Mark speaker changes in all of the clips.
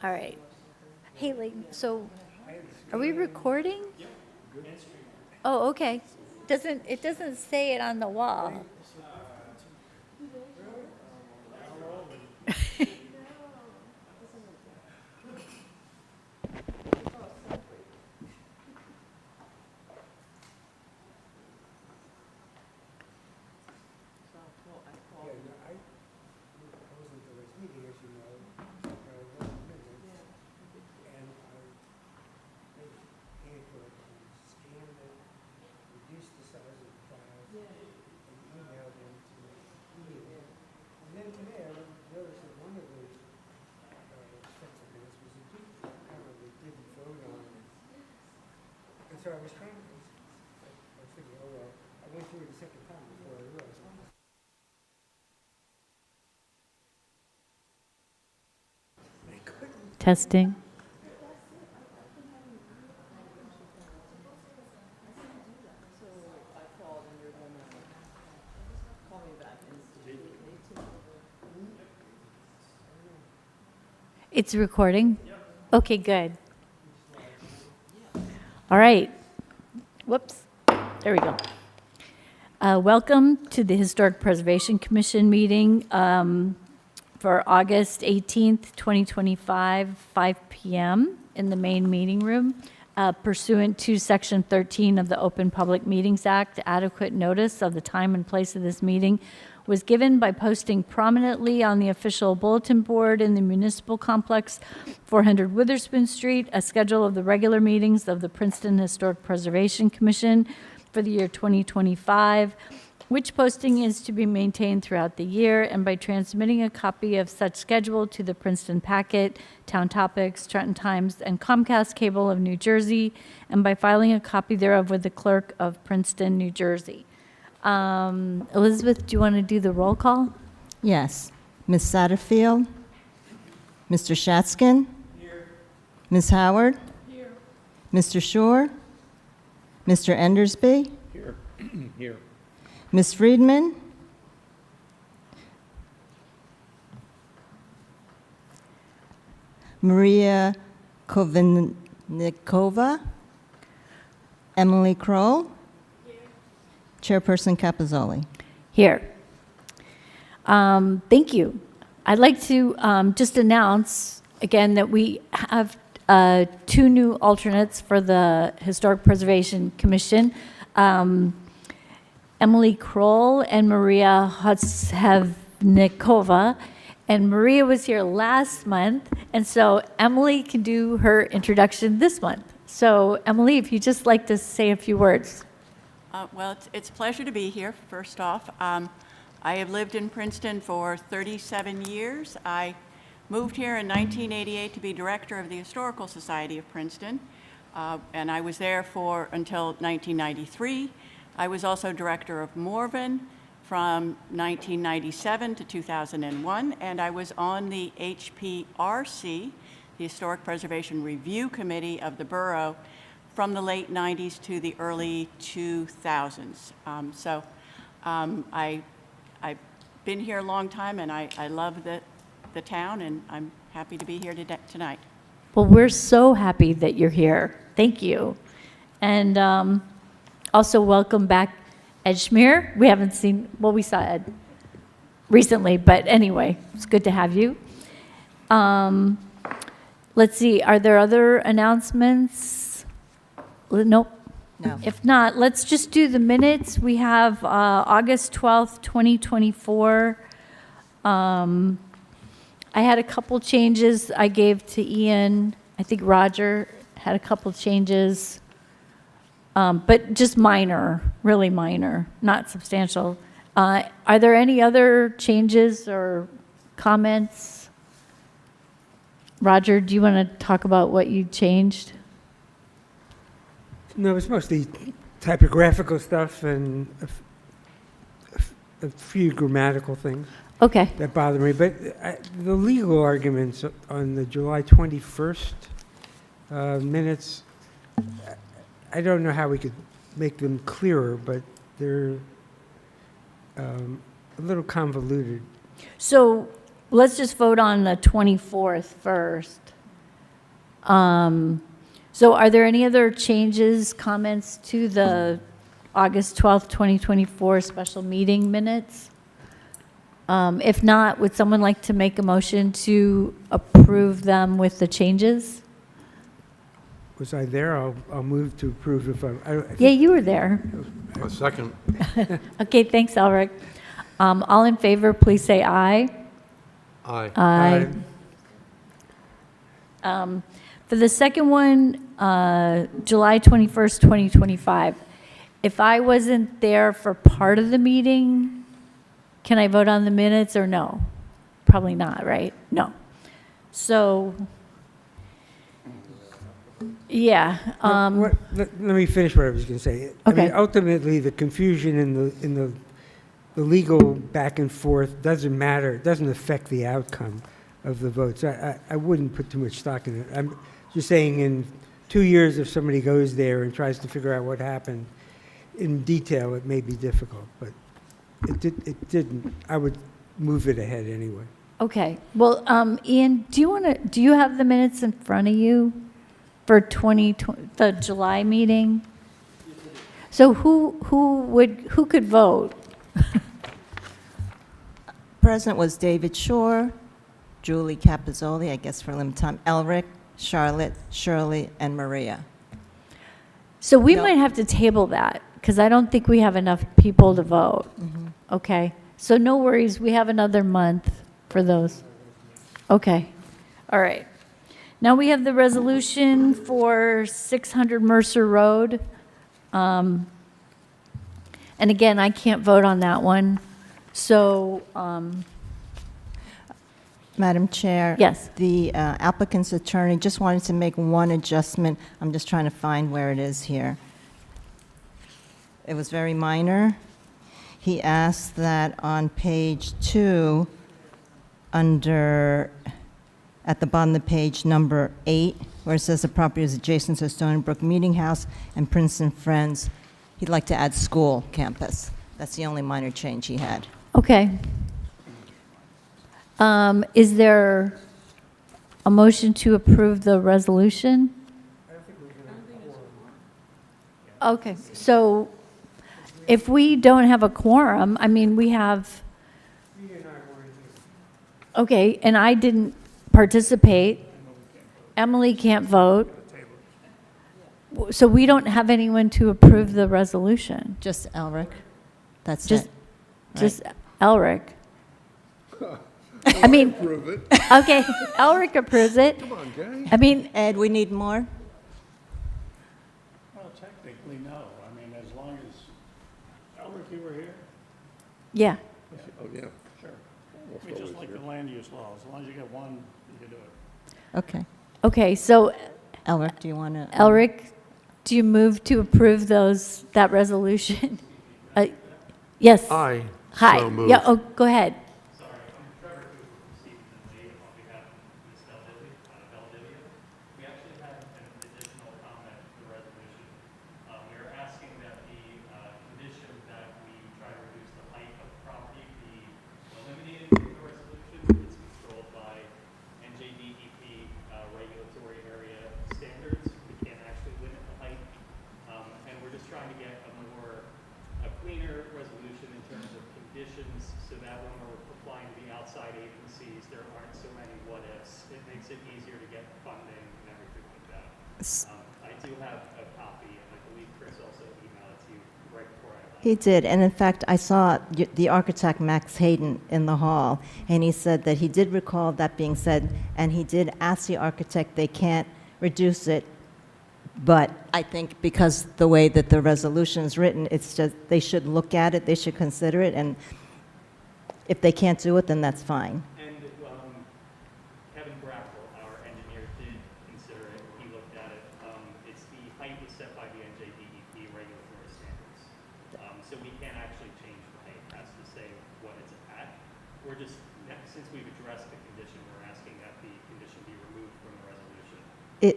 Speaker 1: All right. Hey, so are we recording? Oh, okay. It doesn't say it on the wall.
Speaker 2: So I was trying to, I figured, oh well, I went through it a second time before I realized. I couldn't.
Speaker 1: Testing. It's recording? Okay, good. All right. Whoops. There we go. Welcome to the Historic Preservation Commission meeting for August 18th, 2025, 5 p.m. in the main meeting room. Pursuant to Section 13 of the Open Public Meetings Act, adequate notice of the time and place of this meeting was given by posting prominently on the official bulletin board in the municipal complex, 400 Witherspoon Street, a schedule of the regular meetings of the Princeton Historic Preservation Commission for the year 2025, which posting is to be maintained throughout the year, and by transmitting a copy of such schedule to the Princeton Packet, Town Topics, Trenton Times, and Comcast Cable of New Jersey, and by filing a copy thereof with the clerk of Princeton, New Jersey. Elizabeth, do you want to do the roll call?
Speaker 3: Yes. Ms. Satterfield? Mr. Shatskin? Here. Ms. Howard? Here. Mr. Shore? Mr. Endersby?
Speaker 2: Here. Here.
Speaker 3: Ms. Friedman? Maria Kovinnikova? Emily Kroll? Chairperson Capozzoli.
Speaker 1: Here. Thank you. I'd like to just announce again that we have two new alternates for the Historic Preservation Commission. Emily Kroll and Maria Hotsevnikova. And Maria was here last month, and so Emily can do her introduction this month. So Emily, if you'd just like to say a few words.
Speaker 4: Well, it's a pleasure to be here, first off. I have lived in Princeton for 37 years. I moved here in 1988 to be director of the Historical Society of Princeton, and I was there until 1993. I was also director of Morven from 1997 to 2001, and I was on the HPRC, the Historic Preservation Review Committee of the Borough, from the late 90s to the early 2000s. I've been here a long time, and I love the town, and I'm happy to be here tonight.
Speaker 1: Well, we're so happy that you're here. Thank you. And also welcome back Ed Schmier. We haven't seen, well, we saw Ed recently, but anyway, it's good to have you. Let's see, are there other announcements? Nope.
Speaker 3: No.
Speaker 1: If not, let's just do the minutes. We have August 12th, 2024. I had a couple changes I gave to Ian. I think Roger had a couple changes, but just minor, really minor, not substantial. Are there any other changes or comments? Roger, do you want to talk about what you changed?
Speaker 2: No, it's mostly typographical stuff and a few grammatical things
Speaker 1: Okay.
Speaker 2: that bother me. But the legal arguments on the July 21st minutes, I don't know how we could make them clearer, but they're a little convoluted.
Speaker 1: So let's just vote on the 24th first. So are there any other changes, comments to the August 12th, 2024 special meeting minutes? If not, would someone like to make a motion to approve them with the changes?
Speaker 2: Was I there? I'll move to approve if I
Speaker 1: Yeah, you were there.
Speaker 5: A second.
Speaker 1: Okay, thanks, Elric. All in favor, please say aye.
Speaker 5: Aye.
Speaker 1: Aye. For the second one, July 21st, 2025, if I wasn't there for part of the meeting, can I vote on the minutes or no? Probably not, right? No. So, yeah.
Speaker 2: Let me finish what I was going to say. I
Speaker 1: Okay.
Speaker 2: mean, ultimately, the confusion in the legal back and forth doesn't matter. It doesn't affect the outcome of the votes. I wouldn't put too much stock in it. I'm just saying in 2 years, if somebody goes there and tries to figure out what happened in detail, it may be difficult, but it didn't. I would move it ahead anyway.
Speaker 1: Okay. Well, Ian, do you have the minutes in front of you for the July meeting? So who could vote?
Speaker 3: Present was David Shore, Julie Capizzoli, I guess for a limited time, Elric, Charlotte, Shirley, and Maria.
Speaker 1: So we
Speaker 3: No.
Speaker 1: might have to table that, because I don't think we have enough people to vote. Okay, so no worries, we have another month for those. Okay, all right. Now we have the resolution for 600 Mercer Road. And again, I can't vote on that one, so,
Speaker 3: Madam Chair?
Speaker 1: yes.
Speaker 3: The applicant's attorney just wanted to make one adjustment. I'm just trying to find where it is here. It was very minor. He asked that on page 2, at the bottom of the page, number 8, where it says the property is adjacent to Stony Brook Meeting House and Princeton Friends, he'd like to add school campus. That's the only minor change he had.
Speaker 1: Okay. Is there a motion to approve the resolution? Okay, so if we don't have a quorum, I mean, we have, okay, and I didn't participate. Emily can't vote. So we don't have anyone to approve the resolution,
Speaker 3: Just Elric. That's
Speaker 1: just,
Speaker 3: it.
Speaker 1: just Elric. I mean,
Speaker 5: Prove it.
Speaker 1: okay, Elric approves it.
Speaker 5: Come on, gang.
Speaker 1: I mean,
Speaker 3: Ed, we need more?
Speaker 6: Well, technically, no. I mean, as long as, Albert, you were here?
Speaker 1: yeah,
Speaker 5: Oh, yeah.
Speaker 6: Sure. I mean, just like the land use law, as long as you get one, you can do it.
Speaker 3: Okay.
Speaker 1: okay, so
Speaker 3: Elric, do you want to?
Speaker 1: Elric, do you move to approve that resolution? Yes.
Speaker 5: Aye.
Speaker 1: Hi.
Speaker 5: So moved.
Speaker 1: Yeah, oh, go ahead.
Speaker 7: We actually had an additional comment to the resolution. We are asking that the condition that we try to reduce the height of the property be eliminated from the resolution. It's controlled by NJDEP regulatory area standards. We can't actually limit the height. And we're just trying to get a cleaner resolution in terms of conditions so that when we're applying to the outside agencies, there aren't so many what-ifs. It makes it easier to get funding and everything like that. I do have a copy, and I believe Chris also emailed it to you right before I left.
Speaker 3: He did, and in fact, I saw the architect Max Hayden in the hall, and he said that he did recall that being said, and he did ask the architect they can't reduce it, but I think because the way that the resolution is written, it's just, they should look at it, they should consider it, and if they can't do it, then that's fine.
Speaker 7: And Kevin Brackle, our engineer, did consider it. He looked at it. It's the height is set by the NJDEP regulatory standards. So we can't actually change the height. It has to say what it's at. We're just, since we've addressed the condition, we're asking that the condition be removed from the resolution.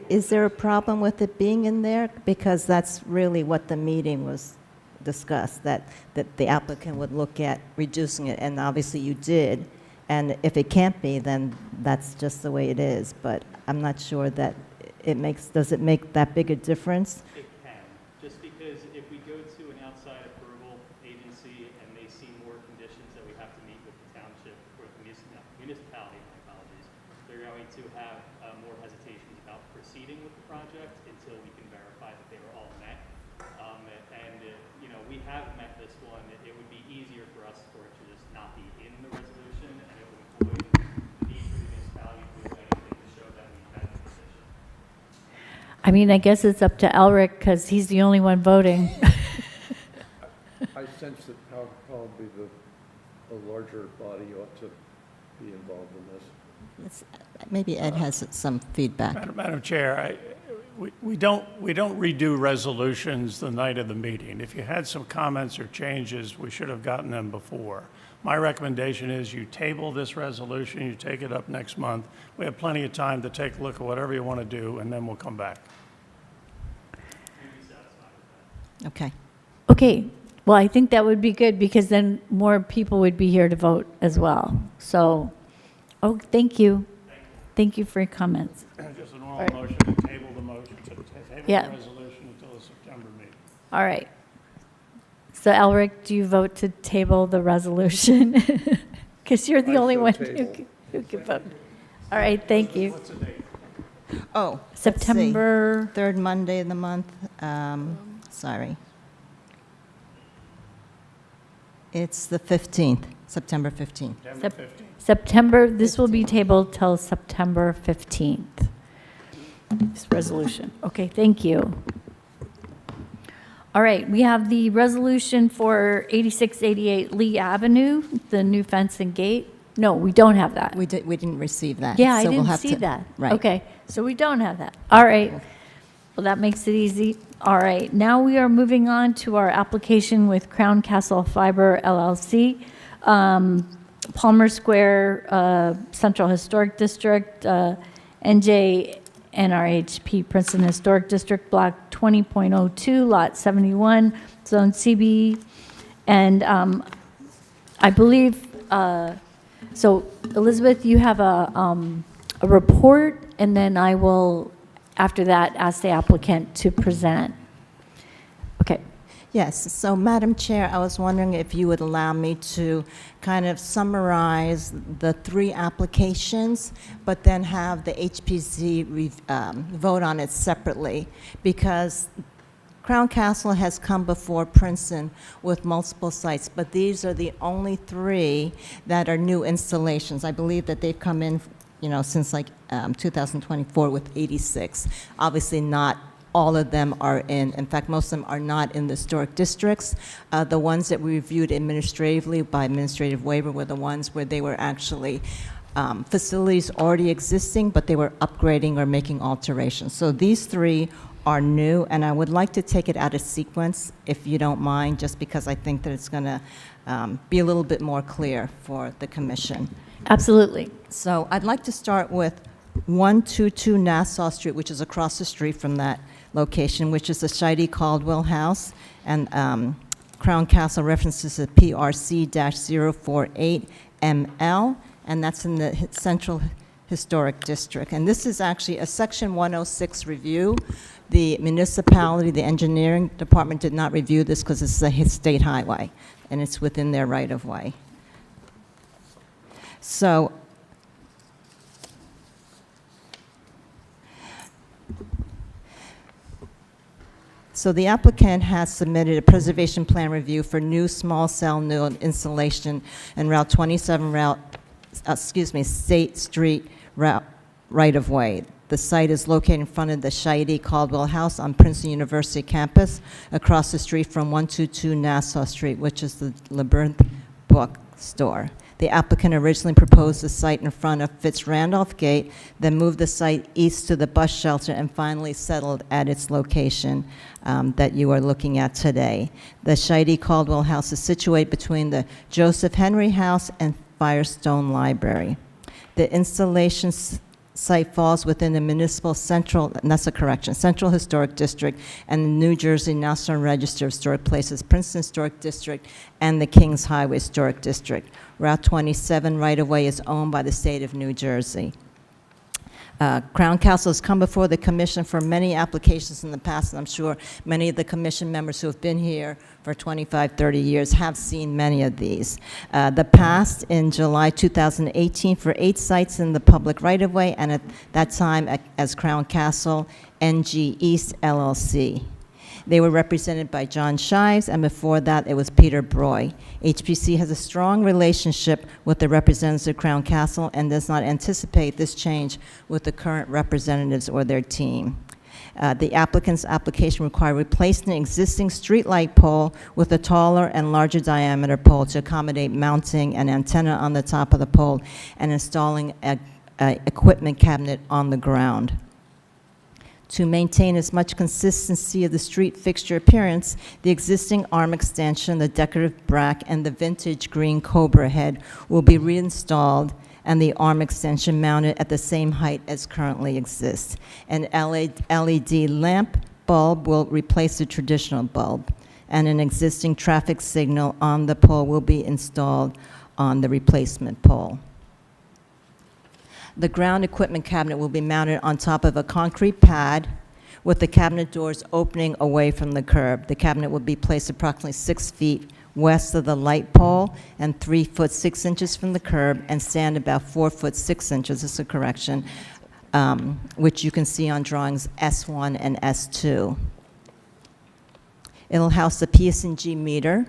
Speaker 3: Is there a problem with it being in there? Because that's really what the meeting was discussed, that the applicant would look at reducing it, and obviously you did. And if it can't be, then that's just the way it is. But I'm not sure that does it make that big a difference?
Speaker 7: It can, just because if we go to an outside approval agency and they see more conditions that we have to meet with the township or the municipality, my apologies, they're going to have more hesitations about proceeding with the project until we can verify that they were all met. We have met this one. It would be easier for us for it to just not be in the resolution, and it would avoid the need for the municipality to do anything to show that we met the position.
Speaker 1: I mean, I guess it's up to Elric because he's the only one voting.
Speaker 5: I sense that probably the larger body ought to be involved in this.
Speaker 3: Maybe Ed has some feedback.
Speaker 6: Madam Chair, we don't redo resolutions the night of the meeting. If you had some comments or changes, we should have gotten them before. My recommendation is you table this resolution, you take it up next month. We have plenty of time to take a look at whatever you want to do, and then we'll come back.
Speaker 3: Okay.
Speaker 1: Okay, well, I think that would be good because then more people would be here to vote as well. So, thank you. Thank you for your comments.
Speaker 6: Just a normal
Speaker 1: Right.
Speaker 6: motion to table the motion, to table
Speaker 1: Yeah.
Speaker 6: the resolution until the September meeting.
Speaker 1: All right. So Elric, do you vote to table the resolution? Because you're the
Speaker 5: I
Speaker 1: only
Speaker 5: so
Speaker 1: one
Speaker 5: table.
Speaker 1: who can vote. All right, thank you.
Speaker 6: What's the date?
Speaker 3: Oh, let's see.
Speaker 1: September,
Speaker 3: Third Monday of the month. Sorry. It's the 15th, September 15th.
Speaker 6: September
Speaker 1: Sep-
Speaker 6: 15th.
Speaker 1: September, this will be tabled till September 15th. This resolution. Okay, thank you. All right, we have the resolution for 8688 Lee Avenue, the new fence and gate. No, we don't have that.
Speaker 3: We didn't receive that.
Speaker 1: Yeah, I
Speaker 3: so we'll
Speaker 1: didn't
Speaker 3: have
Speaker 1: see
Speaker 3: to-
Speaker 1: that.
Speaker 3: Right.
Speaker 1: Okay, so we don't have that. All right. Well, that makes it easy. All right, now we are moving on to our application with Crown Castle Fiber LLC, Palmer Square, Central Historic District, NJ NRHP Princeton Historic District, Block 20.02, Lot 71, Zone CB. And I believe, so Elizabeth, you have a report, and then I will, after that, ask the applicant to present. Okay.
Speaker 3: Yes, so Madam Chair, I was wondering if you would allow me to kind of summarize the three applications, but then have the HPC vote on it separately, because Crown Castle has come before Princeton with multiple sites, but these are the only three that are new installations. I believe that they've come in, since like 2024 with 86. Obviously not all of them are in fact, most of them are not in the historic districts. The ones that we reviewed administratively by administrative waiver were the ones where they were actually facilities already existing, but they were upgrading or making alterations. So these three are new, and I would like to take it out of sequence, if you don't mind, just because I think that it's going to be a little bit more clear for the commission.
Speaker 1: Absolutely.
Speaker 3: So I'd like to start with 122 Nassau Street, which is across the street from that location, which is the Scheide Caldwell House, and Crown Castle references a PRC-048ML, and that's in the Central Historic District. And this is actually a Section 106 review. The municipality, the engineering department did not review this because it's a state highway, and it's within their right-of-way. So the applicant has submitted a preservation plan review for new small cell node installation in Route 27 State Street route right-of-way. The site is located in front of the Scheide Caldwell House on Princeton University campus, across the street from 122 Nassau Street, which is the Labyrinth Bookstore. The applicant originally proposed the site in front of Fitz-Randolph Gate, then moved the site east to the bus shelter, and finally settled at its location that you are looking at today. The Scheide Caldwell House is situated between the Joseph Henry House and Firestone Library. The installation site falls within the municipal Central Historic District and the New Jersey National Register of Historic Places, Princeton Historic District, and the Kings Highway Historic District. Route 27 right-of-way is owned by the state of New Jersey. Crown Castle has come before the commission for many applications in the past, and I'm sure many of the commission members who have been here for 25, 30 years have seen many of these. The past in July 2018 for 8 sites in the public right-of-way, and at that time as Crown Castle NG East LLC. They were represented by John Shives, and before that, it was Peter Broy. HPC has a strong relationship with the representatives of Crown Castle and does not anticipate this change with the current representatives or their team. The applicant's application required replacing an existing streetlight pole with a taller and larger diameter pole to accommodate mounting an antenna on the top of the pole and installing an equipment cabinet on the ground. To maintain as much consistency of the street fixture appearance, the existing arm extension, the decorative brack, and the vintage green Cobra head will be reinstalled and the arm extension mounted at the same height as currently exists. An LED lamp bulb will replace the traditional bulb, and an existing traffic signal on the pole will be installed on the replacement pole. The ground equipment cabinet will be mounted on top of a concrete pad with the cabinet doors opening away from the curb. The cabinet will be placed approximately 6 feet west of the light pole and 3 foot 6 inches from the curb and stand about 4 foot 6 inches, this is a correction, which you can see on drawings S1 and S2. It'll house the PS&G meter,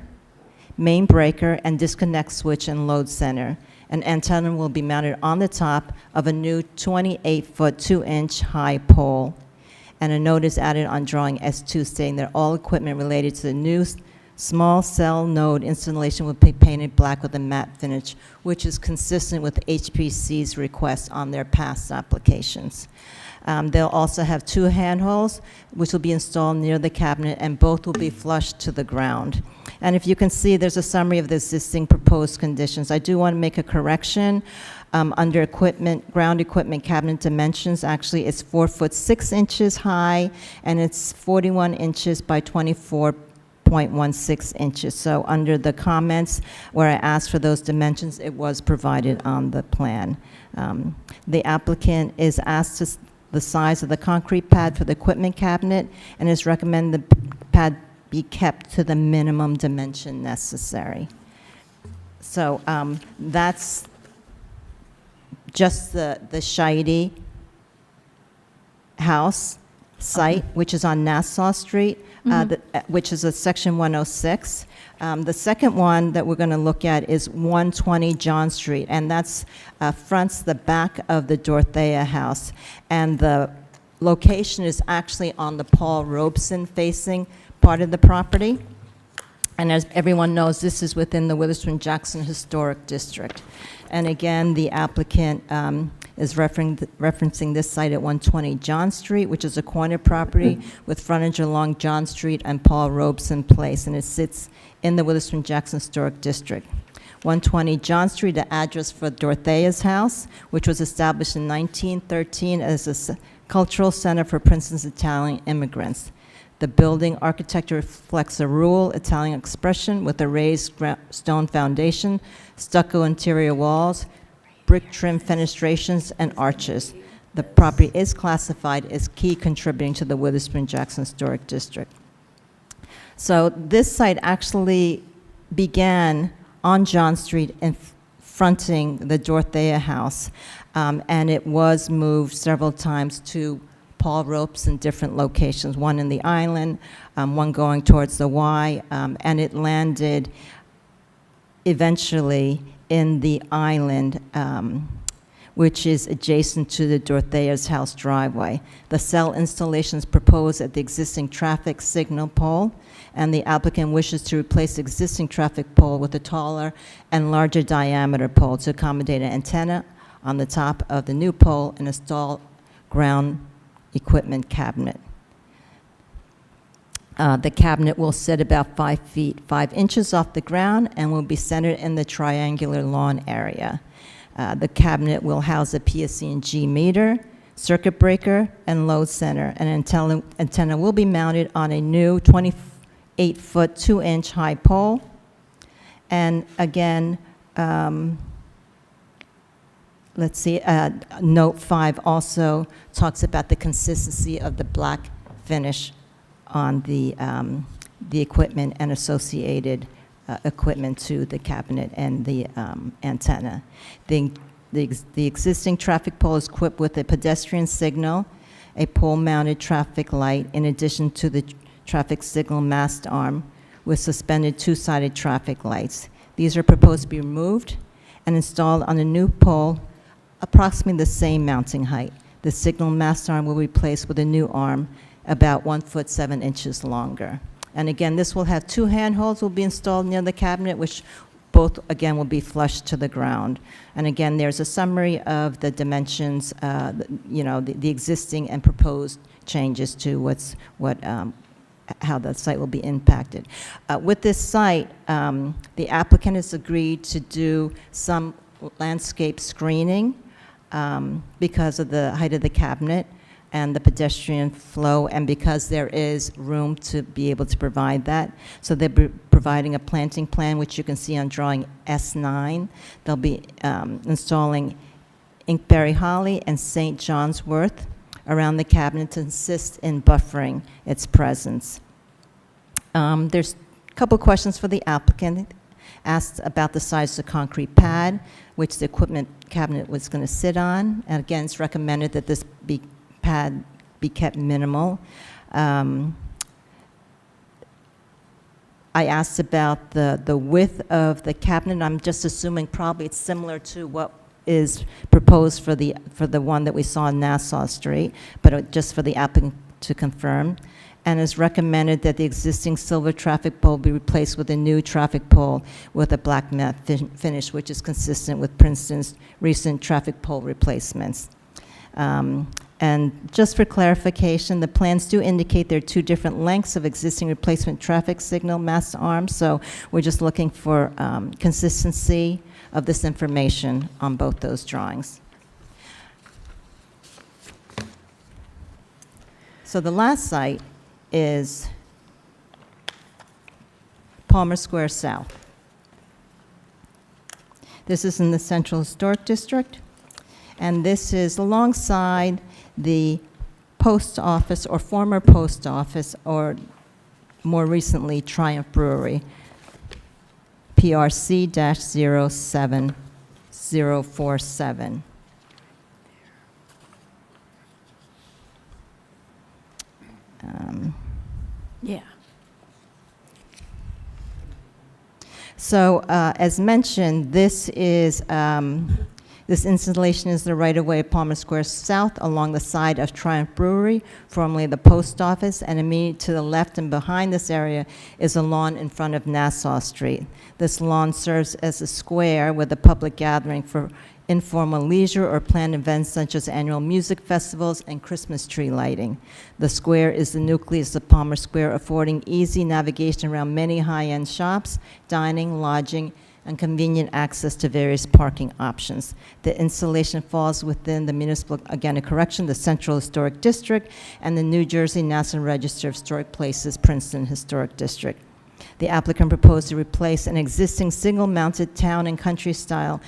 Speaker 3: main breaker, and disconnect switch and load center. An antenna will be mounted on the top of a new 28-foot, 2-inch high pole. And a note is added on drawing S2 stating that all equipment related to the new small cell node installation will be painted black with a matte finish, which is consistent with HPC's request on their past applications. They'll also have 2 handholds, which will be installed near the cabinet, and both will be flush to the ground. And if you can see, there's a summary of the existing proposed conditions. I do want to make a correction. Under equipment, ground equipment cabinet dimensions, actually it's 4 foot 6 inches high, and it's 41 inches by 24.16 inches. So under the comments where I asked for those dimensions, it was provided on the plan. The applicant is asked to the size of the concrete pad for the equipment cabinet, and is recommended the pad be kept to the minimum dimension necessary. So that's just the Scheide house site, which is on Nassau Street, which is a section 106. The second one that we're going to look at is 120 John Street, and that's fronts the back of the Dorothea house. And the location is actually on the Paul Robeson facing part of the property. And as everyone knows, this is within the Witherspoon-Jackson Historic District. And again, the applicant is referencing this site at 120 John Street, which is a corner property with frontage along John Street and Paul Robeson Place, and it sits in the Witherspoon-Jackson Historic District. 120 John Street, the address for Dorothea's house, which was established in 1913 as a cultural center for Princeton's Italian immigrants. The building architecture reflects a rural Italian expression with a raised stone foundation, stucco interior walls, brick trim fenestrations, and arches. The property is classified as key contributing to the Witherspoon-Jackson Historic District. So this site actually began on John Street and fronting the Dorothea house, and it was moved several times to Paul Ropes in different locations, one in the island, one going towards the Y, and it landed eventually in the island, which is adjacent to the Dorothea's house driveway. The cell installation is proposed at the existing traffic signal pole, and the applicant wishes to replace the existing traffic pole with a taller and larger diameter pole to accommodate an antenna on the top of the new pole and install ground equipment cabinet. The cabinet will sit about 5 feet 5 inches off the ground and will be centered in the triangular lawn area. The cabinet will house a PSE&G meter, circuit breaker, and load center. An antenna will be mounted on a new 28-foot, 2-inch high pole. And again, let's see, note 5 also talks about the consistency of the black finish on the equipment and associated equipment to the cabinet and the antenna. The existing traffic pole is equipped with a pedestrian signal, a pole-mounted traffic light, in addition to the traffic signal mast arm with suspended two-sided traffic lights. These are proposed to be removed and installed on a new pole approximately the same mounting height. The signal mast arm will be replaced with a new arm about 1 foot 7 inches longer. And again, this will have 2 handholds will be installed near the cabinet, which both, again, will be flush to the ground. And again, there's a summary of the dimensions, the existing and proposed changes to how the site will be impacted. With this site, the applicant has agreed to do some landscape screening because of the height of the cabinet and the pedestrian flow, and because there is room to be able to provide that. So they'll be providing a planting plan, which you can see on drawing S9. They'll be installing inkberry holly and St. John's wort around the cabinet to assist in buffering its presence. There's a couple questions for the applicant. Asked about the size of the concrete pad, which the equipment cabinet was going to sit on. And again, it's recommended that this pad be kept minimal. I asked about the width of the cabinet. I'm just assuming probably it's similar to what is proposed for the one that we saw on Nassau Street, but just for the applicant to confirm. And it's recommended that the existing silver traffic pole be replaced with a new traffic pole with a black matte finish, which is consistent with Princeton's recent traffic pole replacements. And just for clarification, the plans do indicate there are 2 different lengths of existing replacement traffic signal mast arms, so we're just looking for consistency of this information on both those drawings. So the last site is Palmer Square South. This is in the Central Historic District, and this is alongside the post office, or former post office, or more recently Triumph Brewery, PRC-07047.
Speaker 1: Yeah.
Speaker 3: So, as mentioned, this installation is the right-of-way of Palmer Square South along the side of Triumph Brewery, formerly the post office, and immediately to the left and behind this area is a lawn in front of Nassau Street. This lawn serves as a square with a public gathering for informal leisure or planned events such as annual music festivals and Christmas tree lighting. The square is the nucleus of Palmer Square, affording easy navigation around many high-end shops, dining, lodging, and convenient access to various parking options. The installation falls within the municipal, again, a correction, the Central Historic District and the New Jersey National Register of Historic Places, Princeton Historic District. The applicant proposed to replace an existing single-mounted town and country-style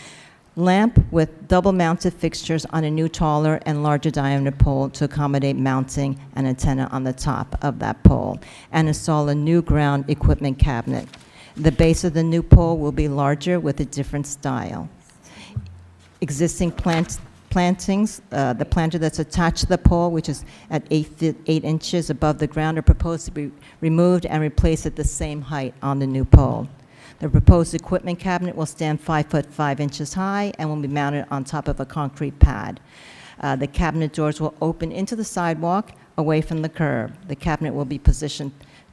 Speaker 3: lamp with double-mounted fixtures on a new taller and larger diameter pole to accommodate mounting an antenna on the top of that pole, and install a new ground equipment cabinet. The base of the new pole will be larger with a different style. Existing plantings, the planter that's attached to the pole, which is at 8 inches above the ground, are proposed to be removed and replaced at the same height on the new pole. The proposed equipment cabinet will stand 5 foot 5 inches high and will be mounted on top of a concrete pad. The cabinet doors will open into the sidewalk away from the curb. The cabinet will be positioned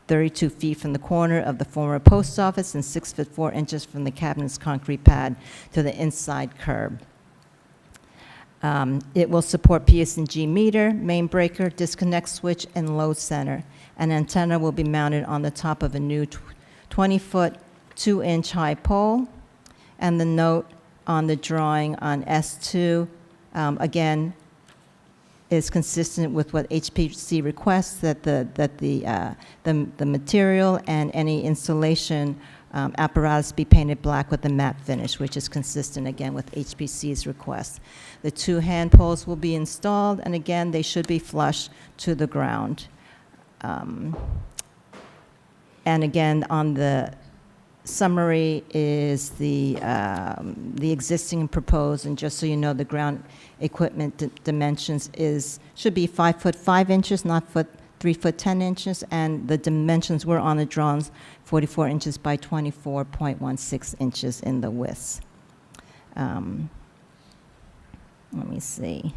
Speaker 3: 32 feet from the corner of the former post office and 6 foot 4 inches from the cabinet's concrete pad to the inside curb. It will support PS&G meter, main breaker, disconnect switch, and load center. An antenna will be mounted on the top of a new 20-foot, 2-inch high pole. And the note on the drawing on S2, again, is consistent with what HPC requests, that the material and any installation apparatus be painted black with a matte finish, which is consistent, again, with HPC's request. The 2 hand poles will be installed, and again, they should be flush to the ground. And again, on the summary is the existing and proposed, and just so you know, the ground equipment dimensions should be 5 foot 5 inches, not 3 foot 10 inches, and the dimensions were on the drawings, 44 inches by 24.16 inches in the width. Let me see.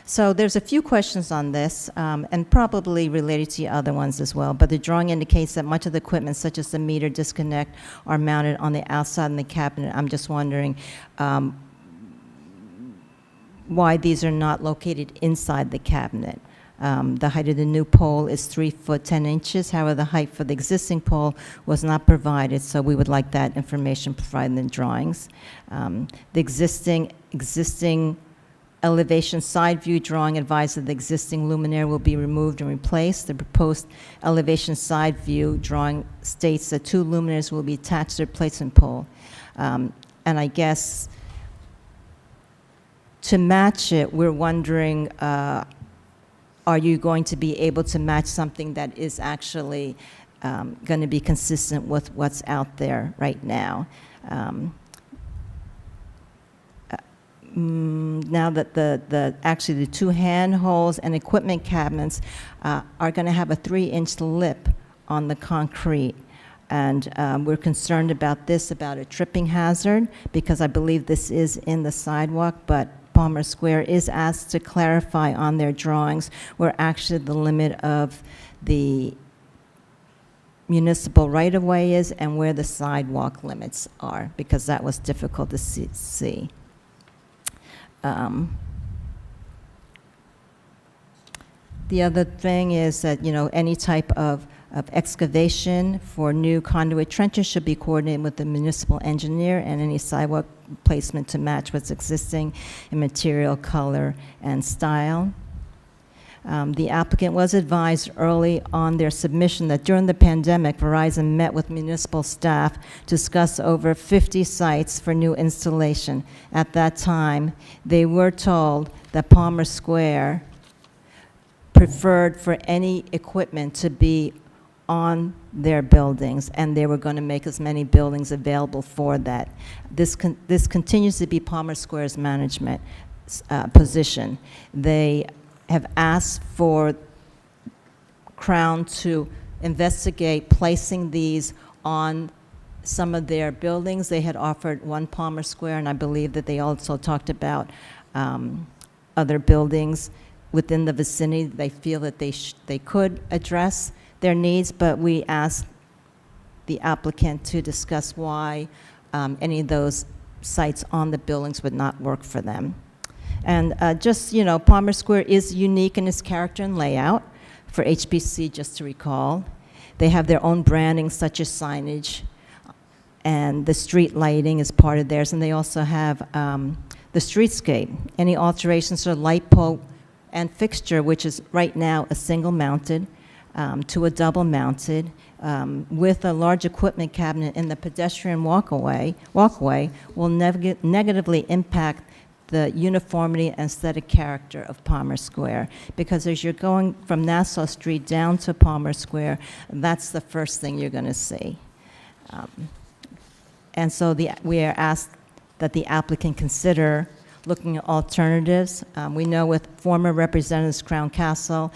Speaker 3: So there's a few questions on this, and probably related to the other ones as well, but the drawing indicates that much of the equipment, such as the meter disconnect, are mounted on the outside in the cabinet. I'm just wondering why these are not located inside the cabinet. The height of the new pole is 3 foot 10 inches. However, the height for the existing pole was not provided, so we would like that information provided in the drawings. The existing elevation side view drawing advised that the existing luminaire will be removed and replaced. The proposed elevation side view drawing states that 2 luminaires will be attached to the replacement pole. And I guess to match it, we're wondering, are you going to be able to match something that is actually going to be consistent with what's out there right now? Now that actually the 2 handholds and equipment cabinets are going to have a 3-inch lip on the concrete. And we're concerned about this, about a tripping hazard, because I believe this is in the sidewalk, but Palmer Square is asked to clarify on their drawings where actually the limit of the municipal right-of-way is and where the sidewalk limits are, because that was difficult to see. The other thing is that, you know, any type of excavation for new conduit trenches should be coordinated with the municipal engineer, and any sidewalk placement to match what's existing in material, color, and style. The applicant was advised early on their submission that during the pandemic, Verizon met with municipal staff to discuss over 50 sites for new installation. At that time, they were told that Palmer Square preferred for any equipment to be on their buildings, and they were going to make as many buildings available for that. This continues to be Palmer Square's management position. They have asked for Crown to investigate placing these on some of their buildings. They had offered one Palmer Square, and I believe that they also talked about other buildings within the vicinity. They feel that they could address their needs, but we asked the applicant to discuss why any of those sites on the buildings would not work for them. And just, you know, Palmer Square is unique in its character and layout for HPC, just to recall. They have their own branding, such as signage, and the street lighting is part of theirs, and they also have the streetscape. Any alterations to light pole and fixture, which is right now a single mounted, to a double mounted, with a large equipment cabinet in the pedestrian walkway will negatively impact the uniformity and aesthetic character of Palmer Square. Because as you're going from Nassau Street down to Palmer Square, that's the first thing you're going to see. And so we are asked that the applicant consider looking at alternatives. We know with former representatives Crown Castle,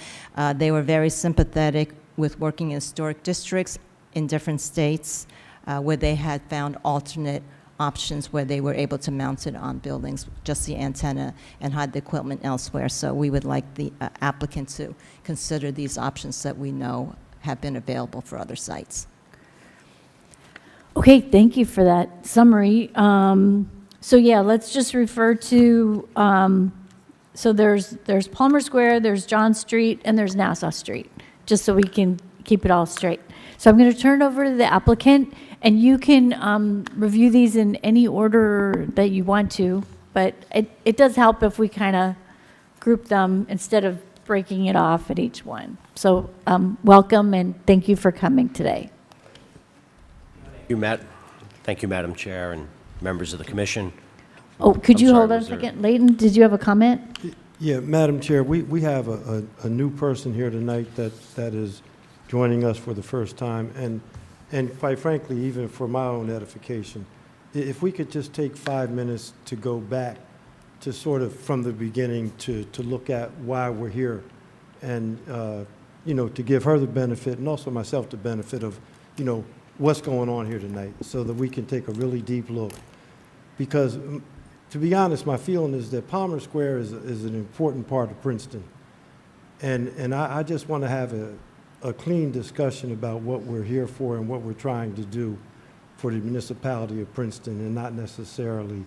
Speaker 3: they were very sympathetic with working in historic districts in different states where they had found alternate options where they were able to mount it on buildings, just the antenna, and hide the equipment elsewhere. So we would like the applicant to consider these options that we know have been available for other sites.
Speaker 1: Okay, thank you for that summary. So yeah, let's just refer to, so there's Palmer Square, there's John Street, and there's Nassau Street, just so we can keep it all straight. So I'm going to turn it over to the applicant, and you can review these in any order that you want to, but it does help if we kind of group them instead of breaking it off at each one. So welcome, and thank you for coming today.
Speaker 8: Thank you, Madam Chair and members of the commission.
Speaker 1: Oh, could
Speaker 8: I'm
Speaker 1: you
Speaker 8: sorry,
Speaker 1: hold on a
Speaker 8: was there-
Speaker 1: second? Leighton, did you have a comment?
Speaker 9: Yeah, Madam Chair, we have a new person here tonight that is joining us for the first time, and quite frankly, even for my own edification, if we could just take 5 minutes to go back to sort of from the beginning to look at why we're here, and, to give her the benefit, and also myself the benefit of, what's going on here tonight, so that we can take a really deep look. Because to be honest, my feeling is that Palmer Square is an important part of Princeton. And I just want to have a clean discussion about what we're here for and what we're trying to do for the municipality of Princeton, and not necessarily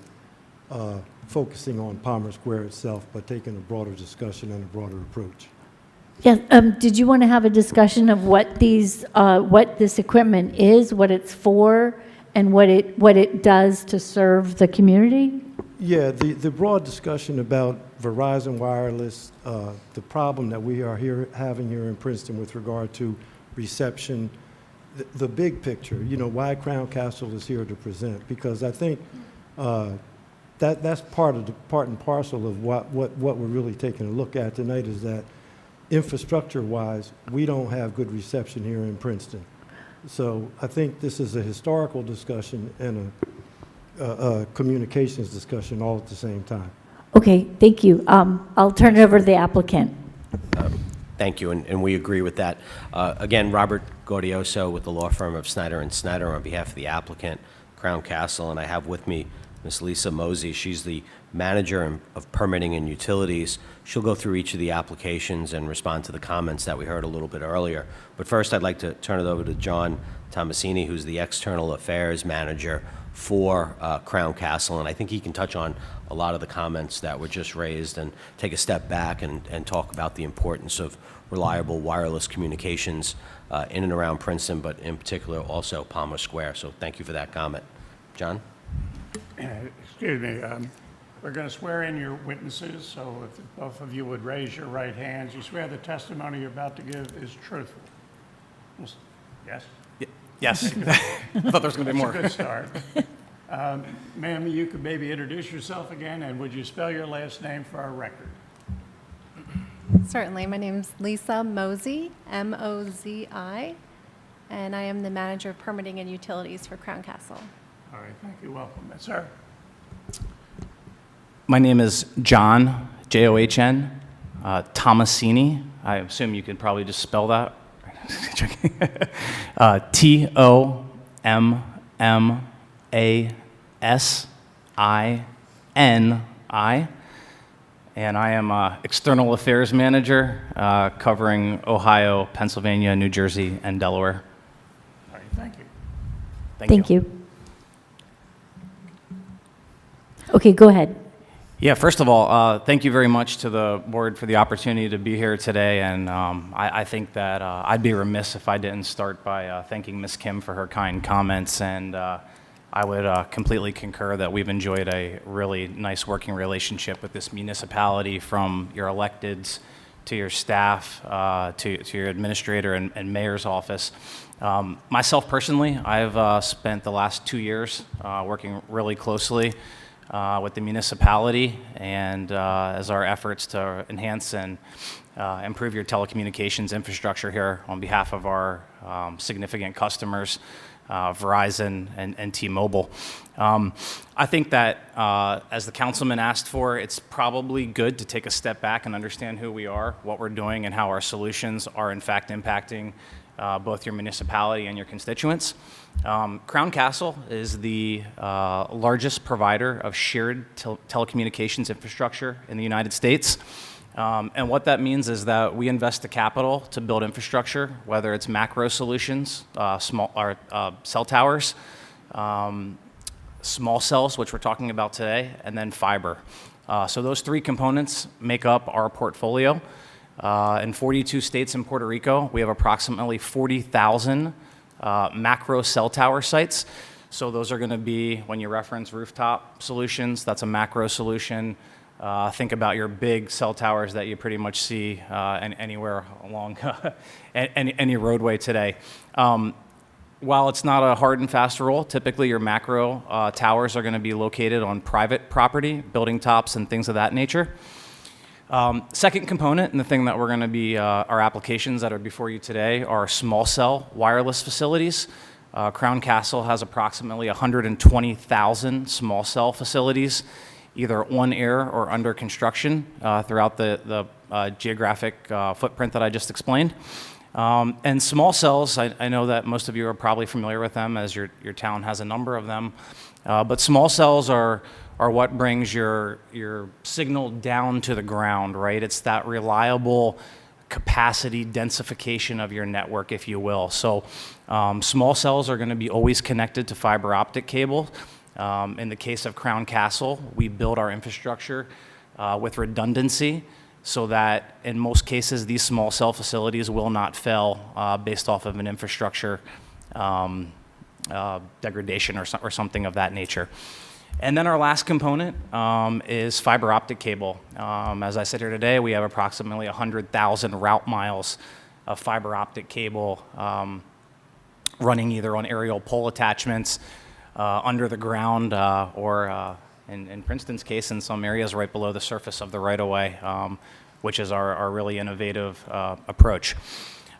Speaker 9: focusing on Palmer Square itself, but taking a broader discussion and a broader approach.
Speaker 1: Yes, did you want to have a discussion of what this equipment is, what it's for, and what it does to serve the community?
Speaker 9: Yeah, the broad discussion about Verizon Wireless, the problem that we are having here in Princeton with regard to reception, the big picture, why Crown Castle is here to present, because I think that's part and parcel of what we're really taking a look at tonight, is that infrastructure-wise, we don't have good reception here in Princeton. So I think this is a historical discussion and a communications discussion all at the same time.
Speaker 1: Okay, thank you. I'll turn it over to the applicant.
Speaker 8: Thank you, and we agree with that. Again, Robert Gaudioso with the law firm of Snyder and Snyder on behalf of the applicant, Crown Castle, and I have with me Ms. Lisa Mosey. She's the manager of permitting and utilities. She'll go through each of the applications and respond to the comments that we heard a little bit earlier. But first, I'd like to turn it over to John Tomasini, who's the external affairs manager for Crown Castle, and I think he can touch on a lot of the comments that were just raised and take a step back and talk about the importance of reliable wireless communications in and around Princeton, but in particular also Palmer Square. So thank you for that comment. John?
Speaker 6: Excuse me, we're going to swear in your witnesses, so if both of you would raise your right hands, you swear the testimony you're about to give is truthful? Yes?
Speaker 10: Yes. I thought there was going to be more.
Speaker 6: That's a good start. Ma'am, you could maybe introduce yourself again, and would you spell your last name for our record?
Speaker 11: Certainly. My name's Lisa Mosey, M-O-Z-I, and I am the manager of permitting and utilities for Crown Castle.
Speaker 6: All right, thank you. Welcome. Sir?
Speaker 10: My name is John, John, Tomasini. I assume you could probably just spell that. Tommasini. And I am external affairs manager covering Ohio, Pennsylvania, New Jersey, and Delaware.
Speaker 6: All right, thank you.
Speaker 1: Thank you. Okay, go ahead.
Speaker 10: Yeah, first of all, thank you very much to the board for the opportunity to be here today, and I think that I'd be remiss if I didn't start by thanking Ms. Kim for her kind comments, and I would completely concur that we've enjoyed a really nice working relationship with this municipality, from your electeds to your staff, to your administrator and mayor's office. Myself personally, I've spent the last 2 years working really closely with the municipality, and as our efforts to enhance and improve your telecommunications infrastructure here on behalf of our significant customers, Verizon and T-Mobile. I think that, as the councilman asked for, it's probably good to take a step back and understand who we are, what we're doing, and how our solutions are in fact impacting both your municipality and your constituents. Crown Castle is the largest provider of shared telecommunications infrastructure in the United States. And what that means is that we invest the capital to build infrastructure, whether it's macro solutions, cell towers, small cells, which we're talking about today, and then fiber. So those three components make up our portfolio. In 42 states and Puerto Rico, we have approximately 40,000 macro cell tower sites. So those are going to be, when you reference rooftop solutions, that's a macro solution. Think about your big cell towers that you pretty much see anywhere along any roadway today. while it's not a hard and fast rule, typically your macro towers are going to be located on private property, building tops and things of that nature. Second component, and the thing that we're going to be, our applications that are before you today are small cell wireless facilities. Crown Castle has approximately 120,000 small cell facilities, either on air or under construction throughout the geographic footprint that I just explained. And small cells, I know that most of you are probably familiar with them as your town has a number of them. But small cells are what brings your signal down to the ground, right? It's that reliable capacity densification of your network, if you will. So small cells are going to be always connected to fiber optic cable. In the case of Crown Castle, we build our infrastructure with redundancy so that in most cases these small cell facilities will not fail based off of an infrastructure degradation or something of that nature. And then our last component is fiber optic cable. As I sit here today, we have approximately 100,000 route miles of fiber optic cable running either on aerial pole attachments, under the ground, or in Princeton's case, in some areas right below the surface of the right-of-way, which is our really innovative approach.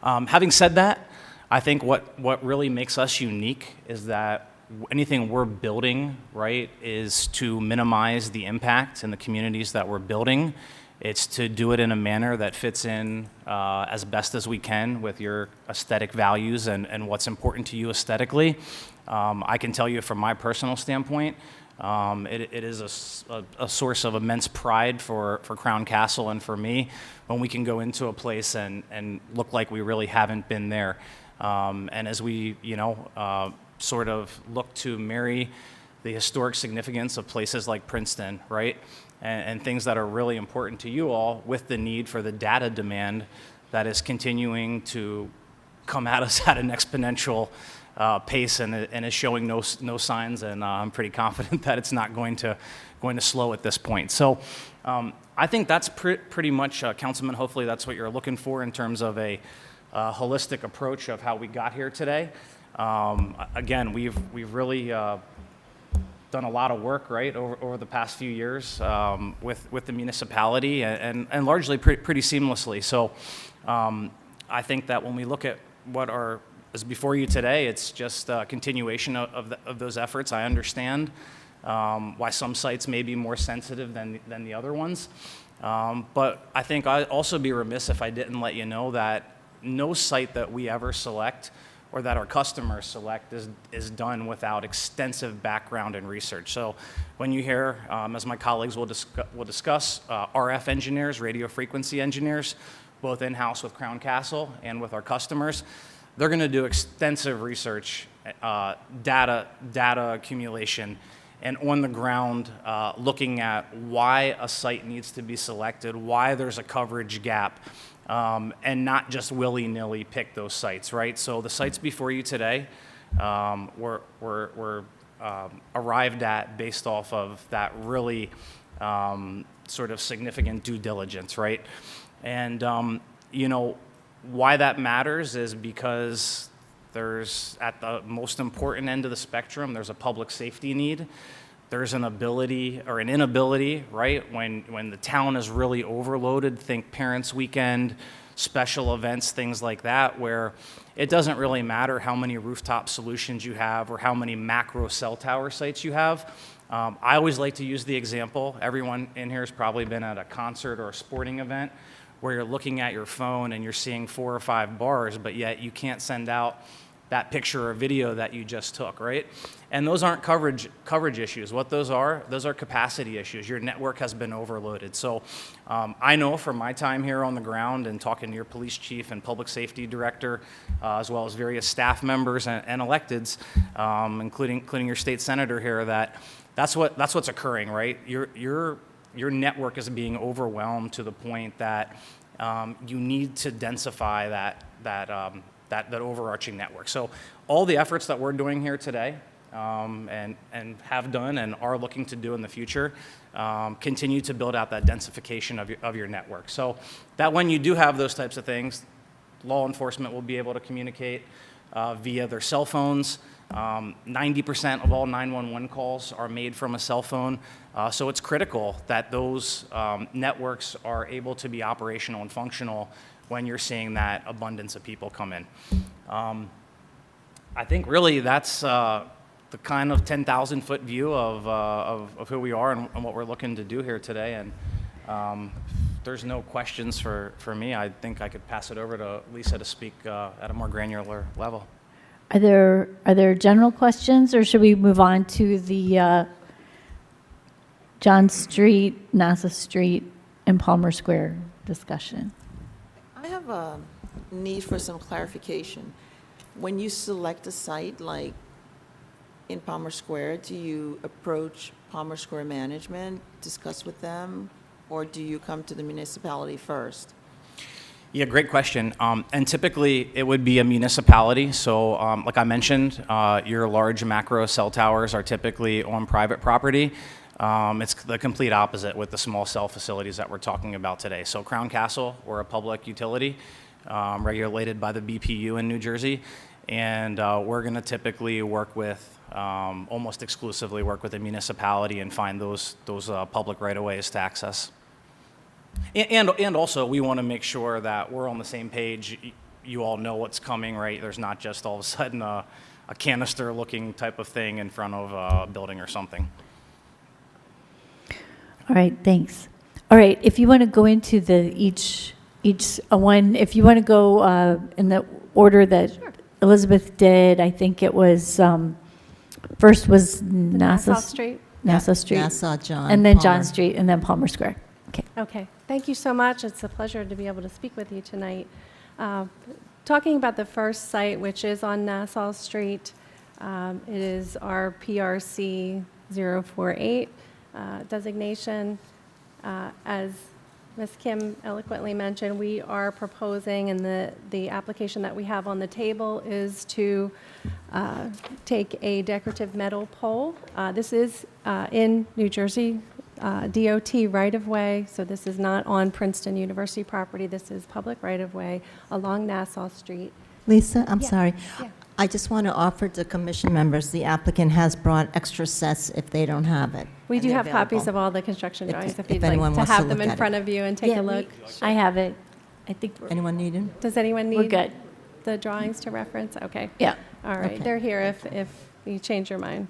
Speaker 10: Having said that, I think what really makes us unique is that anything we're building, right, is to minimize the impact in the communities that we're building. It's to do it in a manner that fits in as best as we can with your aesthetic values and what's important to you aesthetically. I can tell you from my personal standpoint, it is a source of immense pride for Crown Castle and for me when we can go into a place and look like we really haven't been there. And as we, sort of look to marry the historic significance of places like Princeton, right? And things that are really important to you all with the need for the data demand that is continuing to come at us at an exponential pace and is showing no signs, and I'm pretty confident that it's not going to slow at this point. So I think that's pretty much, Councilman, hopefully that's what you're looking for in terms of a holistic approach of how we got here today. Again, we've really done a lot of work, right, over the past few years with the municipality and largely pretty seamlessly. So I think that when we look at what is before you today, it's just a continuation of those efforts. I understand why some sites may be more sensitive than the other ones. But I think I'd also be remiss if I didn't let you know that no site that we ever select or that our customers select is done without extensive background and research. So when you hear, as my colleagues will discuss, RF engineers, radio frequency engineers, both in-house with Crown Castle and with our customers, they're going to do extensive research, data accumulation, and on the ground looking at why a site needs to be selected, why there's a coverage gap, and not just willy-nilly pick those sites, right? So the sites before you today were arrived at based off of that really sort of significant due diligence, right? And, why that matters is because there's, at the most important end of the spectrum, there's a public safety need. There's an ability or an inability, right? When the town is really overloaded, think Parents' Weekend, special events, things like that, where it doesn't really matter how many rooftop solutions you have or how many macro cell tower sites you have. I always like to use the example. Everyone in here has probably been at a concert or a sporting event where you're looking at your phone and you're seeing 4 or 5 bars, but yet you can't send out that picture or video that you just took, right? And those aren't coverage issues. What those are capacity issues. Your network has been overloaded. So I know from my time here on the ground and talking to your police chief and public safety director, as well as various staff members and electeds, including your state senator here, that's what's occurring, right? Your network is being overwhelmed to the point that you need to densify that overarching network. So all the efforts that we're doing here today and have done and are looking to do in the future continue to build out that densification of your network. So that when you do have those types of things, law enforcement will be able to communicate, via their cell phones. 90% of all 911 calls are made from a cell phone. So it's critical that those networks are able to be operational and functional when you're seeing that abundance of people come in. I think really that's the kind of 10,000-foot view of who we are and what we're looking to do here today. And if there's no questions for me, I think I could pass it over to Lisa to speak at a more granular level.
Speaker 1: Are there general questions, or should we move on to the John Street, Nassau Street, and Palmer Square discussion?
Speaker 12: I have a need for some clarification. When you select a site like in Palmer Square, do you approach Palmer Square management, discuss with them, or do you come to the municipality first?
Speaker 10: Yeah, great question. And typically, it would be a municipality. So like I mentioned, your large macro cell towers are typically on private property. It's the complete opposite with the small cell facilities that we're talking about today. So Crown Castle, we're a public utility regulated by the BPU in New Jersey. And we're going to typically work with, almost exclusively work with a municipality and find those public right-of-ways to access. And also, we want to make sure that we're on the same page. You all know what's coming, right? There's not just all of a sudden a canister-looking type of thing in front of a building or something.
Speaker 1: All right, thanks. All right, if you want to go into the each one, if you want to go in the order that Elizabeth did, I think it was, first was
Speaker 11: Nassau Street.
Speaker 1: Nassau Street.
Speaker 3: Nassau, John.
Speaker 1: And then
Speaker 3: Palmer.
Speaker 1: John Street, and then Palmer Square. Okay.
Speaker 11: Okay, thank you so much. It's a pleasure to be able to speak with you tonight. Talking about the first site, which is on Nassau Street, it is our PRC 048 designation. As Ms. Kim eloquently mentioned, we are proposing, and the application that we have on the table is to take a decorative metal pole. This is in New Jersey DOT right-of-way, so this is not on Princeton University property. This is public right-of-way along Nassau Street.
Speaker 3: Lisa, I'm
Speaker 11: Yeah,
Speaker 3: sorry.
Speaker 11: yeah.
Speaker 3: I just want to offer to commission members, the applicant has brought extra sets if they don't have it.
Speaker 11: We
Speaker 3: and
Speaker 11: do
Speaker 3: they're
Speaker 11: have copies
Speaker 3: available.
Speaker 11: of all the construction
Speaker 3: If-
Speaker 11: drawings, if
Speaker 3: if
Speaker 11: you'd like
Speaker 3: anyone
Speaker 11: to
Speaker 3: wants to
Speaker 11: have them
Speaker 3: look
Speaker 11: in
Speaker 3: at
Speaker 11: front
Speaker 3: it.
Speaker 11: of you and take a look.
Speaker 1: I have it. I think
Speaker 3: Anyone need it?
Speaker 11: Does anyone
Speaker 1: we're
Speaker 11: need
Speaker 1: good.
Speaker 11: the drawings to reference? Okay.
Speaker 1: Yeah.
Speaker 11: All right,
Speaker 3: Okay.
Speaker 11: they're here if you change your mind.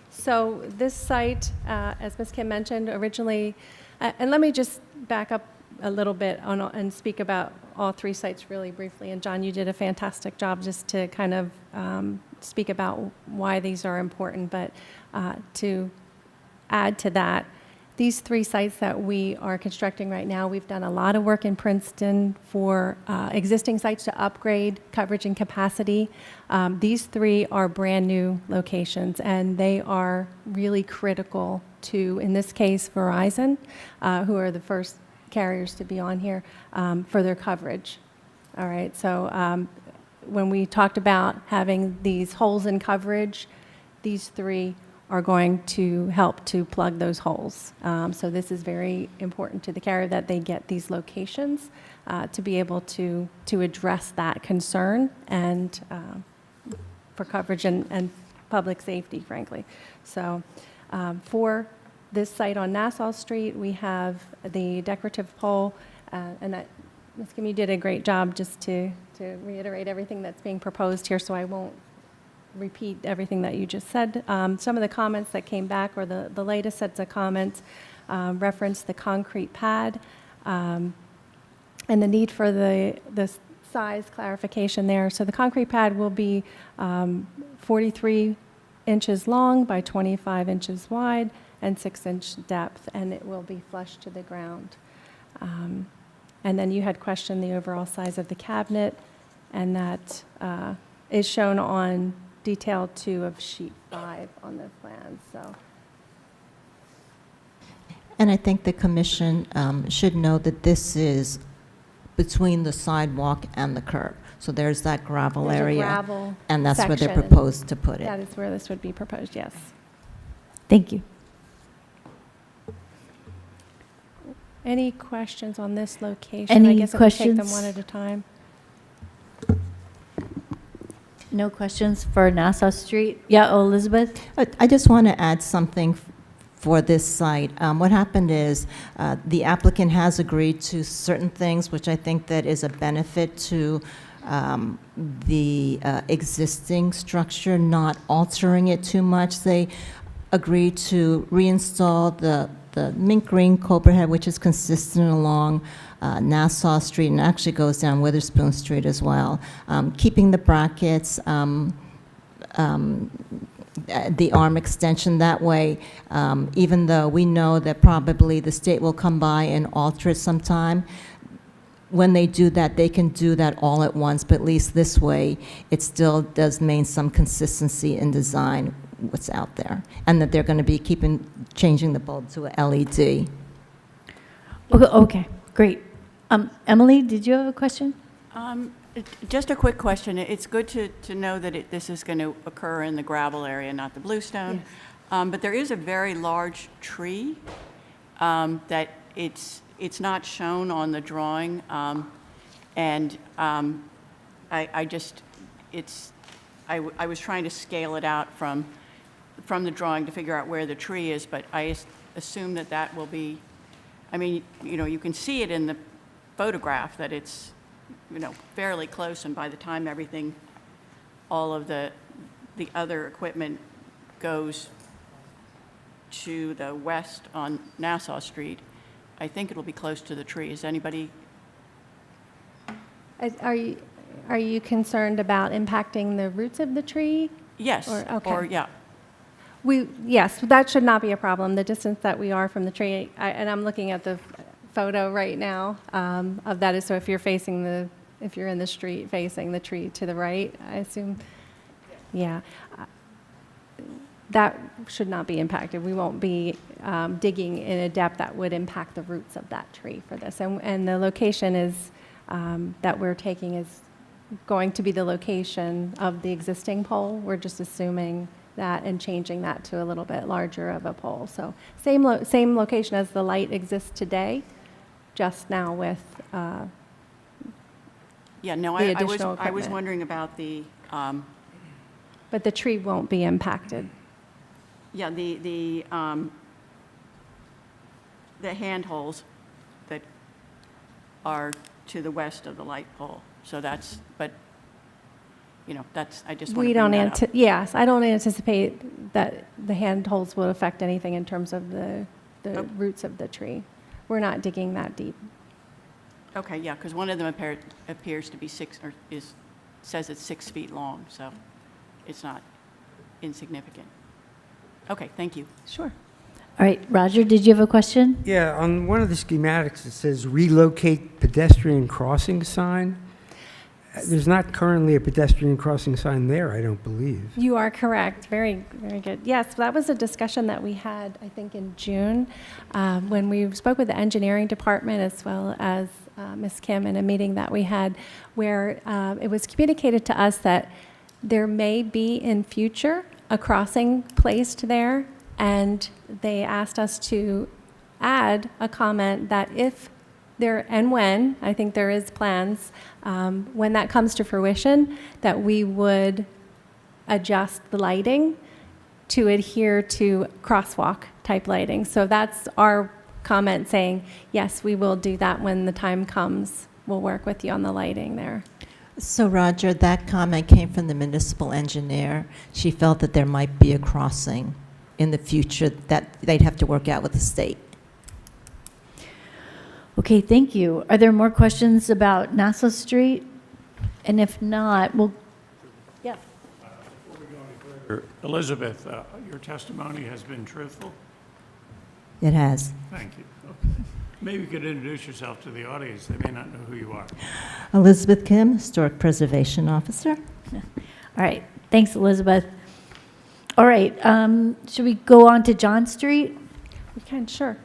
Speaker 11: So this site, as Ms. Kim mentioned originally, and let me just back up a little bit and speak about all three sites really briefly. And John, you did a fantastic job just to kind of speak about why these are important. But to add to that, these three sites that we are constructing right now, we've done a lot of work in Princeton for existing sites to upgrade coverage and capacity. These three are brand-new locations, and they are really critical to, in this case, Verizon, who are the first carriers to be on here, for their coverage. All right, so when we talked about having these holes in coverage, these three are going to help to plug those holes. So this is very important to the carrier that they get these locations to be able to address that concern and for coverage and public safety, frankly. So for this site on Nassau Street, we have the decorative pole, and that, Ms. Kim, you did a great job just to reiterate everything that's being proposed here, so I won't repeat everything that you just said. Some of the comments that came back, or the latest sets of comments, reference the concrete pad and the need for the size clarification there. So the concrete pad will be 43 inches long by 25 inches wide and 6-inch depth, and it will be flush to the ground. And then you had questioned the overall size of the cabinet, and that is shown on detail 2 of sheet 5 on the plan. So,
Speaker 3: And I think the commission should know that this is between the sidewalk and the curb. So there's that gravel
Speaker 11: there's a
Speaker 3: area.
Speaker 11: gravel
Speaker 3: And that's where they're
Speaker 11: section.
Speaker 3: proposed to put
Speaker 11: That
Speaker 3: it.
Speaker 11: is where this would be proposed, yes.
Speaker 1: Thank you.
Speaker 11: Any questions on this location?
Speaker 1: Any
Speaker 11: I guess I would take them
Speaker 1: questions?
Speaker 11: one at a time.
Speaker 1: No questions for Nassau Street? Yeah, oh, Elizabeth?
Speaker 3: I just want to add something for this site. What happened is the applicant has agreed to certain things, which I think that is a benefit to the existing structure, not altering it too much. They agreed to reinstall the mint green Cobra head, which is consistent along Nassau Street and actually goes down Witherspoon Street as well. Keeping the brackets, the arm extension that way, even though we know that probably the state will come by and alter it sometime, when they do that, they can do that all at once, but at least this way, it still does maintain some consistency in design, what's out there, and that they're going to be changing the bulb to a LED.
Speaker 1: Okay, great. Emily, did you have a question?
Speaker 4: Just a quick question. It's good to know that this is going to occur in the gravel area, not the bluestone.
Speaker 11: Yes.
Speaker 4: But there is a very large tree that it's not shown on the drawing, and I was trying to scale it out from the drawing to figure out where the tree is, but I assume that will be, I mean, you can see it in the photograph that it's, fairly close, and by the time all of the other equipment goes to the west on Nassau Street, I think it'll be close to the tree. Is anybody?
Speaker 11: Are you concerned about impacting the roots of the tree?
Speaker 4: Yes.
Speaker 11: Okay.
Speaker 4: Yeah.
Speaker 11: Yes, that should not be a problem. The distance that we are from the tree, and I'm looking at the photo right now of that. So if you're in the street facing the tree to the right, I assume, yeah, that should not be impacted. We won't be digging in a depth that would impact the roots of that tree for this. And the location is that we're taking is going to be the location of the existing pole. We're just assuming that and changing that to a little bit larger of a pole. So same location as the light exists today, just now with
Speaker 4: Yeah, no,
Speaker 11: the
Speaker 4: I was
Speaker 11: additional equipment.
Speaker 4: wondering about the,
Speaker 11: But the tree won't be impacted.
Speaker 4: yeah, the handholds that are to the west of the light pole. So that's, but, that's, I just want to
Speaker 11: We
Speaker 4: bring
Speaker 11: don't,
Speaker 4: that up.
Speaker 11: yes, I don't anticipate that the handholds will affect anything in terms of the
Speaker 4: Oh.
Speaker 11: roots of the tree. We're not digging that deep.
Speaker 4: Okay, yeah, because one of them appears to be says it's 6 feet long, so it's not insignificant. Okay, thank you.
Speaker 11: Sure.
Speaker 1: All right, Roger, did you have a question?
Speaker 2: Yeah, on one of the schematics, it says relocate pedestrian crossing sign. There's not currently a pedestrian crossing sign there, I don't believe.
Speaker 11: You are correct. Very, very good. Yes, that was a discussion that we had, I think, in June when we spoke with the engineering department as well as Ms. Kim in a meeting that we had where it was communicated to us that there may be in future a crossing placed there, and they asked us to add a comment that if there, and when, I think there is plans, when that comes to fruition, that we would adjust the lighting to adhere to crosswalk type lighting. So that's our comment saying, yes, we will do that when the time comes. We'll work with you on the lighting there.
Speaker 3: So Roger, that comment came from the municipal engineer. She felt that there might be a crossing in the future that they'd have to work out with the state.
Speaker 1: Okay, thank you. Are there more questions about Nassau Street? And if not, we'll, yeah.
Speaker 6: Elizabeth, your testimony has been truthful?
Speaker 3: It has.
Speaker 6: Thank you. Okay. Maybe you could introduce yourself to the audience. They may not know who you are.
Speaker 3: Elizabeth Kim, Historic Preservation Officer.
Speaker 1: All right, thanks, Elizabeth. All right, should we go on to John Street?
Speaker 11: We can, sure.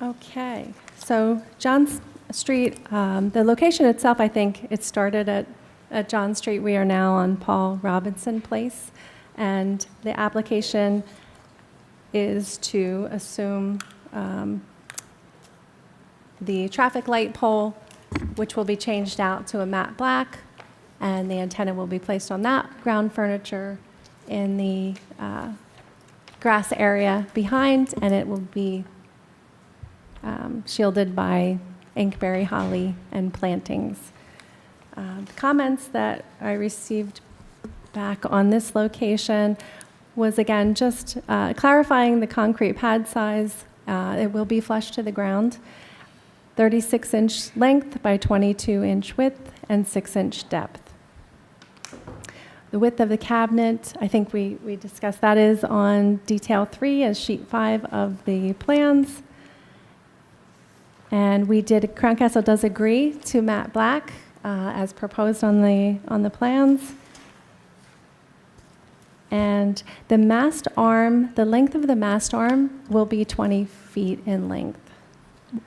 Speaker 11: Okay, so John Street, the location itself, I think it started at John Street. We are now on Paul Robinson Place, and the application is to assume the traffic light pole which will be changed out to a matte black, and the antenna will be placed on that ground furniture in the grass area behind, and it will be shielded by inkberry holly and plantings. The comments that I received back on this location was, again, just clarifying the concrete pad size. It will be flush to the ground, 36-inch length by 22-inch width and 6-inch depth. The width of the cabinet, I think we discussed that, is on detail 3 as sheet 5 of the plans. And Crown Castle does agree to matte black as proposed on the plans. And the mast arm, the length of the mast arm will be 20 feet in length.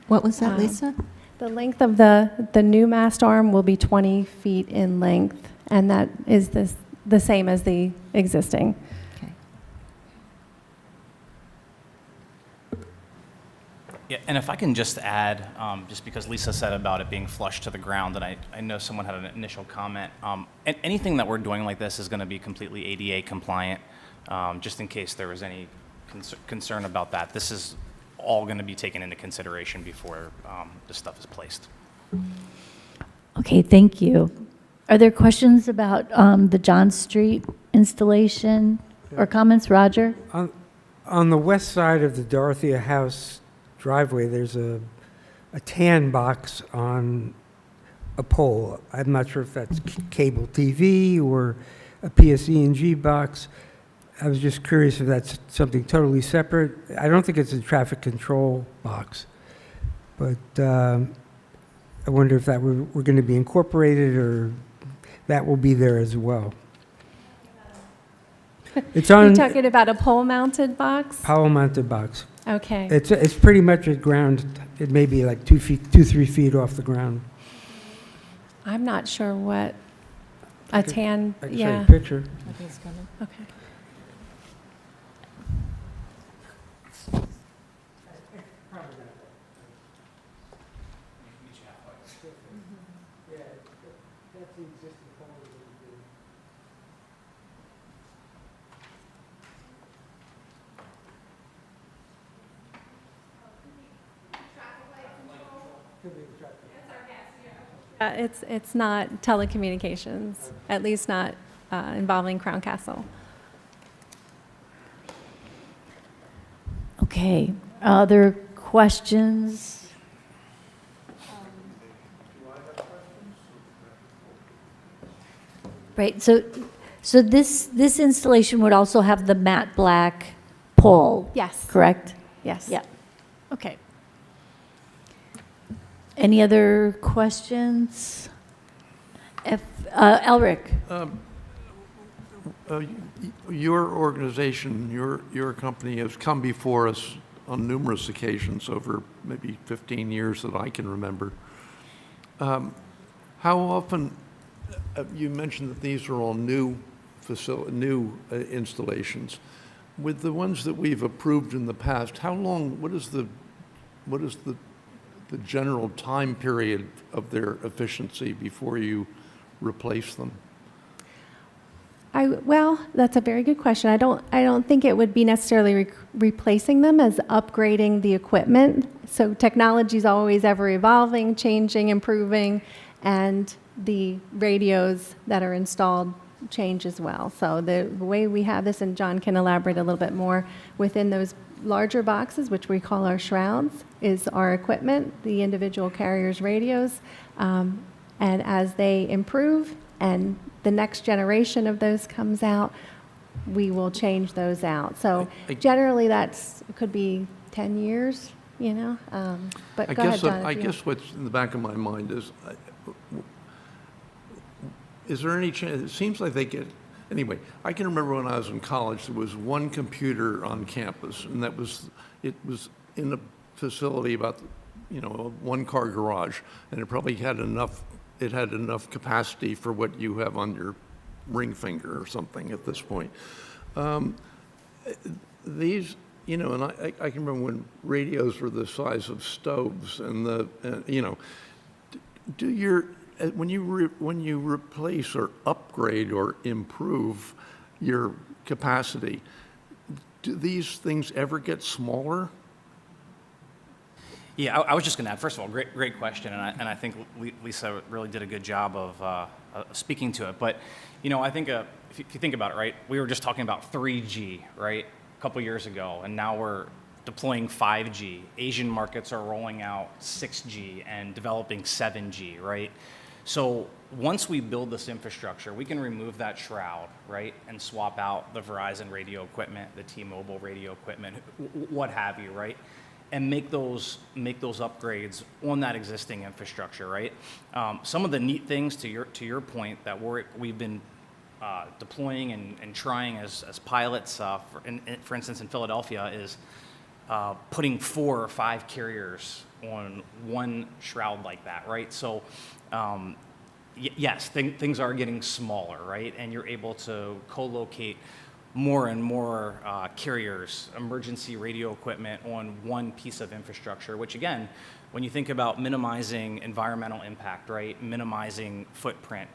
Speaker 3: What was that, Lisa?
Speaker 11: The length of the new mast arm will be 20 feet in length, and that is the same as the existing.
Speaker 3: Okay.
Speaker 10: Yeah, and if I can just add, just because Lisa said about it being flush to the ground, and I know someone had an initial comment, anything that we're doing like this is going to be completely ADA compliant, just in case there was any concern about that. This is all going to be taken into consideration before this stuff is placed.
Speaker 1: Okay, thank you. Are there questions about the John Street installation or comments, Roger?
Speaker 2: On the west side of the Dorothea House driveway, there's a tan box on a pole. I'm not sure if that's cable TV or a PSE&G box. I was just curious if that's something totally separate. I don't think it's a traffic control box, but I wonder if that we're going to be incorporated or that will be there as well. It's on
Speaker 11: You're talking about a pole-mounted box?
Speaker 2: pole-mounted box.
Speaker 11: Okay.
Speaker 2: It's pretty much at ground. It may be like 3 feet off the ground.
Speaker 11: I'm not sure what a tan,
Speaker 2: I can show you
Speaker 11: yeah.
Speaker 2: a picture.
Speaker 11: Okay. It's not telecommunications, at least not involving Crown Castle.
Speaker 1: Okay, other questions? Right, so this installation would also have the matte black pole?
Speaker 11: Yes.
Speaker 1: Correct?
Speaker 11: Yes.
Speaker 1: Yeah. Okay. Any other questions? Elric?
Speaker 5: Your organization, your company has come before us on numerous occasions over maybe 15 years that I can remember. How often, you mentioned that these are all new installations. With the ones that we've approved in the past, how long, what is the general time period of their efficiency before you replace them?
Speaker 11: Well, that's a very good question. I don't think it would be necessarily replacing them as upgrading the equipment. So technology is always ever evolving, changing, improving, and the radios that are installed change as well. So the way we have this, and John can elaborate a little bit more, within those larger boxes, which we call our shrouds, is our equipment, the individual carriers' radios. And as they improve and the next generation of those comes out, we will change those out. So generally it could be 10 years, you know. But go ahead, John.
Speaker 5: I guess what's in the back of my mind is there any chance, it seems like they get, anyway, I can remember when I was in college, there was one computer on campus, and it was in a facility about, a one-car garage, and it probably had enough capacity for what you have on your ring finger or something at this point. These, and I can remember when radios were the size of stoves, and when you replace or upgrade or improve your capacity, do these things ever get smaller?
Speaker 10: Yeah, I was just going to add, first of all, great question, and I think Lisa really did a good job of speaking to it. But, I think if you think about it, right, we were just talking about 3G, right, a couple years ago, and now we're deploying 5G. Asian markets are rolling out 6G and developing 7G, right? So once we build this infrastructure, we can remove that shroud, right, and swap out the Verizon radio equipment, the T-Mobile radio equipment, what have you, right? And make those upgrades on that existing infrastructure, right? Some of the neat things to your point that we've been deploying and trying as pilots, for instance, in Philadelphia, is putting 4 or 5 carriers on one shroud like that, right? So, yes, things are getting smaller, right? And you're able to co-locate more and more carriers, emergency radio equipment on one piece of infrastructure, which again, when you think about minimizing environmental impact, right, minimizing footprint,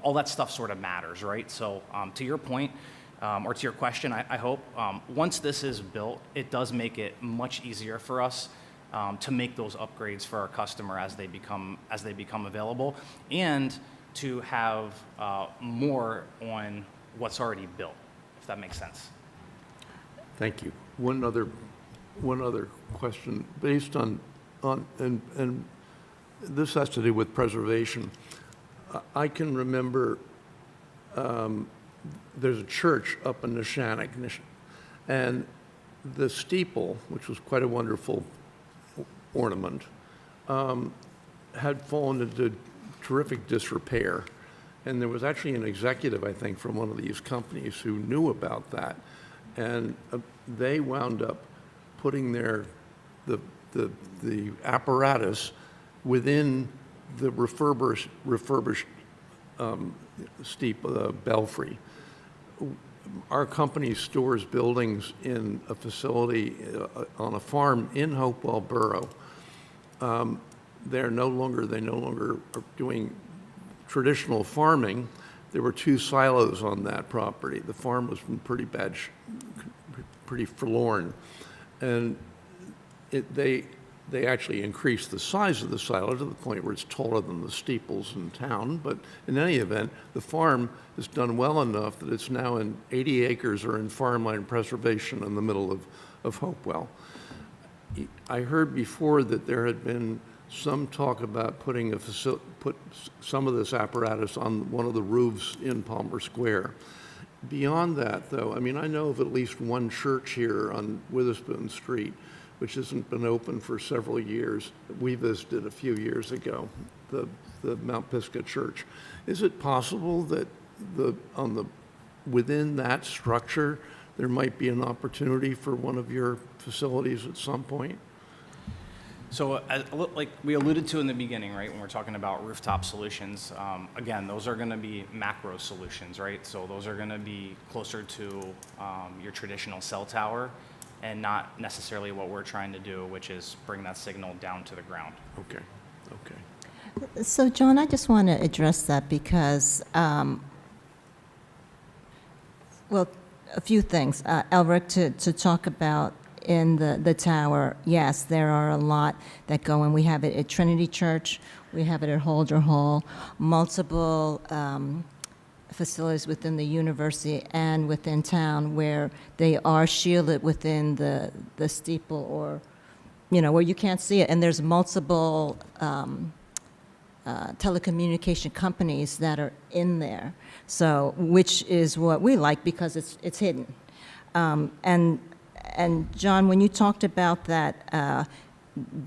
Speaker 10: all that stuff sort of matters, right? So to your point, or to your question, I hope, once this is built, it does make it much easier for us to make those upgrades for our customer as they become available, and to have more on what's already built, if that makes sense.
Speaker 5: Thank you. One other question based on and this has to do with preservation. I can remember there's a church up in Neshannock, and the steeple, which was quite a wonderful ornament, had fallen into terrific disrepair. And there was actually an executive, I think, from one of these companies who knew about that, and they wound up putting the apparatus within the refurbished belfry. Our company stores buildings in a facility on a farm in Hopewell Borough. They no longer are doing traditional farming. There were 2 silos on that property. The farm was in pretty forlorn, and they actually increased the size of the silo to the point where it's taller than the steeples in town. But in any event, the farm has done well enough that it's now in 80 acres or in farmland preservation in the middle of Hopewell. I heard before that there had been some talk about put some of this apparatus on one of the roofs in Palmer Square. Beyond that, though, I mean, I know of at least one church here on Witherspoon Street, which hasn't been open for several years. We visited a few years ago, the Mount Pisgah Church. Is it possible that within that structure, there might be an opportunity for one of your facilities at some point?
Speaker 10: So like we alluded to in the beginning, right, when we're talking about rooftop solutions, again, those are going to be macro solutions, right? So those are going to be closer to your traditional cell tower and not necessarily what we're trying to do, which is bring that signal down to the ground.
Speaker 5: Okay.
Speaker 3: So, John, I just want to address that because, well, a few things. Elric, to talk about in the tower, yes, there are a lot that go in. We have it at Trinity Church. We have it at Holder Hall. Multiple facilities within the university and within town where they are shielded within the steeple or, where you can't see it. And there's multiple telecommunication companies that are in there. So, which is what we like because it's hidden. And John, when you talked about that,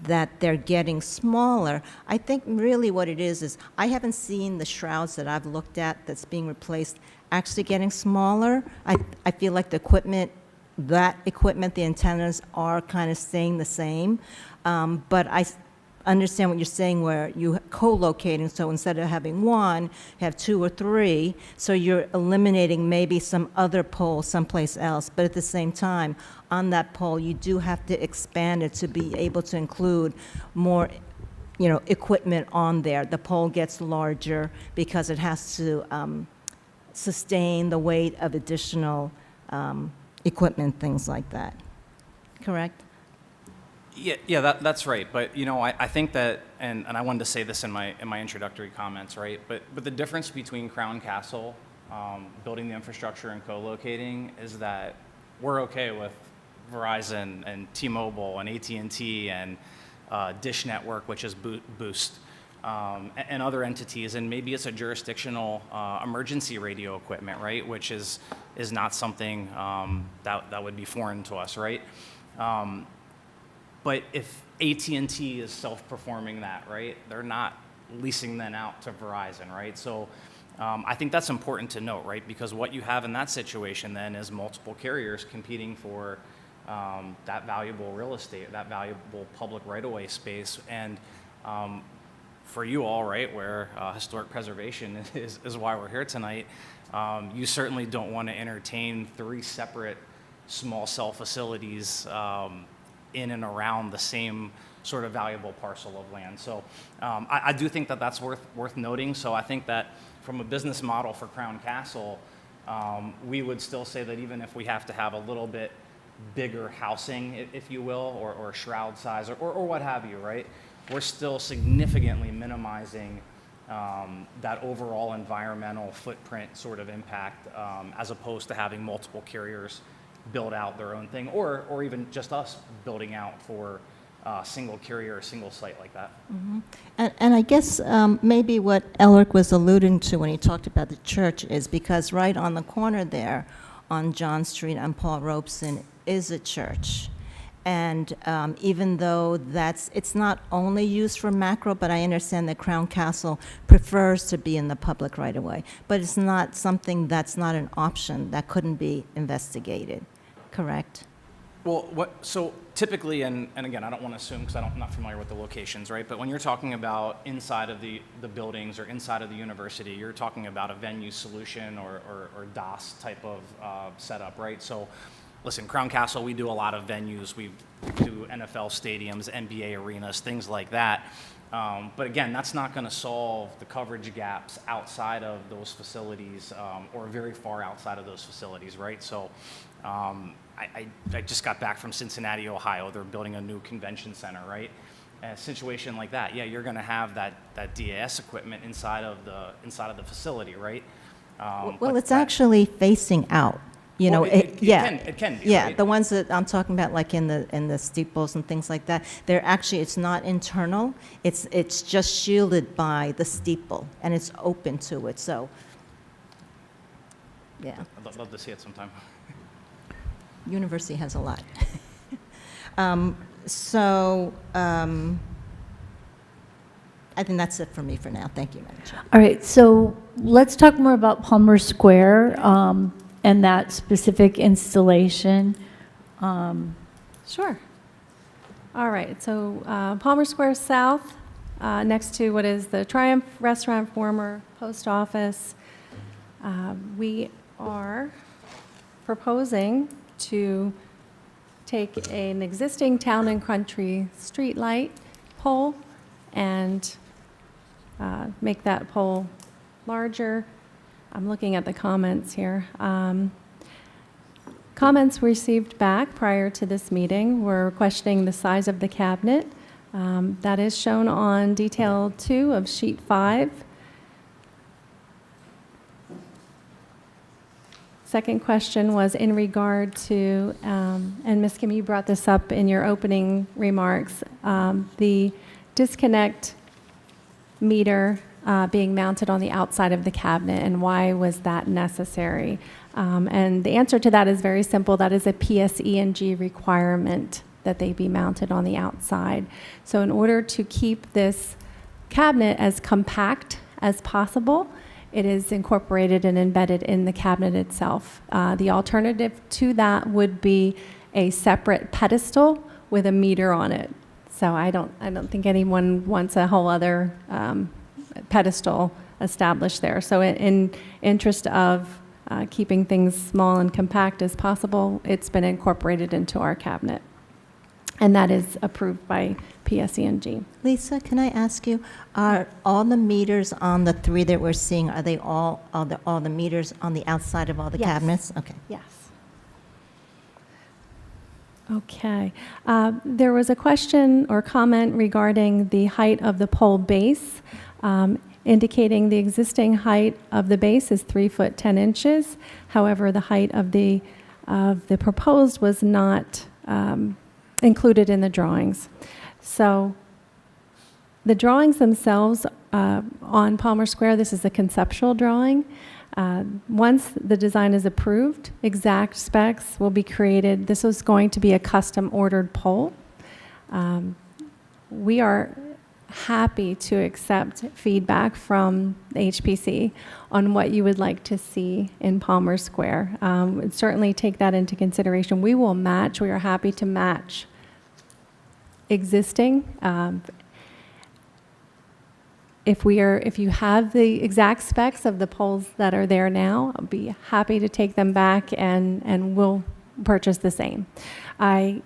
Speaker 3: that they're getting smaller, I think really what it is I haven't seen the shrouds that I've looked at that's being replaced actually getting smaller. I feel like the equipment, the antennas are kind of staying the same. But I understand what you're saying where you co-locating, so instead of having one, you have 2 or 3, so you're eliminating maybe some other pole someplace else, but at the same time, on that pole, you do have to expand it to be able to include more equipment on there. The pole gets larger because it has to sustain the weight of additional equipment, things like that. Correct?
Speaker 10: Yeah, that's right. But I think that, and I wanted to say this in my introductory comments, right? But the difference between Crown Castle building the infrastructure and co-locating is that we're okay with Verizon and T-Mobile and AT&T and Dish Network, which is Boost, and other entities, and maybe it's a jurisdictional emergency radio equipment, right? Which is not something that would be foreign to us, right? But if AT&T is self-performing that, right, they're not leasing that out to Verizon, right? So I think that's important to note, right? Because what you have in that situation then is multiple carriers competing for that valuable real estate, that valuable public right-of-way space. And for you all, right, where historic preservation is why we're here tonight, you certainly don't want to entertain 3 separate small cell facilities in and around the same sort of valuable parcel of land. So I do think that that's worth noting. So I think that from a business model for Crown Castle, we would still say that even if we have to have a little bit bigger housing, if you will, or shroud size, or what have you, right? We're still significantly minimizing that overall environmental footprint sort of impact, as opposed to having multiple carriers build out their own thing, or even just us building out for a single carrier or single site like that.
Speaker 3: Mm-hmm. And I guess maybe what Elric was alluding to when he talked about the church is because right on the corner there on John Street and Paul Robeson is a church. And even though it's not only used for macro, but I understand that Crown Castle prefers to be in the public right of way. But it's not something that's not an option that couldn't be investigated, correct?
Speaker 10: Well, so typically, and again, I don't want to assume because I'm not familiar with the locations, right? But when you're talking about inside of the buildings or inside of the university, you're talking about a venue solution or DOS type of setup, right? So listen, Crown Castle, we do a lot of venues. We do NFL stadiums, NBA arenas, things like that. But again, that's not going to solve the coverage gaps outside of those facilities or very far outside of those facilities, right? So I just got back from Cincinnati, Ohio. They're building a new convention center, right? A situation like that, yeah, you're going to have that DAS equipment inside of the facility, right?
Speaker 3: Well, it's actually facing out.
Speaker 10: It can be.
Speaker 3: Yeah,
Speaker 10: right?
Speaker 3: the ones that I'm talking about, like in the steeples and things like that, it's not internal. It's just shielded by the steeple, and it's open to it. So, yeah.
Speaker 10: I'd love to see it sometime.
Speaker 3: University has a lot. I think that's it for me for now. Thank you, Madam Chair.
Speaker 1: All right, so let's talk more about Palmer Square and that specific installation.
Speaker 11: Sure. All right, so Palmer Square South, next to what is the Triumph Restaurant, former post office, we are proposing to take an existing Town and Country street light pole and make that pole larger. I'm looking at the comments here. Comments received back prior to this meeting were questioning the size of the cabinet. That is shown on detail 2 of sheet 5. Second question was in regard to, and Ms. Kim, you brought this up in your opening remarks, the disconnect meter being mounted on the outside of the cabinet, and why was that necessary? And the answer to that is very simple. That is a PSE&G requirement that they be mounted on the outside. So in order to keep this cabinet as compact as possible, it is incorporated and embedded in the cabinet itself. The alternative to that would be a separate pedestal with a meter on it. So I don't think anyone wants a whole other pedestal established there. So in interest of keeping things small and compact as possible, it's been incorporated into our cabinet. and that is approved by PSE&G.
Speaker 3: Lisa, can I ask you, are all the meters on the 3 that we're seeing, are they all the meters on the outside of all the
Speaker 11: Yes.
Speaker 3: cabinets? Okay.
Speaker 11: Yes. Okay. There was a question or comment regarding the height of the pole base, indicating the existing height of the base is 3 foot 10 inches. However, the height of the proposed was not included in the drawings. So the drawings themselves on Palmer Square, this is a conceptual drawing. Once the design is approved, exact specs will be created. This is going to be a custom ordered pole. We are happy to accept feedback from HPC on what you would like to see in Palmer Square. Certainly take that into consideration. We will match, we are happy to match existing. If you have the exact specs of the poles that are there now, I'll be happy to take them back and we'll purchase the same. I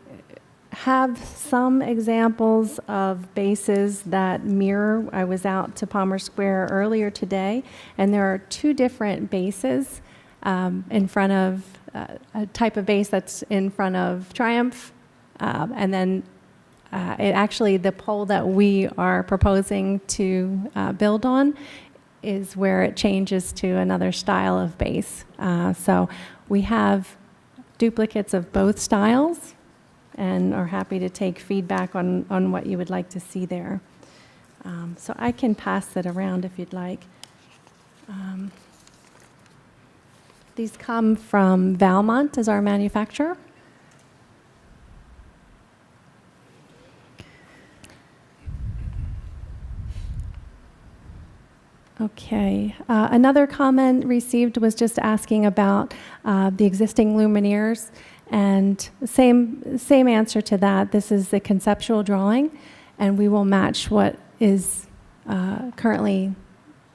Speaker 11: have some examples of bases that mirror. I was out to Palmer Square earlier today, and there are 2 different bases in front of a type of base that's in front of Triumph, and then the pole that we are proposing to build on is where it changes to another style of base. So we have duplicates of both styles and are happy to take feedback on what you would like to see there. So I can pass it around if you'd like. These come from Valmont as our manufacturer. Okay. Another comment received was just asking about the existing luminaires, and same answer to that. This is the conceptual drawing, and we will match what is currently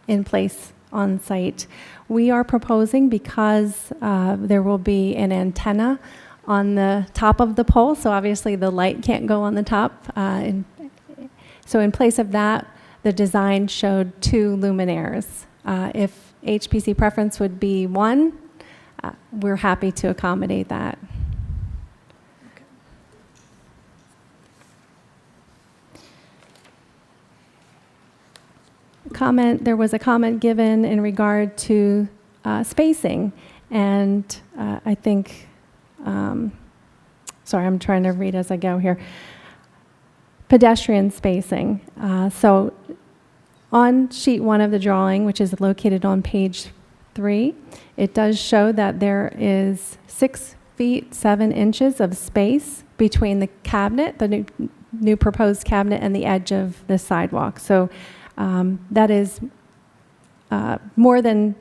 Speaker 11: in place on site. We are proposing, because there will be an antenna on the top of the pole, so obviously the light can't go on the top. So in place of that, the design showed 2 luminaires. If HPC preference would be 1, we're happy to accommodate that. There was a comment given in regard to spacing, and I think, sorry, I'm trying to read as I go here. Pedestrian spacing. So on sheet 1 of the drawing, which is located on page 3, it does show that there is 6 feet 7 inches of space between the cabinet, the new proposed cabinet, and the edge of the sidewalk. So that is more than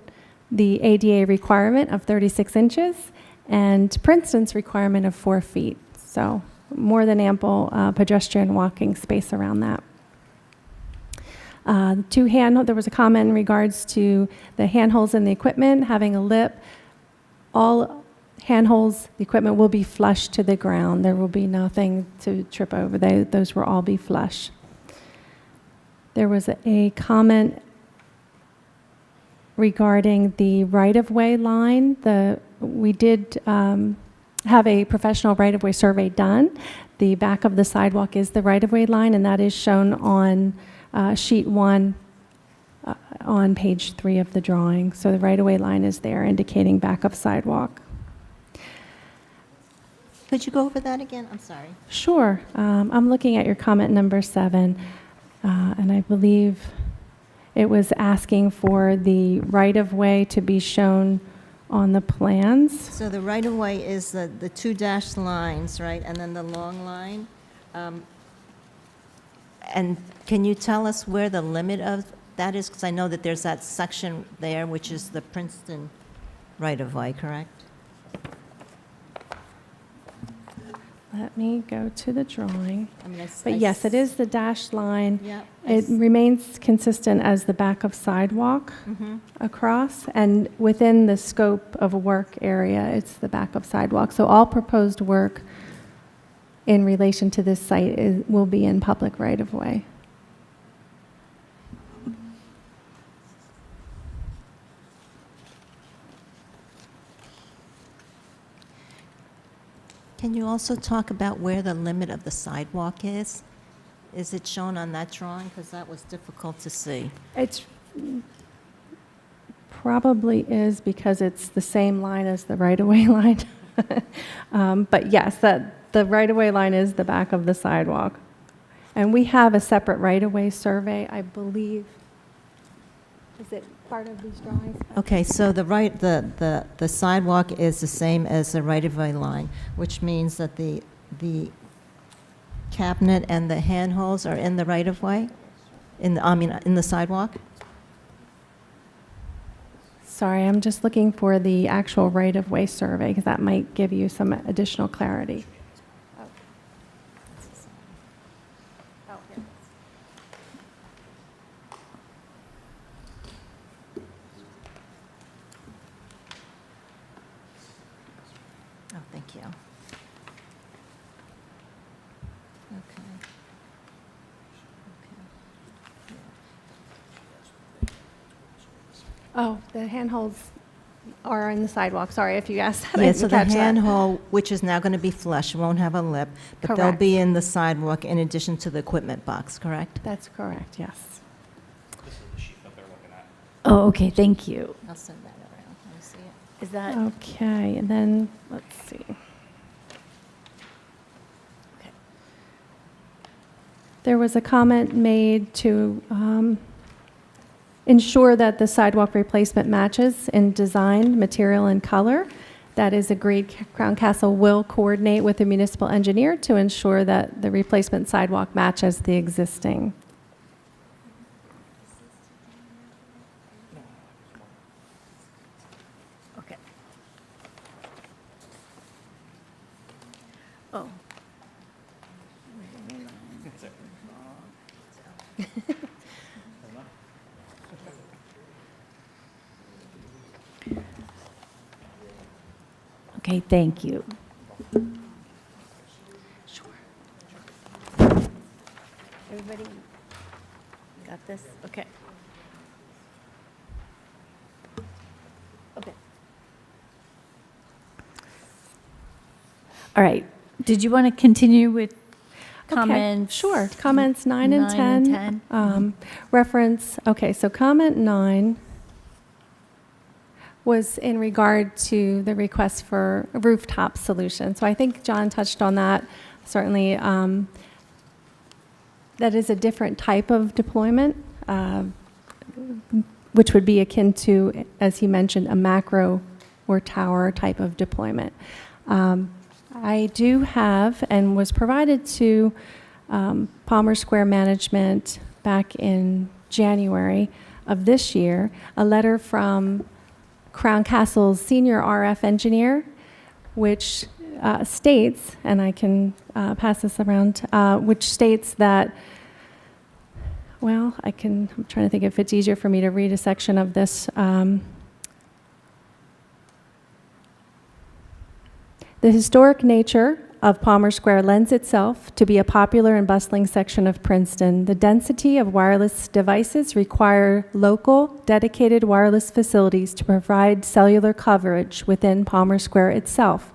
Speaker 11: the ADA requirement of 36 inches and Princeton's requirement of 4 feet. So more than ample pedestrian walking space around that. There was a comment in regards to the handholds in the equipment having a lip. All handholds, the equipment will be flush to the ground. There will be nothing to trip over. Those will all be flush. There was a comment regarding the right-of-way line. We did have a professional right-of-way survey done. The back of the sidewalk is the right-of-way line, and that is shown on sheet 1 on page 3 of the drawing. So the right-of-way line is there, indicating back of sidewalk.
Speaker 3: Could you go over that again? I'm sorry.
Speaker 11: Sure. I'm looking at your comment number 7, and I believe it was asking for the right-of-way to be shown on the plans.
Speaker 3: So the right-of-way is the 2 dashed lines, right, and then the long line. And can you tell us where the limit of that is? Because I know that there's that section there, which is the Princeton right-of-way, correct?
Speaker 11: Let me go to the drawing.
Speaker 3: I mean,
Speaker 11: But yes, it is the dashed line.
Speaker 3: Yeah.
Speaker 11: It remains consistent as the back of sidewalk across, and within the scope of a work area, it's the back of sidewalk. So all proposed work in relation to this site will be in public right-of-way.
Speaker 3: Can you also talk about where the limit of the sidewalk is? Is it shown on that drawing? Because that was difficult to see.
Speaker 11: It's probably is because it's the same line as the right-of-way line. But yes, the right-of-way line is the back of the sidewalk. And we have a separate right-of-way survey, I believe. Is it part of these drawings?
Speaker 3: Okay, so the sidewalk is the same as the right-of-way line, which means that the cabinet and the handholds are in the right-of-way? In the sidewalk?
Speaker 11: Sorry, I'm just looking for the actual right-of-way survey, because that might give you some additional clarity.
Speaker 3: Oh, thank you. Okay.
Speaker 11: Oh, the handholds are in the sidewalk. Sorry if you asked that. I
Speaker 3: Yeah,
Speaker 11: didn't
Speaker 3: so the
Speaker 11: catch that.
Speaker 3: handhold, which is now going to be flush, won't have a lip, but they'll be in the sidewalk in addition to the equipment box, correct?
Speaker 11: That's correct, yes.
Speaker 1: Oh, okay, thank you.
Speaker 3: I'll send that around. Let me see it.
Speaker 1: Is that,
Speaker 11: Okay, and then, let's see.
Speaker 1: okay.
Speaker 11: There was a comment made to ensure that the sidewalk replacement matches in design, material, and color. That is agreed. Crown Castle will coordinate with the municipal engineer to ensure that the replacement sidewalk matches the existing.
Speaker 1: Okay. Oh. Okay, thank you. Sure. Everybody got this? Okay. Okay. All right. Did you want to continue with comments?
Speaker 11: Okay, sure. Comments 9 and 10.
Speaker 1: 9 and 10.
Speaker 11: Reference, okay, so comment 9 was in regard to the request for a rooftop solution. So I think John touched on that. Certainly, that is a different type of deployment, which would be akin to, as he mentioned, a macro or tower type of deployment. I do have, and was provided to Palmer Square Management back in January of this year, a letter from Crown Castle's senior RF engineer, which states, and I can pass this around, which states that, well, I'm trying to think if it's easier for me to read a section of this. The historic nature of Palmer Square lends itself to be a popular and bustling section of Princeton. The density of wireless devices require local, dedicated wireless facilities to provide cellular coverage within Palmer Square itself.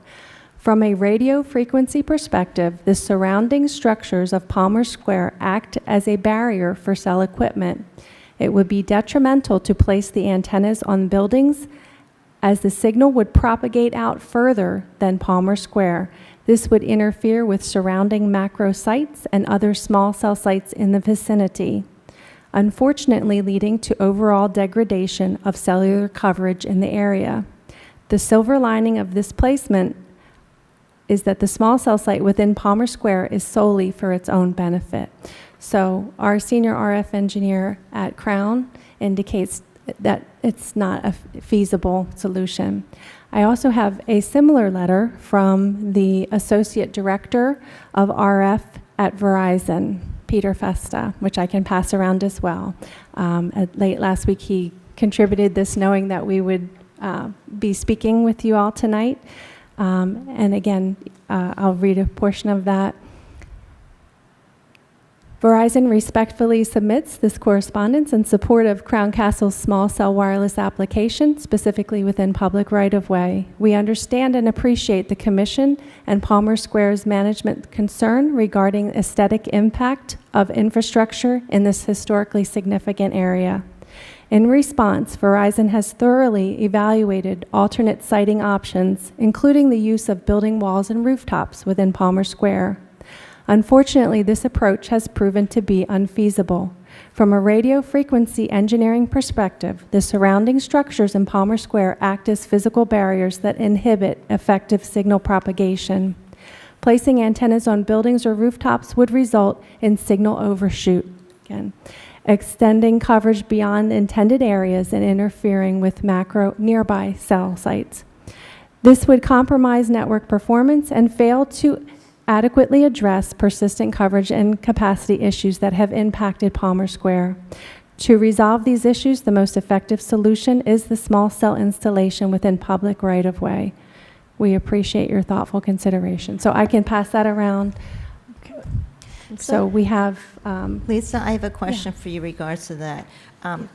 Speaker 11: From a radio frequency perspective, the surrounding structures of Palmer Square act as a barrier for cell equipment. It would be detrimental to place the antennas on buildings, as the signal would propagate out further than Palmer Square. This would interfere with surrounding macro sites and other small cell sites in the vicinity, unfortunately leading to overall degradation of cellular coverage in the area. The silver lining of this placement is that the small cell site within Palmer Square is solely for its own benefit. So our senior RF engineer at Crown indicates that it's not a feasible solution. I also have a similar letter from the Associate Director of RF at Verizon, Peter Festa, which I can pass around as well. Late last week, he contributed this knowing that we would be speaking with you all tonight. And again, I'll read a portion of that. Verizon respectfully submits this correspondence in support of Crown Castle's small cell wireless application, specifically within public right-of-way. We understand and appreciate the Commission and Palmer Square's management concern regarding aesthetic impact of infrastructure in this historically significant area. In response, Verizon has thoroughly evaluated alternate siting options, including the use of building walls and rooftops within Palmer Square. Unfortunately, this approach has proven to be unfeasible. From a radio frequency engineering perspective, the surrounding structures in Palmer Square act as physical barriers that inhibit effective signal propagation. Placing antennas on buildings or rooftops would result in signal overshoot, again, extending coverage beyond intended areas and interfering with macro nearby cell sites. This would compromise network performance and fail to adequately address persistent coverage and capacity issues that have impacted Palmer Square. To resolve these issues, the most effective solution is the small cell installation within public right-of-way. We appreciate your thoughtful consideration. So I can pass that around. So we have...
Speaker 3: Lisa, I have a question for you regards to that.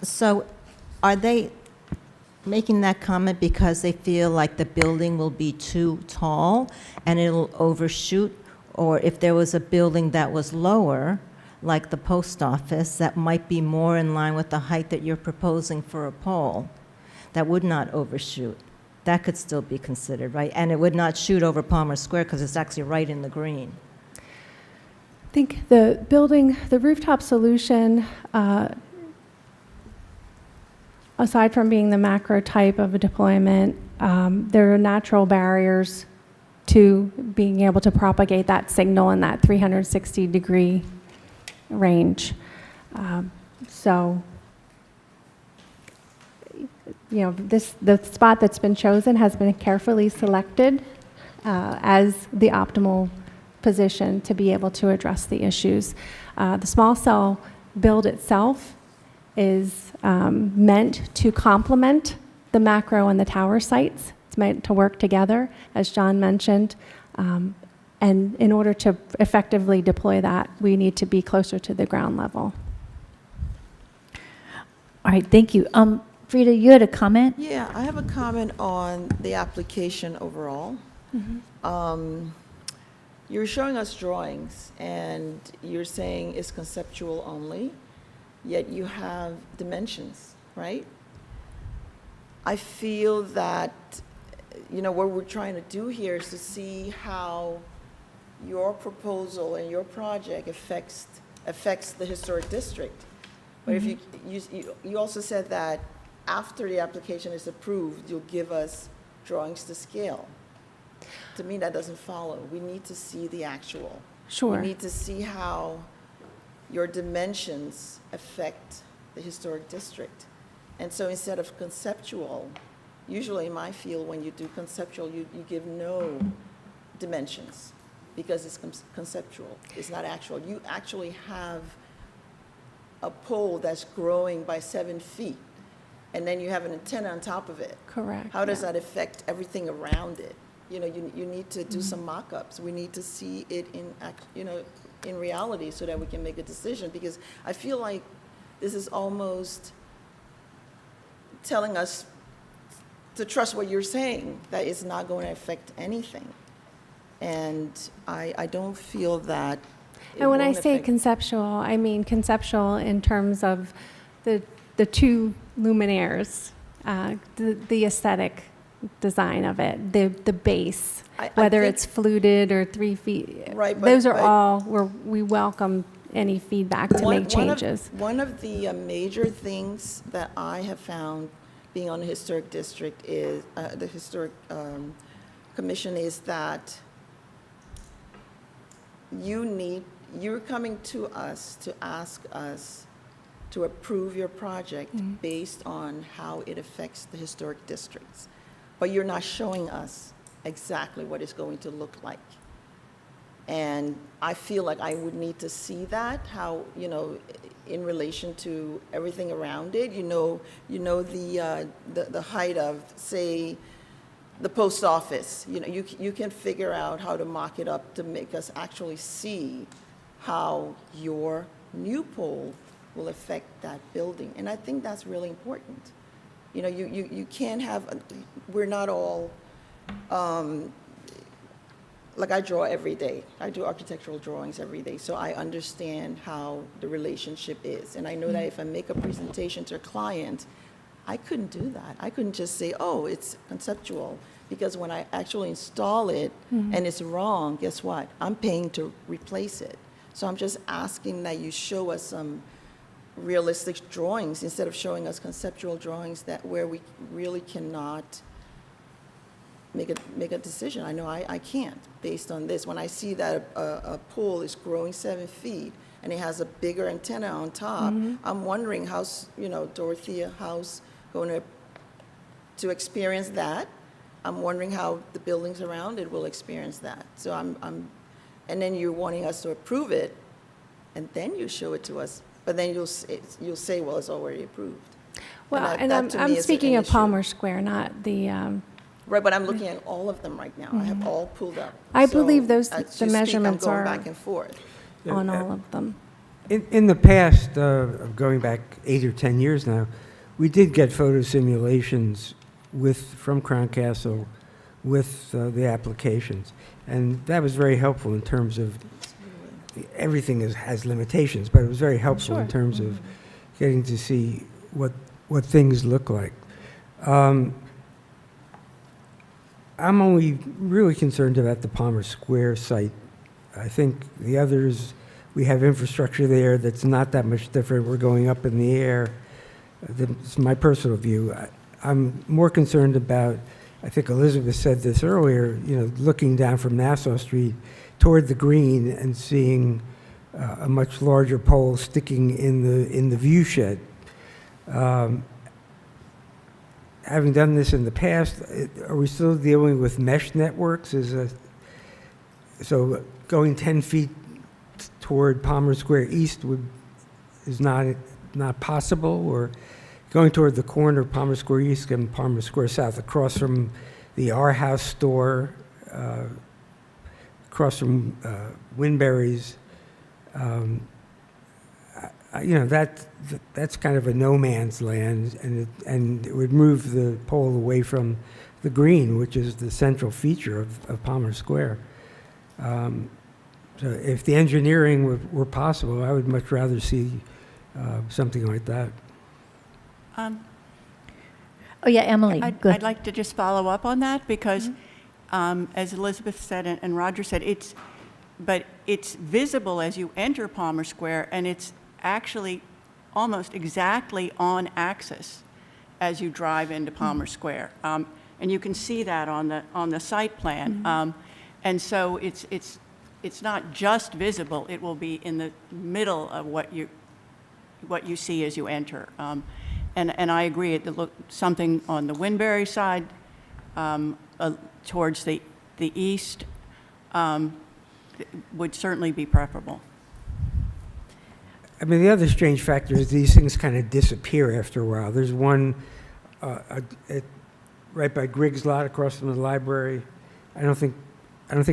Speaker 3: So are they making that comment because they feel like the building will be too tall and it'll overshoot? Or if there was a building that was lower, like the post office, that might be more in line with the height that you're proposing for a pole, that would not overshoot? That could still be considered, right? And it would not shoot over Palmer Square because it's actually right in the green.
Speaker 11: I think the building, the rooftop solution, aside from being the macro type of a deployment, there are natural barriers to being able to propagate that signal in that 360-degree range. So, you know, the spot that's been chosen has been carefully selected as the optimal position to be able to address the issues. The small cell build itself is meant to complement the macro and the tower sites. It's meant to work together, as John mentioned. And in order to effectively deploy that, we need to be closer to the ground level.
Speaker 1: All right, thank you. Frida, you had a comment?
Speaker 12: Yeah, I have a comment on the application overall. You're showing us drawings, and you're saying it's conceptual only, yet you have dimensions, right? I feel that, you know, what we're trying to do here is to see how your proposal and your project affects the historic district. But if you also said that after the application is approved, you'll give us drawings to scale. To me, that doesn't follow. We need to see the actual.
Speaker 11: Sure.
Speaker 12: We need to see how your dimensions affect the historic district. And so instead of conceptual, usually in my field, when you do conceptual, you give no dimensions because it's conceptual. It's not actual. You actually have a pole that's growing by 7 feet, and then you have an antenna on top of it.
Speaker 11: Correct.
Speaker 12: How does that affect everything around it? You know, you need to do some mock-ups. We need to see it in reality so that we can make a decision, because I feel like this is almost telling us to trust what you're saying, that it's not going to affect anything. And I don't feel that.
Speaker 11: And when I say conceptual, I mean conceptual in terms of the two luminaires, the aesthetic design of it, the base, whether it's fluted or 3 feet.
Speaker 12: Right,
Speaker 11: those are all where we welcome any feedback to make changes.
Speaker 12: One of the major things that I have found being on the historic district is, the historic commission, is that you're coming to us to ask us to approve your project based on how it affects the historic districts. But you're not showing us exactly what it's going to look like. And I feel like I would need to see that, how, you know, in relation to everything around it, the height of, say, the post office. You know, you can figure out how to mock it up to make us actually see how your new pole will affect that building. And I think that's really important. You know, you can't have, we're not all, like I draw every day. I do architectural drawings every day, so I understand how the relationship is. And I know that if I make a presentation to a client, I couldn't do that. I couldn't just say, oh, it's conceptual. Because when I actually install it and it's wrong, guess what? I'm paying to replace it. So I'm just asking that you show us some realistic drawings instead of showing us conceptual drawings that where we really cannot make a decision. I know I can't based on this. When I see that a pool is growing 7 feet and it has a bigger antenna on top, I'm wondering how's, you know, Dorothea House going to experience that. I'm wondering how the buildings around it will experience that. So and then you're wanting us to approve it, and then you show it to us, but then you'll say, well, it's already approved.
Speaker 11: Well, and
Speaker 12: that to me
Speaker 11: I'm
Speaker 12: is
Speaker 11: speaking
Speaker 12: an
Speaker 11: of
Speaker 12: issue.
Speaker 11: Palmer Square, not the,
Speaker 12: Right, but I'm looking at all of them right now. I have all pulled up.
Speaker 11: I
Speaker 12: So
Speaker 11: believe those,
Speaker 12: as you
Speaker 11: the
Speaker 12: speak,
Speaker 11: measurements
Speaker 12: I'm
Speaker 11: are
Speaker 12: going back and forth.
Speaker 11: on all of them.
Speaker 2: In the past, going back 8 or 10 years now, we did get photo simulations from Crown Castle with the applications. And that was very helpful in terms of, everything has limitations, but it was very helpful in terms of getting to see what things look like. I'm only really concerned about the Palmer Square site. I think the others, we have infrastructure there that's not that much different. We're going up in the air. It's my personal view. I'm more concerned about, I think Elizabeth said this earlier, you know, looking down from Nassau Street toward the green and seeing a much larger pole sticking in the view shed. Having done this in the past, are we still dealing with mesh networks? So going 10 feet toward Palmer Square East is not possible, or going toward the corner of Palmer Square East and Palmer Square South, across from the R House store, across from Winberry's. You know, that's kind of a no man's land, and it would move the pole away from the green, which is the central feature of Palmer Square. So if the engineering were possible, I would much rather see something like that.
Speaker 1: Oh, yeah, Emily, go ahead.
Speaker 4: I'd like to just follow up on that because, as Elizabeth said and Roger said, it's visible as you enter Palmer Square, and it's actually almost exactly on axis as you drive into Palmer Square, and you can see that on the site plan. And so it's not just visible; it will be in the middle of what you see as you enter. And I agree, it looked something on the Winberry side towards the east would certainly be preferable.
Speaker 2: I mean, the other strange factor is these things kind of disappear after a while. There's one right by Griggs Lot across from the library. I don't think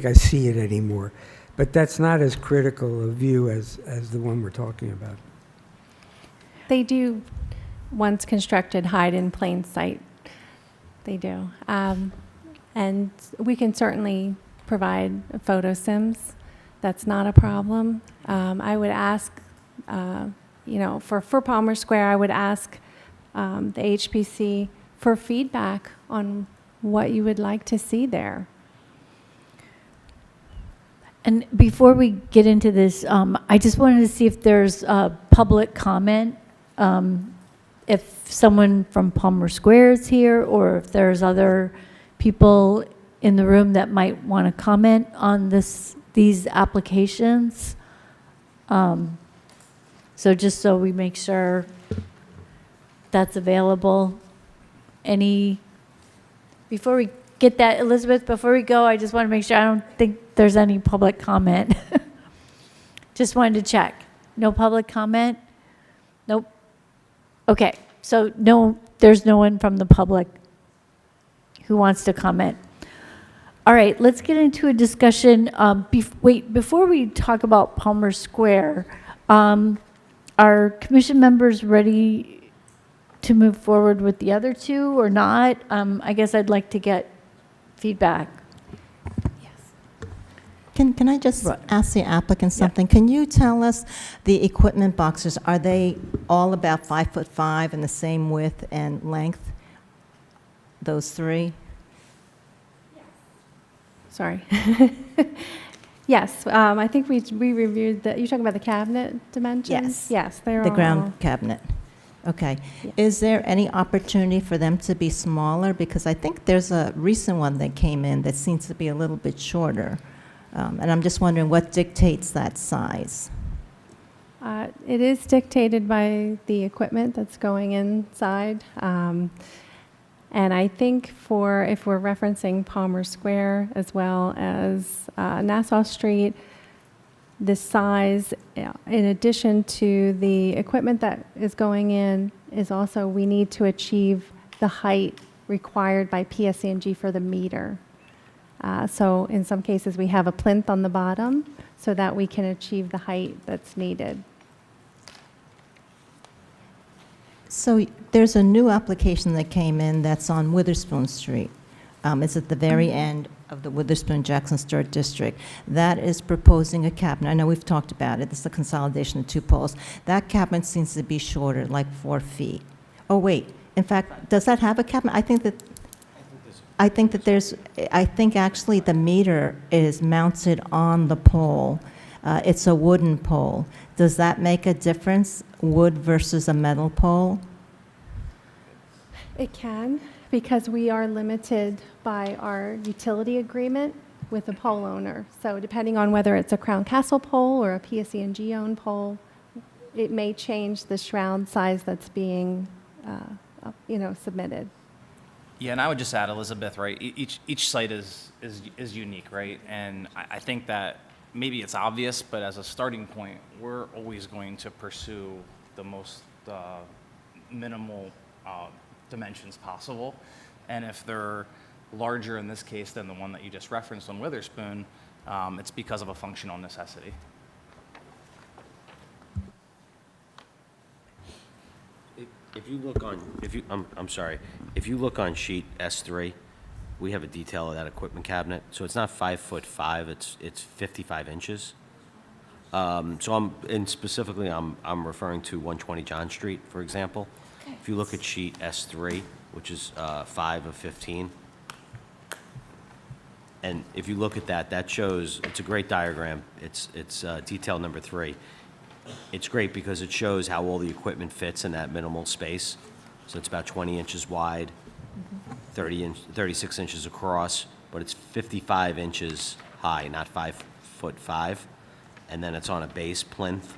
Speaker 2: I see it anymore, but that's not as critical a view as the one we're talking about.
Speaker 11: They do, once constructed, hide in plain sight. They do. And we can certainly provide photo sims. That's not a problem. I would ask, you know, for Palmer Square, I would ask the HPC for feedback on what you would like to see there.
Speaker 1: And before we get into this, I just wanted to see if there's public comment. If someone from Palmer Square is here, or if there's other people in the room that might want to comment on these applications. So just so we make sure that's available. Before we get that, Elizabeth, before we go, I just want to make sure, I don't think there's any public comment. Just wanted to check. No public comment? Nope. Okay, so no, there's no one from the public who wants to comment? All right, let's get into a discussion. Before we talk about Palmer Square, are commission members ready to move forward with the other two or not? I guess I'd like to get feedback.
Speaker 3: Can I just
Speaker 1: Right.
Speaker 3: ask the applicant something? Can you tell us the equipment boxes, are they all about 5'5" and the same width and length? Those three?
Speaker 11: Sorry. Yes, I think we reviewed you're talking about the cabinet dimensions?
Speaker 3: Yes.
Speaker 11: Yes, they're
Speaker 3: The
Speaker 11: all.
Speaker 3: ground cabinet? Okay.
Speaker 11: Yeah.
Speaker 3: Is there any opportunity for them to be smaller? Because I think there's a recent one that came in that seems to be a little bit shorter. And I'm just wondering what dictates that size?
Speaker 11: It is dictated by the equipment that's going inside. And I think if we're referencing Palmer Square as well as Nassau Street, the size, in addition to the equipment that is going in, is also we need to achieve the height required by PSE&G for the meter. So in some cases, we have a plinth on the bottom so that we can achieve the height that's needed.
Speaker 3: So there's a new application that came in that's on Witherspoon Street. It's at the very end of the Witherspoon-Jackson Stewart District. That is proposing a cabinet. I know we've talked about it. It's a consolidation of two poles. That cabinet seems to be shorter, like 4 feet. Oh, wait. In fact, does that have a cabinet? I think actually the meter is mounted on the pole. It's a wooden pole. Does that make a difference, wood versus a metal pole?
Speaker 11: It can, because we are limited by our utility agreement with the pole owner. So depending on whether it's a Crown Castle pole or a PSE&G owned pole, it may change the shroud size that's being, submitted.
Speaker 10: Yeah, and I would just add, Elizabeth, right? Each site is unique, right? And I think that maybe it's obvious, but as a starting point, we're always going to pursue the most minimal dimensions possible. And if they're larger in this case than the one that you just referenced on Witherspoon, it's because of a functional necessity.
Speaker 8: If you look on, I'm sorry, if you look on sheet S3, we have a detail of that equipment cabinet. So it's not 5'5", it's 55 inches. So specifically I'm referring to 120 John Street, for example. If you look at sheet S3, which is 5 of 15, and if you look at that shows, it's a great diagram. It's detail number 3. It's great because it shows how all the equipment fits in that minimal space. So it's about 20 inches wide, 36 inches across, but it's 55 inches high, not 5'5", and then it's on a base plinth.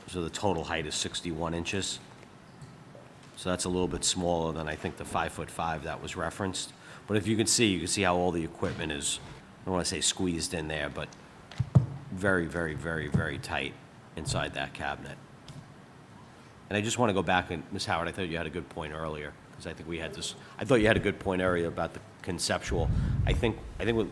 Speaker 8: So the total height is 61 inches. So that's a little bit smaller than I think the 5'5" that was referenced. But if you can see how all the equipment is, I don't want to say squeezed in there, but very, very, very, very tight inside that cabinet. And I just want to go back, and Ms. Howard, I thought you had a good point earlier, because I think we had this, I thought you had a good point earlier about the conceptual. I think what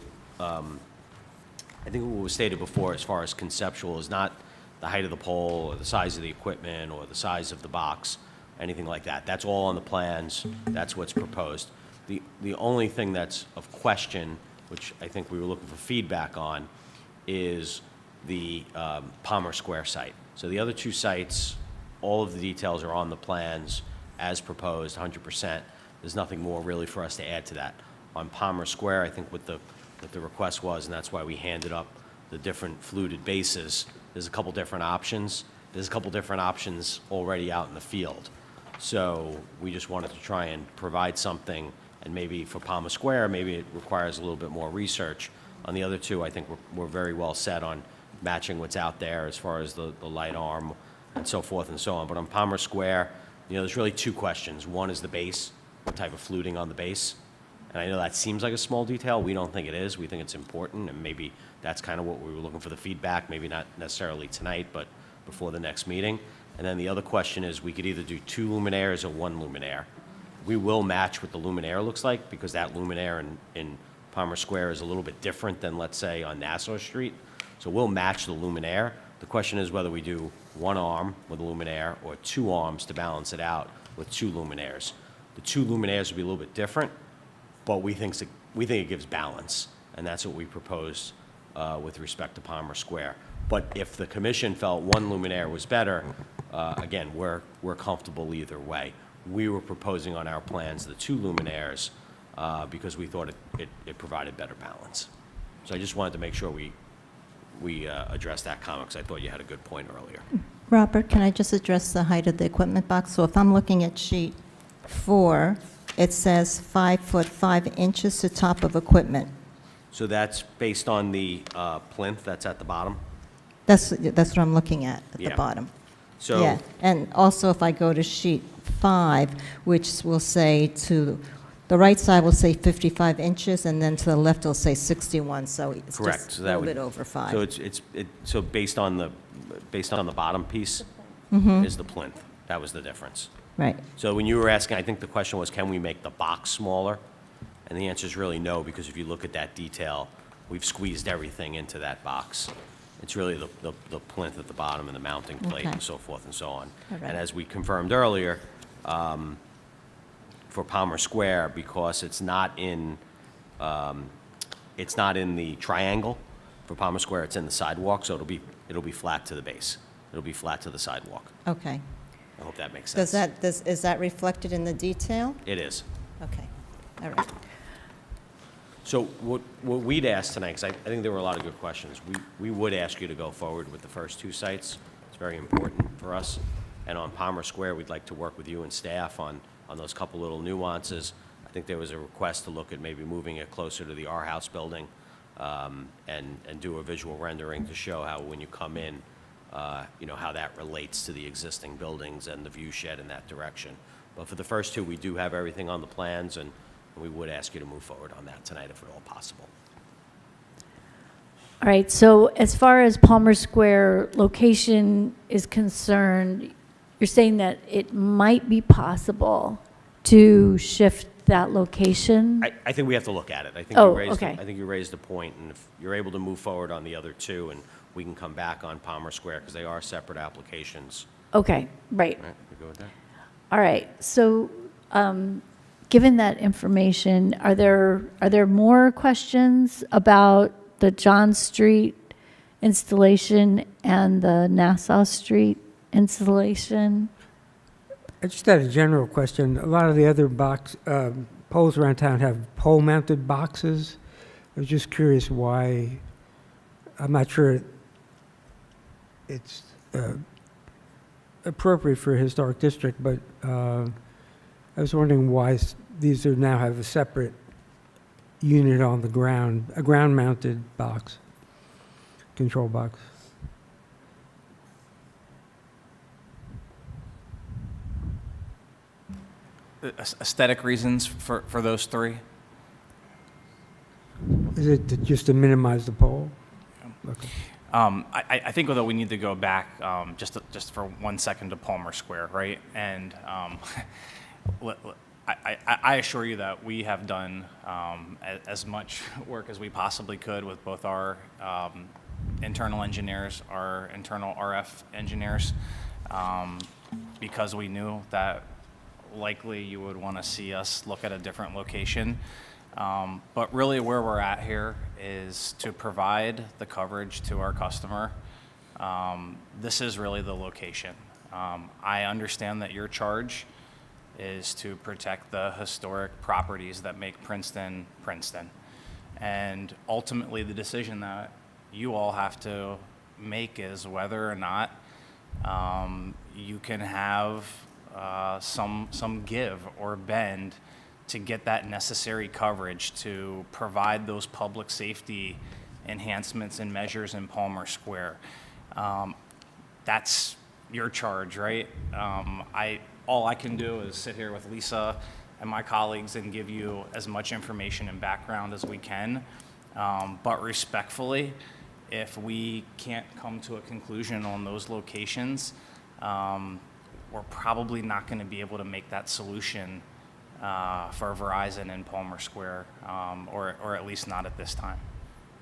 Speaker 8: was stated before as far as conceptual is not the height of the pole or the size of the equipment or the size of the box, anything like that. That's all on the plans. That's what's proposed. The only thing that's of question, which I think we were looking for feedback on, is the Palmer Square site. So the other two sites, all of the details are on the plans as proposed, 100%. There's nothing more really for us to add to that. On Palmer Square, I think what the request was, and that's why we handed up the different fluted bases, there's a couple different options. There's a couple different options already out in the field. So we just wanted to try and provide something, and maybe for Palmer Square, maybe it requires a little bit more research. On the other two, I think we're very well set on matching what's out there as far as the light arm and so forth and so on. But on Palmer Square, there's really two questions. One is the base, what type of fluting on the base. And I know that seems like a small detail. We don't think it is. We think it's important, and maybe that's kind of what we were looking for the feedback, maybe not necessarily tonight, but before the next meeting. And then the other question is we could either do 2 luminaires or 1 luminaire. we will match what the luminaire looks like, because that luminaire in Palmer Square is a little bit different than, let's say, on Nassau Street. So we'll match the luminaire. The question is whether we do one arm with a luminaire or two arms to balance it out with two luminaires. The two luminaires will be a little bit different, but we think it gives balance, and that's what we proposed with respect to Palmer Square. But if the commission felt one luminaire was better, again, we're comfortable either way. We were proposing on our plans the two luminaires because we thought it provided better balance. So I just wanted to make sure we addressed that comment, because I thought you had a good point earlier.
Speaker 3: Robert, can I just address the height of the equipment box? So if I'm looking at sheet 4, it says 5 foot 5 inches to top of equipment.
Speaker 8: So that's based on the plinth that's at the bottom?
Speaker 3: That's what I'm looking at the
Speaker 8: Yeah.
Speaker 3: bottom.
Speaker 8: So,
Speaker 3: Yeah, and also if I go to sheet 5, which will say to, the right side will say 55 inches, and then to the left will say 61, so it's
Speaker 8: correct.
Speaker 3: just
Speaker 8: So
Speaker 3: a
Speaker 8: that
Speaker 3: little
Speaker 8: would-
Speaker 3: bit over 5.
Speaker 8: So so based on the bottom piece is the plinth. That was the difference.
Speaker 3: Right.
Speaker 8: So when you were asking, I think the question was, can we make the box smaller? And the answer is really no, because if you look at that detail, we've squeezed everything into that box. It's really the plinth at the bottom and the mounting plate
Speaker 3: Okay.
Speaker 8: and so forth and so on.
Speaker 3: All right.
Speaker 8: And as we confirmed earlier, for Palmer Square, because it's not in the triangle, for Palmer Square, it's in the sidewalk, so it'll be flat to the base. It'll be flat to the sidewalk.
Speaker 3: Okay.
Speaker 8: I hope that makes sense.
Speaker 3: Is that reflected in the detail?
Speaker 8: It is.
Speaker 3: Okay, all right.
Speaker 8: So what we'd ask tonight, because I think there were a lot of good questions, we would ask you to go forward with the first two sites. It's very important for us. And on Palmer Square, we'd like to work with you and staff on those couple little nuances. I think there was a request to look at maybe moving it closer to the R House building and do a visual rendering to show how when you come in, how that relates to the existing buildings and the view shed in that direction. But for the first two, we do have everything on the plans, and we would ask you to move forward on that tonight if at all possible.
Speaker 1: All right, so as far as Palmer Square location is concerned, you're saying that it might be possible to shift that location?
Speaker 8: I think we have to look at it. I think
Speaker 1: Oh,
Speaker 8: you raised,
Speaker 1: okay.
Speaker 8: I think you raised a point, and if you're able to move forward on the other two, and we can come back on Palmer Square, because they are separate applications.
Speaker 1: Okay, right.
Speaker 8: Right, we go with that?
Speaker 1: All right, so given that information, are there more questions about the John Street installation and the Nassau Street installation?
Speaker 2: I just had a general question. A lot of the other poles around town have pole-mounted boxes. I was just curious why. I'm not sure it's appropriate for a historic district, but I was wondering why these now have a separate unit on the ground, a ground-mounted box, control box.
Speaker 10: Aesthetic reasons for those three?
Speaker 2: Is it just to minimize the pole? Okay.
Speaker 10: I think, though, we need to go back just for 1 second to Palmer Square, right? And I assure you that we have done as much work as we possibly could with both our internal engineers, our internal RF engineers, because we knew that likely you would want to see us look at a different location. But really where we're at here is to provide the coverage to our customer. This is really the location. I understand that your charge is to protect the historic properties that make Princeton, Princeton. And ultimately the decision that you all have to make is whether or not you can have some give or bend to get that necessary coverage to provide those public safety enhancements and measures in Palmer Square. That's your charge, right? All I can do is sit here with Lisa and my colleagues and give you as much information and background as we can. But respectfully, if we can't come to a conclusion on those locations, we're probably not going to be able to make that solution for Verizon in Palmer Square, or at least not at this time.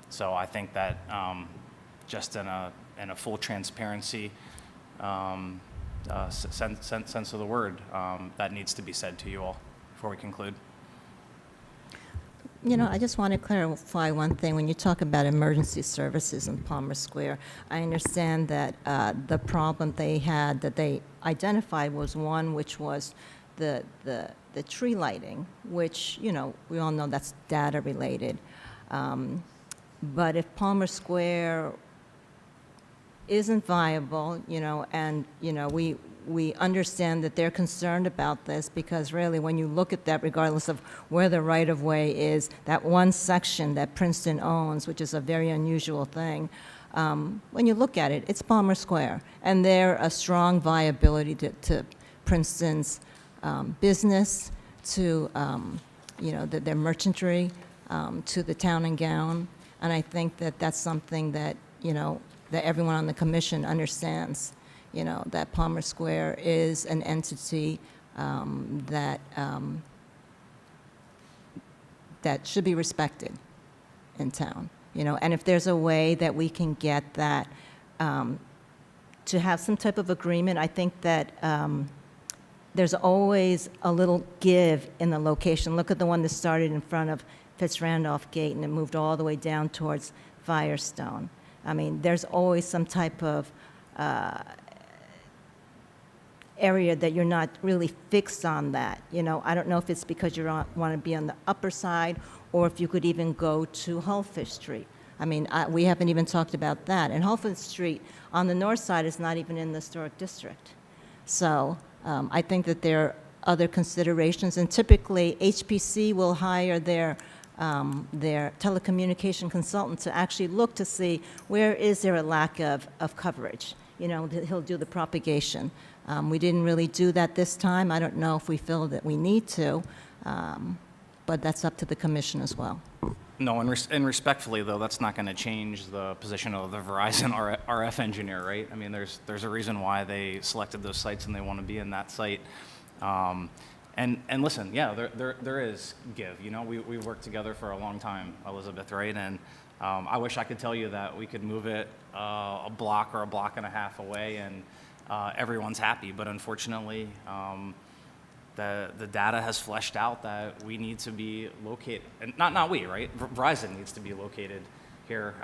Speaker 10: So I think that just in a full transparency sense of the word, that needs to be said to you all before we conclude.
Speaker 3: You know, I just want to clarify one thing. When you talk about emergency services in Palmer Square, I understand that the problem they had that they identified was one which was the tree lighting, which, you know, we all know that's data related. But if Palmer Square isn't viable, you know, and, you know, we understand that they're concerned about this because really when you look at that, regardless of where the right-of-way is, that one section that Princeton owns, which is a very unusual thing, when you look at it, it's Palmer Square. And they're a strong viability to Princeton's business, to, you know, their merchantry, to the town and gown. And I think that that's something that, you know, that everyone on the commission understands. You know, that Palmer Square is an entity that should be respected in town. You know, and if there's a way that we can get that to have some type of agreement, I think that there's always a little give in the location. Look at the one that started in front of Fitzrandolph Gate and it moved all the way down towards Firestone. I mean, there's always some type of area that you're not really fixed on that. You know, I don't know if it's because you want to be on the upper side or if you could even go to Hullfish Street. I mean, we haven't even talked about that. And Hullfish Street on the north side is not even in the historic district. So I think that there are other considerations. And typically, HPC will hire their telecommunication consultant to actually look to see where is there a lack of coverage. You know, he'll do the propagation. We didn't really do that this time. I don't know if we feel that we need to, but that's up to the commission as well.
Speaker 10: No, and respectfully, though, that's not going to change the position of the Verizon RF engineer, right? I mean, there's a reason why they selected those sites and they want to be in that site. And listen, yeah, there is give. You know, we worked together for a long time, Elizabeth, right? And I wish I could tell you that we could move it a block or a block and a half away and everyone's happy. But unfortunately, the data has fleshed out that we need to be located, and not we, right? Verizon needs to be located here.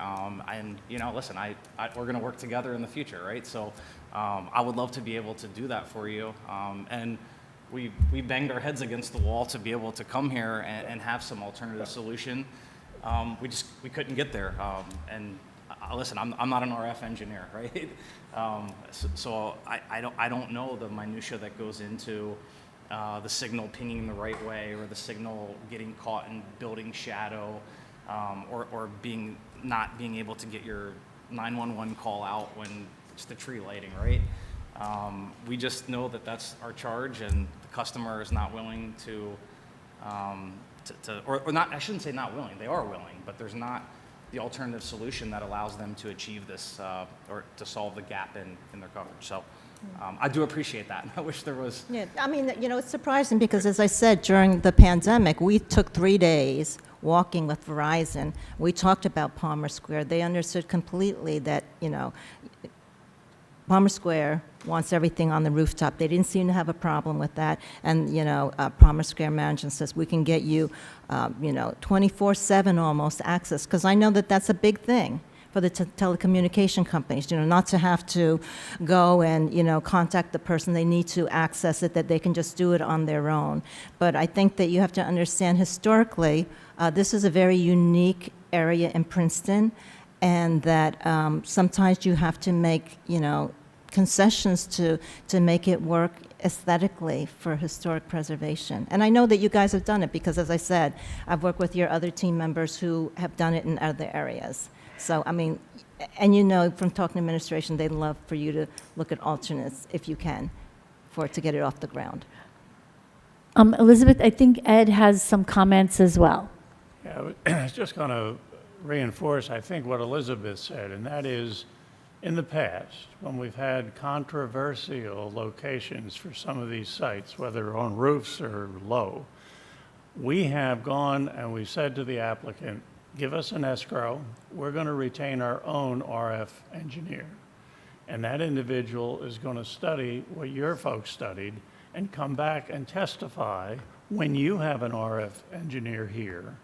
Speaker 10: And you know, listen, we're going to work together in the future, right? So I would love to be able to do that for you. And we banged our heads against the wall to be able to come here and have some alternative solution. We couldn't get there. And listen, I'm not an RF engineer, right? So I don't know the minutia that goes into the signal pinging the right way, or the signal getting caught in building shadow, or not being able to get your 911 call out when it's the tree lighting, right? We just know that that's our charge, and the customer is not willing to or not. I shouldn't say not willing. They are willing, but there's not the alternative solution that allows them to achieve this or to solve the gap in their coverage. So I do appreciate that. I wish there was.
Speaker 3: Yeah, I mean, you know, it's surprising because, as I said, during the pandemic, we took 3 days walking with Verizon. We talked about Palmer Square. They understood completely that, you know, Palmer Square wants everything on the rooftop. They didn't seem to have a problem with that. And, you know, Palmer Square management says, we can get you, you know, 24/7 almost access. Because I know that that's a big thing for the telecommunication companies, you know, not to have to go and, you know, contact the person. They need to access it, that they can just do it on their own. But I think that you have to understand historically, this is a very unique area in Princeton, and that sometimes you have to make, you know, concessions to make it work aesthetically for historic preservation. And I know that you guys have done it because, as I said, I've worked with your other team members who have done it in other areas. So, I mean, and you know from talking to administration, they'd love for you to look at alternates if you can, for it to get it off the ground.
Speaker 1: Elizabeth, I think Ed has some comments as well.
Speaker 6: Yeah, I was just going to reinforce, I think, what Elizabeth said, and that is, in the past, when we've had controversial locations for some of these sites, whether on roofs or low, We have gone and we said to the applicant, give us an escrow. We're going to retain our own RF engineer. And that individual is going to study what your folks studied and come back and testify when you have an RF engineer here,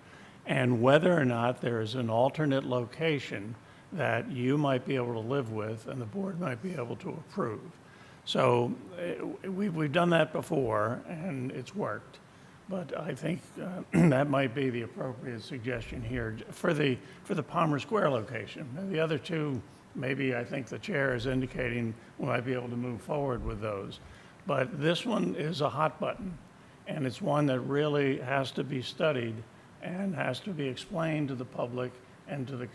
Speaker 6: and whether or not there is an alternate location that you might be able to live with and the board might be able to approve. So we've done that before, and it's worked. But I think that might be the appropriate suggestion here for the Palmer Square location. And the other two, maybe I think the chair is indicating we might be able to move forward with those. But this one is a hot button, and it's one that really has to be studied and has to be explained to the public and to the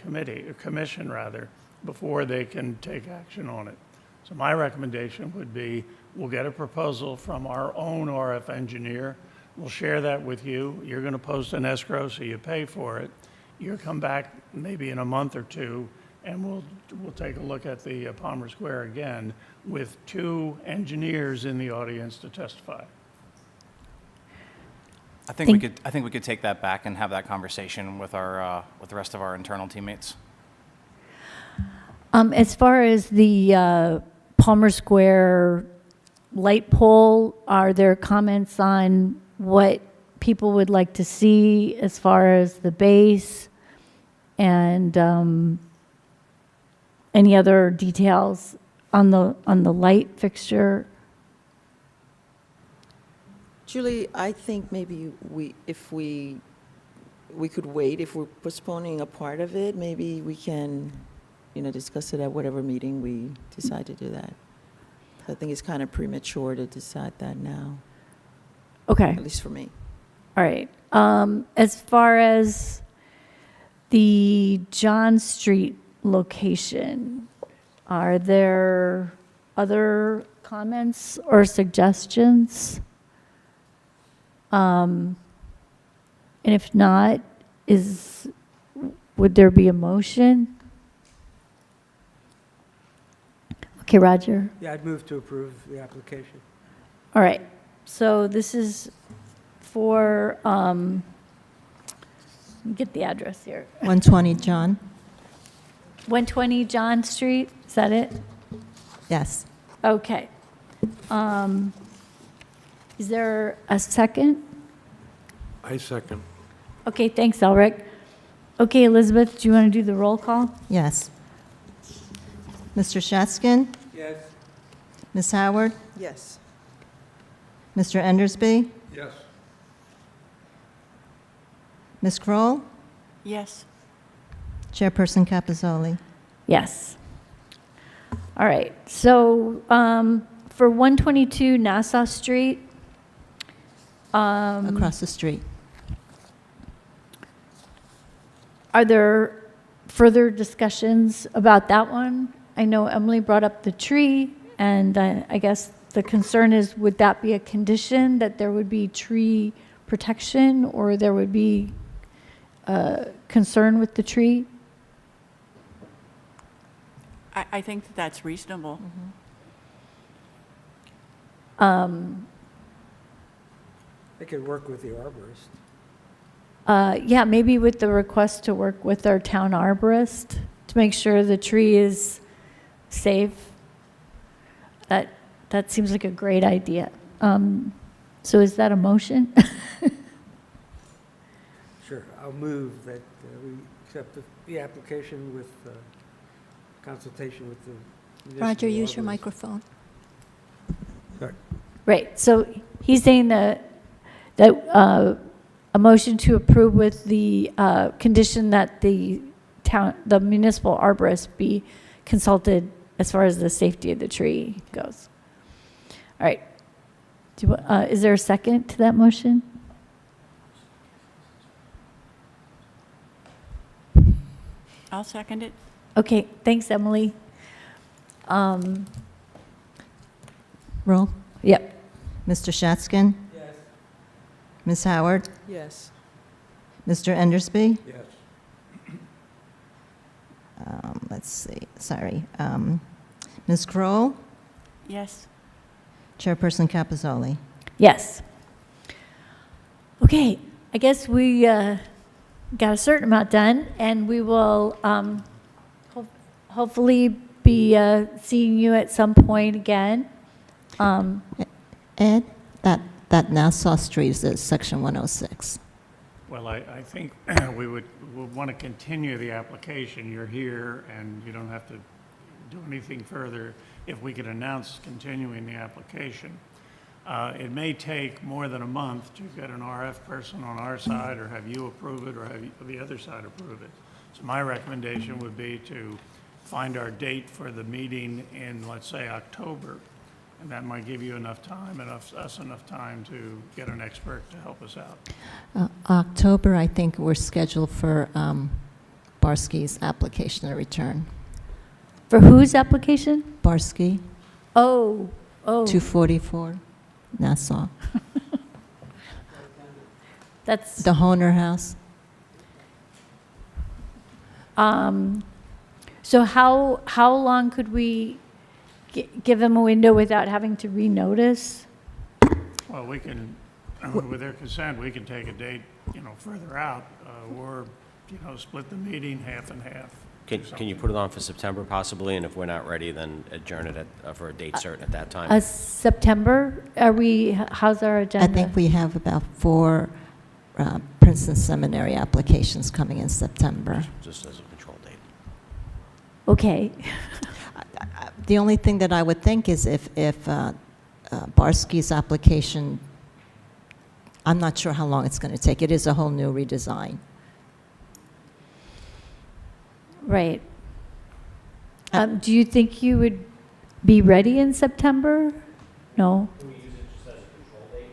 Speaker 6: commission rather, before they can take action on it. So my recommendation would be, we'll get a proposal from our own RF engineer. We'll share that with you. You're going to post an escrow, so you pay for it. You'll come back maybe in a month or two, and we'll take a look at the Palmer Square again with 2 engineers in the audience to testify.
Speaker 10: I think we could take that back and have that conversation with our with the rest of our internal teammates.
Speaker 1: As far as the Palmer Square light pole, are there comments on what people would like to see as far as the base and any other details on the light fixture?
Speaker 12: Julie, I think maybe if we could wait, if we're postponing a part of it, maybe we can, discuss it at whatever meeting we decide to do that. I think it's kind of premature to decide that now,
Speaker 1: Okay.
Speaker 12: at least for me.
Speaker 1: All right. As far as the John Street location, are there other comments or suggestions? And if not, would there be a motion? Okay, Roger.
Speaker 2: Yeah, I'd move to approve the application.
Speaker 1: All right. So this is for, let me get the address here.
Speaker 3: 120 John?
Speaker 1: 120 John Street, is that it?
Speaker 3: Yes.
Speaker 1: Okay. Is there a second?
Speaker 5: I second.
Speaker 1: Okay, thanks, Elric. Okay, Elizabeth, do you want to do the roll call?
Speaker 3: Yes. Mr. Shatskin?
Speaker 2: Yes.
Speaker 3: Ms. Howard?
Speaker 12: Yes.
Speaker 3: Mr. Endersby?
Speaker 5: Yes.
Speaker 3: Ms. Kroll?
Speaker 4: Yes.
Speaker 3: Chairperson Capizzoli?
Speaker 1: Yes. All right, so for 122 Nassau Street,
Speaker 3: Across the street.
Speaker 1: are there further discussions about that one? I know Emily brought up the tree, and I guess the concern is, would that be a condition that there would be tree protection, or there would be concern with the tree?
Speaker 4: I think that that's reasonable.
Speaker 2: They could work with the arborist.
Speaker 1: Yeah, maybe with the request to work with our town arborist to make sure the tree is safe. That seems like a great idea. So is that a motion?
Speaker 2: Sure, I'll move that we accept the application with consultation with the municipal
Speaker 13: Roger, use your
Speaker 2: arborist.
Speaker 13: microphone.
Speaker 2: Sorry.
Speaker 1: Right, so he's saying that a motion to approve with the condition that the municipal arborist be consulted as far as the safety of the tree goes. All right. Is there a second to that motion?
Speaker 4: I'll second it.
Speaker 1: Okay, thanks, Emily.
Speaker 3: Roll.
Speaker 1: Yep.
Speaker 3: Mr. Shatskin?
Speaker 2: Yes.
Speaker 3: Ms. Howard?
Speaker 12: Yes.
Speaker 3: Mr. Endersby?
Speaker 5: Yes.
Speaker 3: Let's see, sorry. Ms. Kroll?
Speaker 4: Yes.
Speaker 3: Chairperson Capizzoli?
Speaker 1: Yes. Okay, I guess we got a certain amount done, and we will hopefully be seeing you at some point again.
Speaker 3: Ed, that Nassau Street is at section 106.
Speaker 6: Well, I think we would want to continue the application. You're here, and you don't have to do anything further if we could announce continuing the application. It may take more than a month to get an RF person on our side, or have you approve it, or have the other side approve it. So my recommendation would be to find our date for the meeting in, let's say, October, and that might give you enough time, us enough time to get an expert to help us out.
Speaker 3: October, I think we're scheduled for Barsky's application to return.
Speaker 1: For whose application?
Speaker 3: Barsky,
Speaker 1: Oh.
Speaker 3: 244, Nassau.
Speaker 1: That's,
Speaker 3: The Honer House.
Speaker 1: so how long could we give them a window without having to renotice?
Speaker 6: Well, we can, with their consent, we can take a date, further out, or, split the meeting half and half.
Speaker 8: Can you put it on for September possibly, and if we're not ready, then adjourn it for a date certain at that time?
Speaker 1: September, how's our agenda?
Speaker 3: I think we have about 4 Princeton Seminary applications coming in September.
Speaker 8: Just as a control date.
Speaker 1: Okay.
Speaker 3: The only thing that I would think is if Barsky's application, I'm not sure how long it's going to take. It is a whole new redesign.
Speaker 1: Right. Do you think you would be ready in September? No?
Speaker 8: Can we use it just as a control date?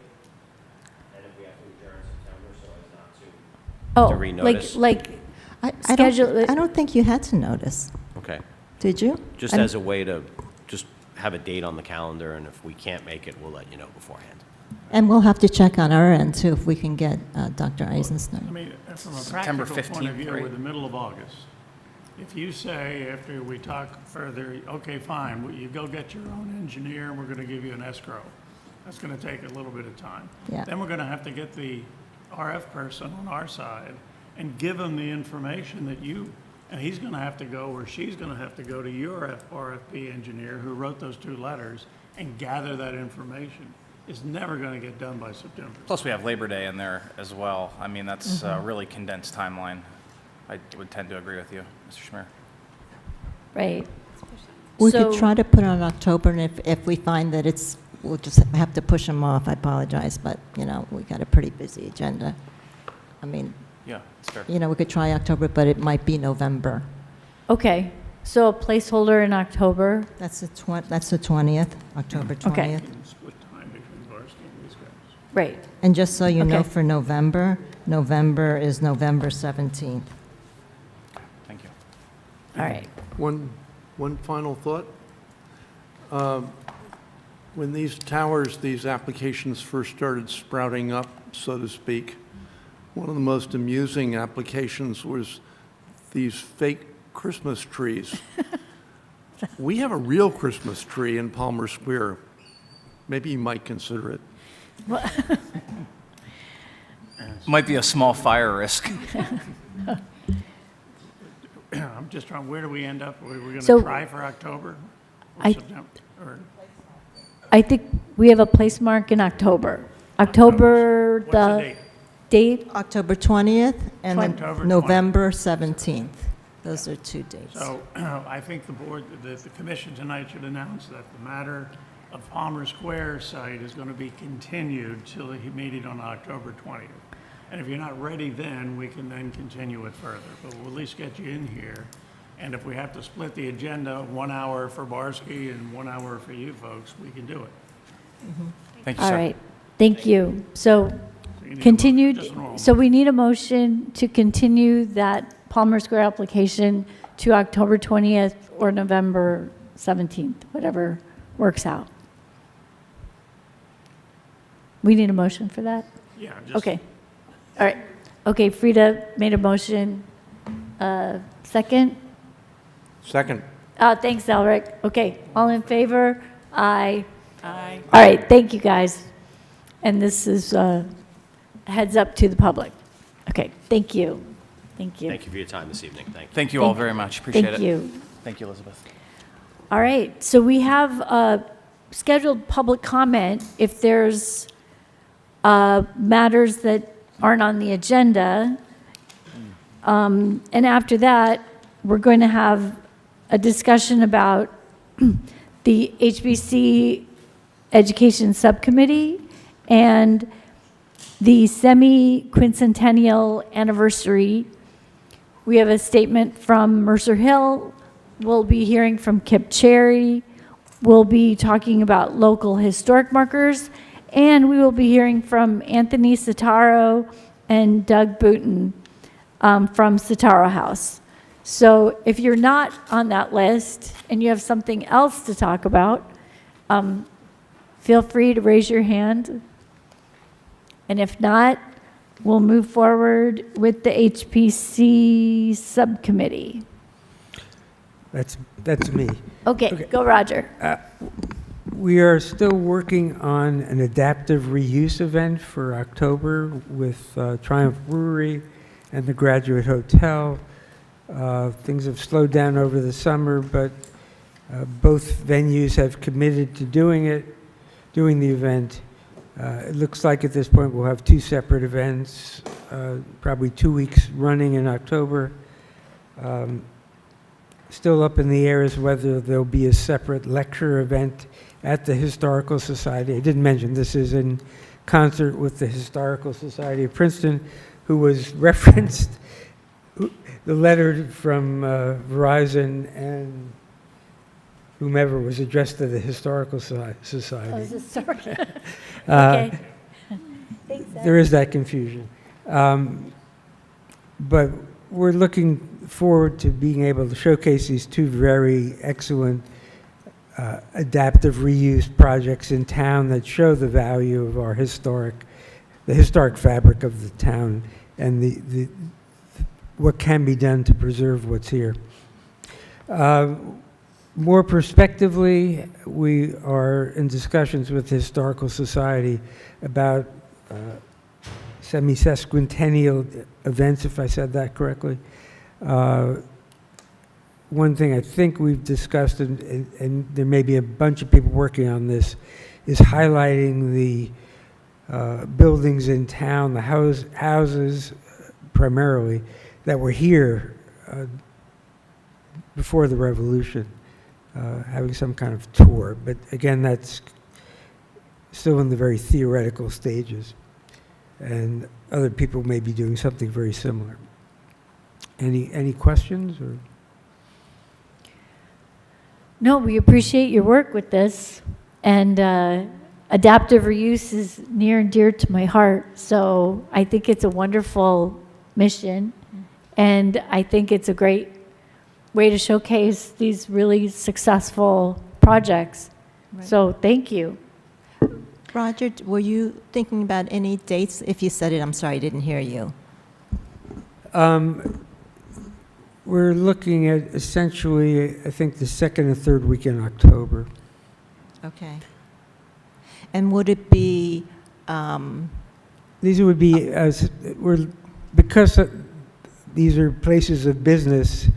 Speaker 8: And if we have to adjourn September so as not to...
Speaker 1: Oh,
Speaker 8: renotice?
Speaker 1: like
Speaker 3: I
Speaker 1: schedule it.
Speaker 3: don't think you had to notice.
Speaker 8: Okay.
Speaker 3: Did you?
Speaker 8: Just as a way to just have a date on the calendar, and if we can't make it, we'll let you know beforehand.
Speaker 3: And we'll have to check on our end, too, if we can get Dr.
Speaker 6: I
Speaker 3: Eisenstein.
Speaker 6: mean, from a
Speaker 10: September
Speaker 6: practical point of
Speaker 10: 15th,
Speaker 6: view,
Speaker 10: right?
Speaker 6: we're the middle of August. If you say, after we talk further, okay, fine, you go get your own engineer, and we're going to give you an escrow. That's going to take a little bit of time.
Speaker 3: Yeah.
Speaker 6: Then we're going to have to get the RF person on our side and give them the information that and he's going to have to go, or she's going to have to go to your RFP engineer who wrote those 2 letters and gather that information. It's never going to get done by September.
Speaker 10: Plus, we have Labor Day in there as well. I mean, that's a really condensed timeline. I would tend to agree with you, Mr. Schmier.
Speaker 1: Right.
Speaker 3: We
Speaker 1: So-
Speaker 3: could try to put it on October, and if we find that we'll just have to push them off. I apologize, but, we got a pretty busy agenda. I mean,
Speaker 10: Yeah, it's fair.
Speaker 3: we could try October, but it might be November.
Speaker 1: Okay. So a placeholder in October.
Speaker 3: That's the 20th, October 20th.
Speaker 1: Okay.
Speaker 6: Split time between Varsity and these guys.
Speaker 1: Right.
Speaker 3: And just so you know,
Speaker 1: Okay.
Speaker 3: for November is November 17th.
Speaker 10: Thank you.
Speaker 1: All right.
Speaker 5: One final thought. When these applications first started sprouting up, so to speak, one of the most amusing applications was these fake Christmas trees. We have a real Christmas tree in Palmer Square. Maybe you might consider it.
Speaker 10: Might be a small fire risk.
Speaker 6: I'm just trying, where do we end up? We're going
Speaker 1: So-
Speaker 6: to try for October? Or
Speaker 1: I-
Speaker 6: September? Or
Speaker 1: I think we have a place mark in October. October,
Speaker 6: what's the date?
Speaker 1: date,
Speaker 3: October 20th and then
Speaker 6: October 20th.
Speaker 3: November 17th. Those are 2 dates.
Speaker 6: So I think the commission tonight should announce that the matter of Palmer Square site is going to be continued till the meeting on October 20th. And if you're not ready then, we can then continue it further. But we'll at least get you in here. And if we have to split the agenda, 1 hour for Barsky and 1 hour for you folks, we can do it.
Speaker 10: Thank you,
Speaker 1: all
Speaker 10: sir.
Speaker 1: right. Thank you. So
Speaker 6: So you need a mo-
Speaker 1: continued,
Speaker 6: just a normal
Speaker 1: so we need a motion to continue that Palmer Square application to October 20th or November 17th, whatever works out. We need a motion for that?
Speaker 6: Yeah, just.
Speaker 1: Okay. All right. Okay, Frida made a motion. Second?
Speaker 5: Second.
Speaker 1: Thanks, Elric. Okay, all in favor? Aye.
Speaker 4: Aye.
Speaker 1: All right, thank you, guys. And this is, heads up to the public. Okay, thank you. Thank you.
Speaker 8: Thank you for your time this evening. Thank you.
Speaker 10: Thank you all very much. Appreciate it.
Speaker 1: Thank you.
Speaker 10: Thank you, Elizabeth.
Speaker 1: All right, so we have scheduled public comment. If there's matters that aren't on the agenda, and after that, we're going to have a discussion about the HBC Education Subcommittee and the semi-quincentennial anniversary. We have a statement from Mercer Hill. We'll be hearing from Kip Cherry. We'll be talking about local historic markers, and we will be hearing from Anthony Sitaro and Doug Booten from Sitaro House. So if you're not on that list and you have something else to talk about, feel free to raise your hand. And if not, we'll move forward with the HPC subcommittee.
Speaker 2: That's me.
Speaker 1: Okay, go Roger.
Speaker 2: We are still working on an adaptive reuse event for October with Triumph Brewery and the Graduate Hotel. Things have slowed down over the summer, but both venues have committed to doing the event. It looks like at this point we'll have two separate events, probably 2 weeks running in October. Still up in the air is whether there'll be a separate lecture event at the Historical Society. I didn't mention this is in concert with the Historical Society of Princeton, who was referenced, the letter from Verizon and whomever was addressed to the Historical Society.
Speaker 1: Oh, is this sorry? Okay. Thanks, Ed.
Speaker 2: There is that confusion. But we're looking forward to being able to showcase these two very excellent adaptive reuse projects in town that show the value of our historic fabric of the town and the what can be done to preserve what's here. More prospectively, we are in discussions with the Historical Society about semi-sesquicentennial events, if I said that correctly. One thing I think we've discussed, and there may be a bunch of people working on this, is highlighting the buildings in town, the houses primarily, that were here before the Revolution, having some kind of tour. But again, that's still in the very theoretical stages. And other people may be doing something very similar. Any questions? Or?
Speaker 1: No, we appreciate your work with this. And adaptive reuse is near and dear to my heart. So I think it's a wonderful mission. And I think it's a great way to showcase these really successful projects.
Speaker 3: Right.
Speaker 1: So thank you.
Speaker 3: Roger, were you thinking about any dates? If you said it, I'm sorry, I didn't hear you.
Speaker 2: We're looking at essentially, I think, the second and third week in October.
Speaker 3: Okay. And would it be,
Speaker 2: These would be, because these are places of business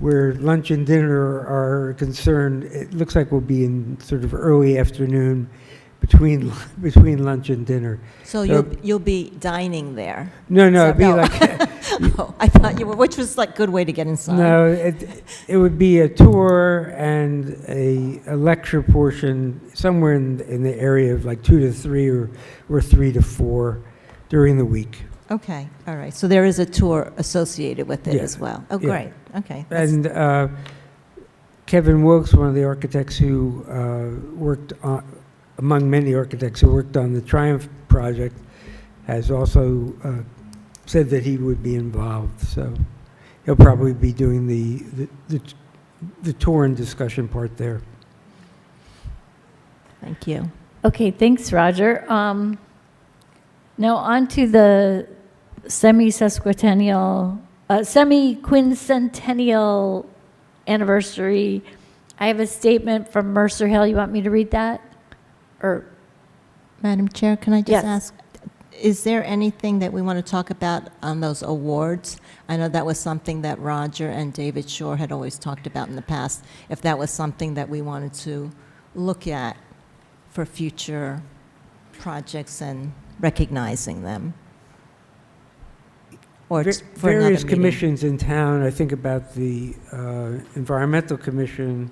Speaker 2: where lunch and dinner are concerned, it looks like we'll be in sort of early afternoon between lunch and dinner.
Speaker 3: so you'll be dining there?
Speaker 2: No,
Speaker 3: So-
Speaker 2: it'd be
Speaker 3: no.
Speaker 2: like,
Speaker 3: Oh, I thought you were, which was like good way to get inside.
Speaker 2: no, it would be a tour and a lecture portion somewhere in the area of like 2 to 3 or 3 to 4 during the week.
Speaker 3: Okay, all right. So there is a tour associated with it
Speaker 2: Yeah,
Speaker 3: as well. Oh,
Speaker 2: yeah.
Speaker 3: great. Okay. That's-
Speaker 2: And Kevin Wilkes, one of the architects who worked on, among many architects who worked on the Triumph project, has also said that he would be involved. So he'll probably be doing the tour and discussion part there.
Speaker 3: Thank you.
Speaker 1: Okay, thanks, Roger. Now on to the semi-quincentennial anniversary. I have a statement from Mercer Hill. You want me to read that? Or
Speaker 3: Madam Chair, can I just
Speaker 1: Yes.
Speaker 3: ask, Is there anything that we want to talk about on those awards? I know that was something that Roger and David Shore had always talked about in the past, if that was something that we wanted to look at for future projects and recognizing them. Or it's for another
Speaker 2: Various
Speaker 3: meeting.
Speaker 2: commissions in town, I think about the Environmental Commission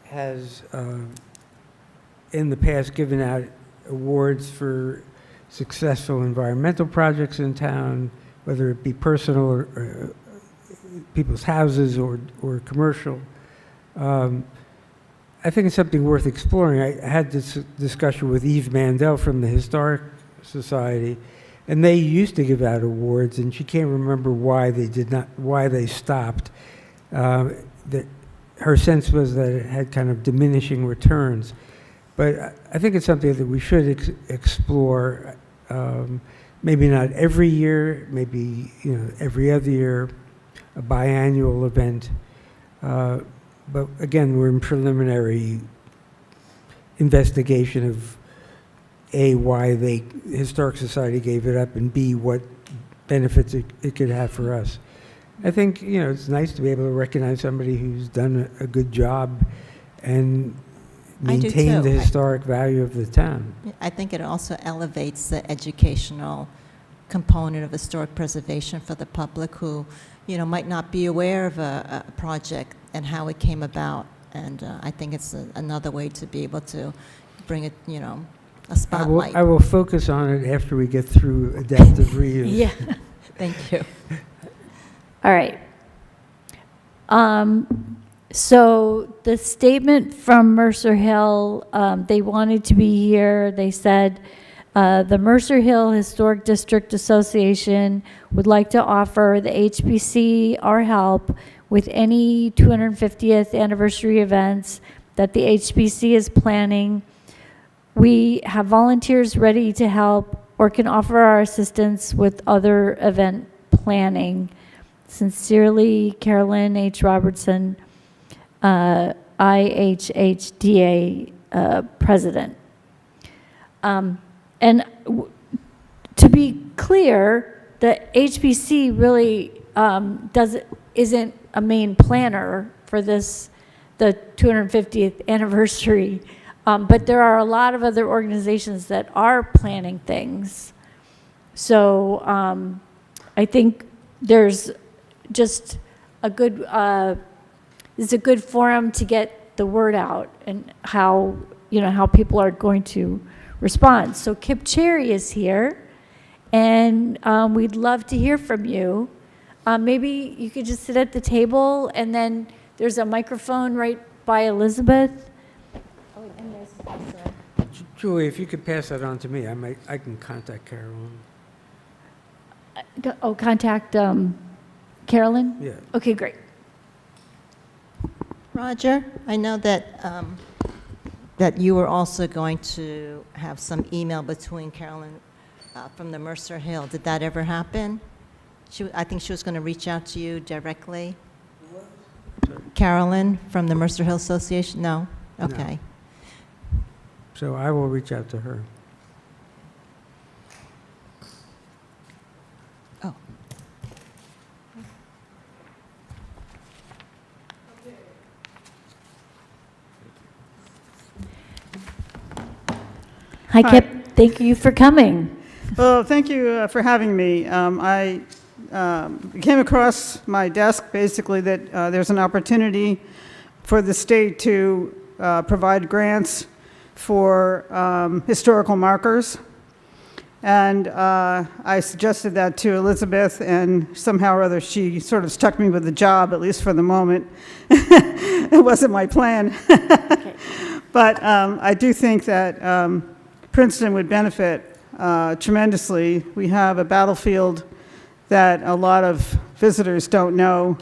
Speaker 2: has in the past given out awards for successful environmental projects in town, whether it be personal or people's houses or commercial. I think it's something worth exploring. I had this discussion with Eve Mandel from the Historic Society, and they used to give out awards, and she can't remember why they stopped. That her sense was that it had kind of diminishing returns. But I think it's something that we should explore, maybe not every year, maybe every other year, a biannual event. But again, we're in preliminary investigation of A, why the Historic Society gave it up, and B, what benefits it could have for us. I think, it's nice to be able to recognize somebody who's done a good job and
Speaker 3: I do
Speaker 2: maintain the
Speaker 3: too.
Speaker 2: historic value of the town.
Speaker 3: I think it also elevates the educational component of historic preservation for the public who, might not be aware of a project and how it came about. And I think it's another way to be able to bring it, a spotlight.
Speaker 2: I will focus on it after we get through adaptive reuse.
Speaker 1: Yeah.
Speaker 3: Thank you.
Speaker 1: All right. So the statement from Mercer Hill, they wanted to be here. They said, the Mercer Hill Historic District Association would like to offer the HBC our help with any 250th anniversary events that the HBC is planning. We have volunteers ready to help or can offer our assistance with other event planning. Sincerely, Carolyn H. Robertson, IHHDA president. To be clear, the HBC really isn't a main planner for the 250th anniversary, but there are a lot of other organizations that are planning things. So I think there's just a good it's a good forum to get the word out and how people are going to respond. So Kip Cherry is here, and we'd love to hear from you. Maybe you could just sit at the table, and then there's a microphone right by Elizabeth.
Speaker 2: Julie, if you could pass that on to me, I can contact Carolyn.
Speaker 1: Contact Carolyn?
Speaker 2: Yeah.
Speaker 1: Okay, great.
Speaker 3: Roger, I know that that you were also going to have some email between Carolyn from the Mercer Hill. Did that ever happen? I think she was going to reach out to you directly. Carolyn from the Mercer Hill Association? No? Okay.
Speaker 2: So I will reach out to her.
Speaker 3: Oh.
Speaker 1: Hi, Kip. Thank you for coming.
Speaker 13: Well, thank you for having me. I came across my desk basically that there's an opportunity for the state to provide grants for historical markers. And I suggested that to Elizabeth, and somehow or other she sort of stuck me with the job, at least for the moment. It wasn't my plan.
Speaker 1: Okay.
Speaker 13: But I do think that Princeton would benefit tremendously. We have a battlefield that a lot of visitors don't know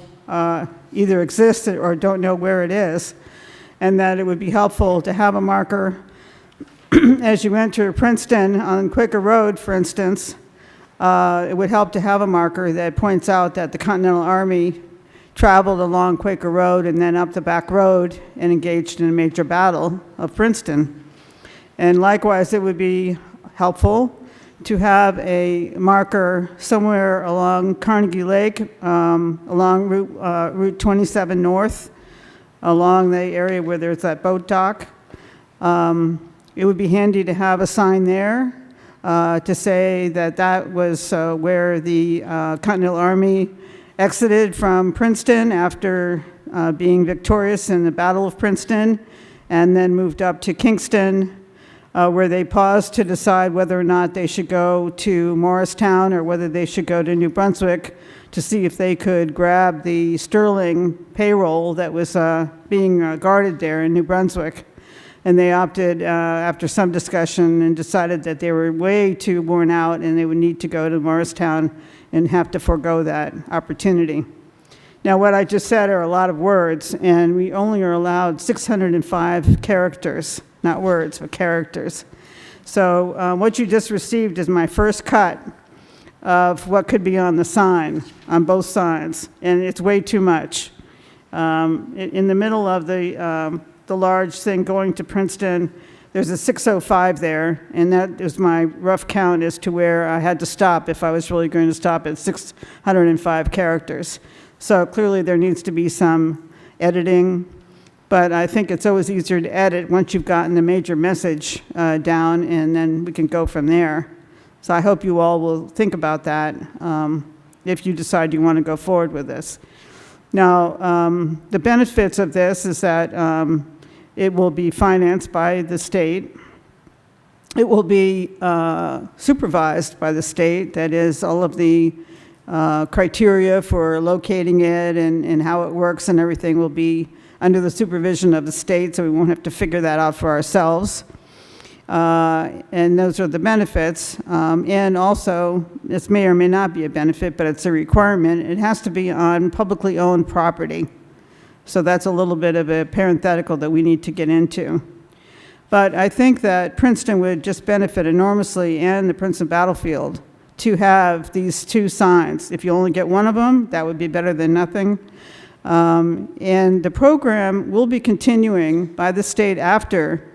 Speaker 13: either exists or don't know where it is, and that it would be helpful to have a marker as you enter Princeton on Quaker Road, for instance. It would help to have a marker that points out that the Continental Army traveled along Quaker Road and then up the back road and engaged in a major battle of Princeton. And likewise, it would be helpful to have a marker somewhere along Carnegie Lake, along Route 27 North, along the area where there's that boat dock. It would be handy to have a sign there to say that that was where the Continental Army exited from Princeton after being victorious in the Battle of Princeton, and then moved up to Kingston, where they paused to decide whether or not they should go to Morristown or whether they should go to New Brunswick to see if they could grab the Sterling payroll that was being guarded there in New Brunswick. And they opted, after some discussion, and decided that they were way too worn out and they would need to go to Morristown and have to forego that opportunity. Now, what I just said are a lot of words, and we only are allowed 605 characters, not words, but characters. So what you just received is my first cut of what could be on the sign, on both sides, and it's way too much. In the middle of the large thing going to Princeton, there's a 605 there, and that is my rough count as to where I had to stop if I was really going to stop at 605 characters. So clearly there needs to be some editing, but I think it's always easier to edit once you've gotten the major message down, and then we can go from there. So I hope you all will think about that if you decide you want to go forward with this. Now, the benefits of this is that it will be financed by the state. It will be supervised by the state. That is, all of the criteria for locating it and how it works and everything will be under the supervision of the state, so we won't have to figure that out for ourselves. And those are the benefits. And also, this may or may not be a benefit, but it's a requirement. It has to be on publicly owned property. So that's a little bit of a parenthetical that we need to get into. But I think that Princeton would just benefit enormously, and the Princeton Battlefield, to have these two signs. If you only get one of them, that would be better than nothing. And the program will be continuing by the state after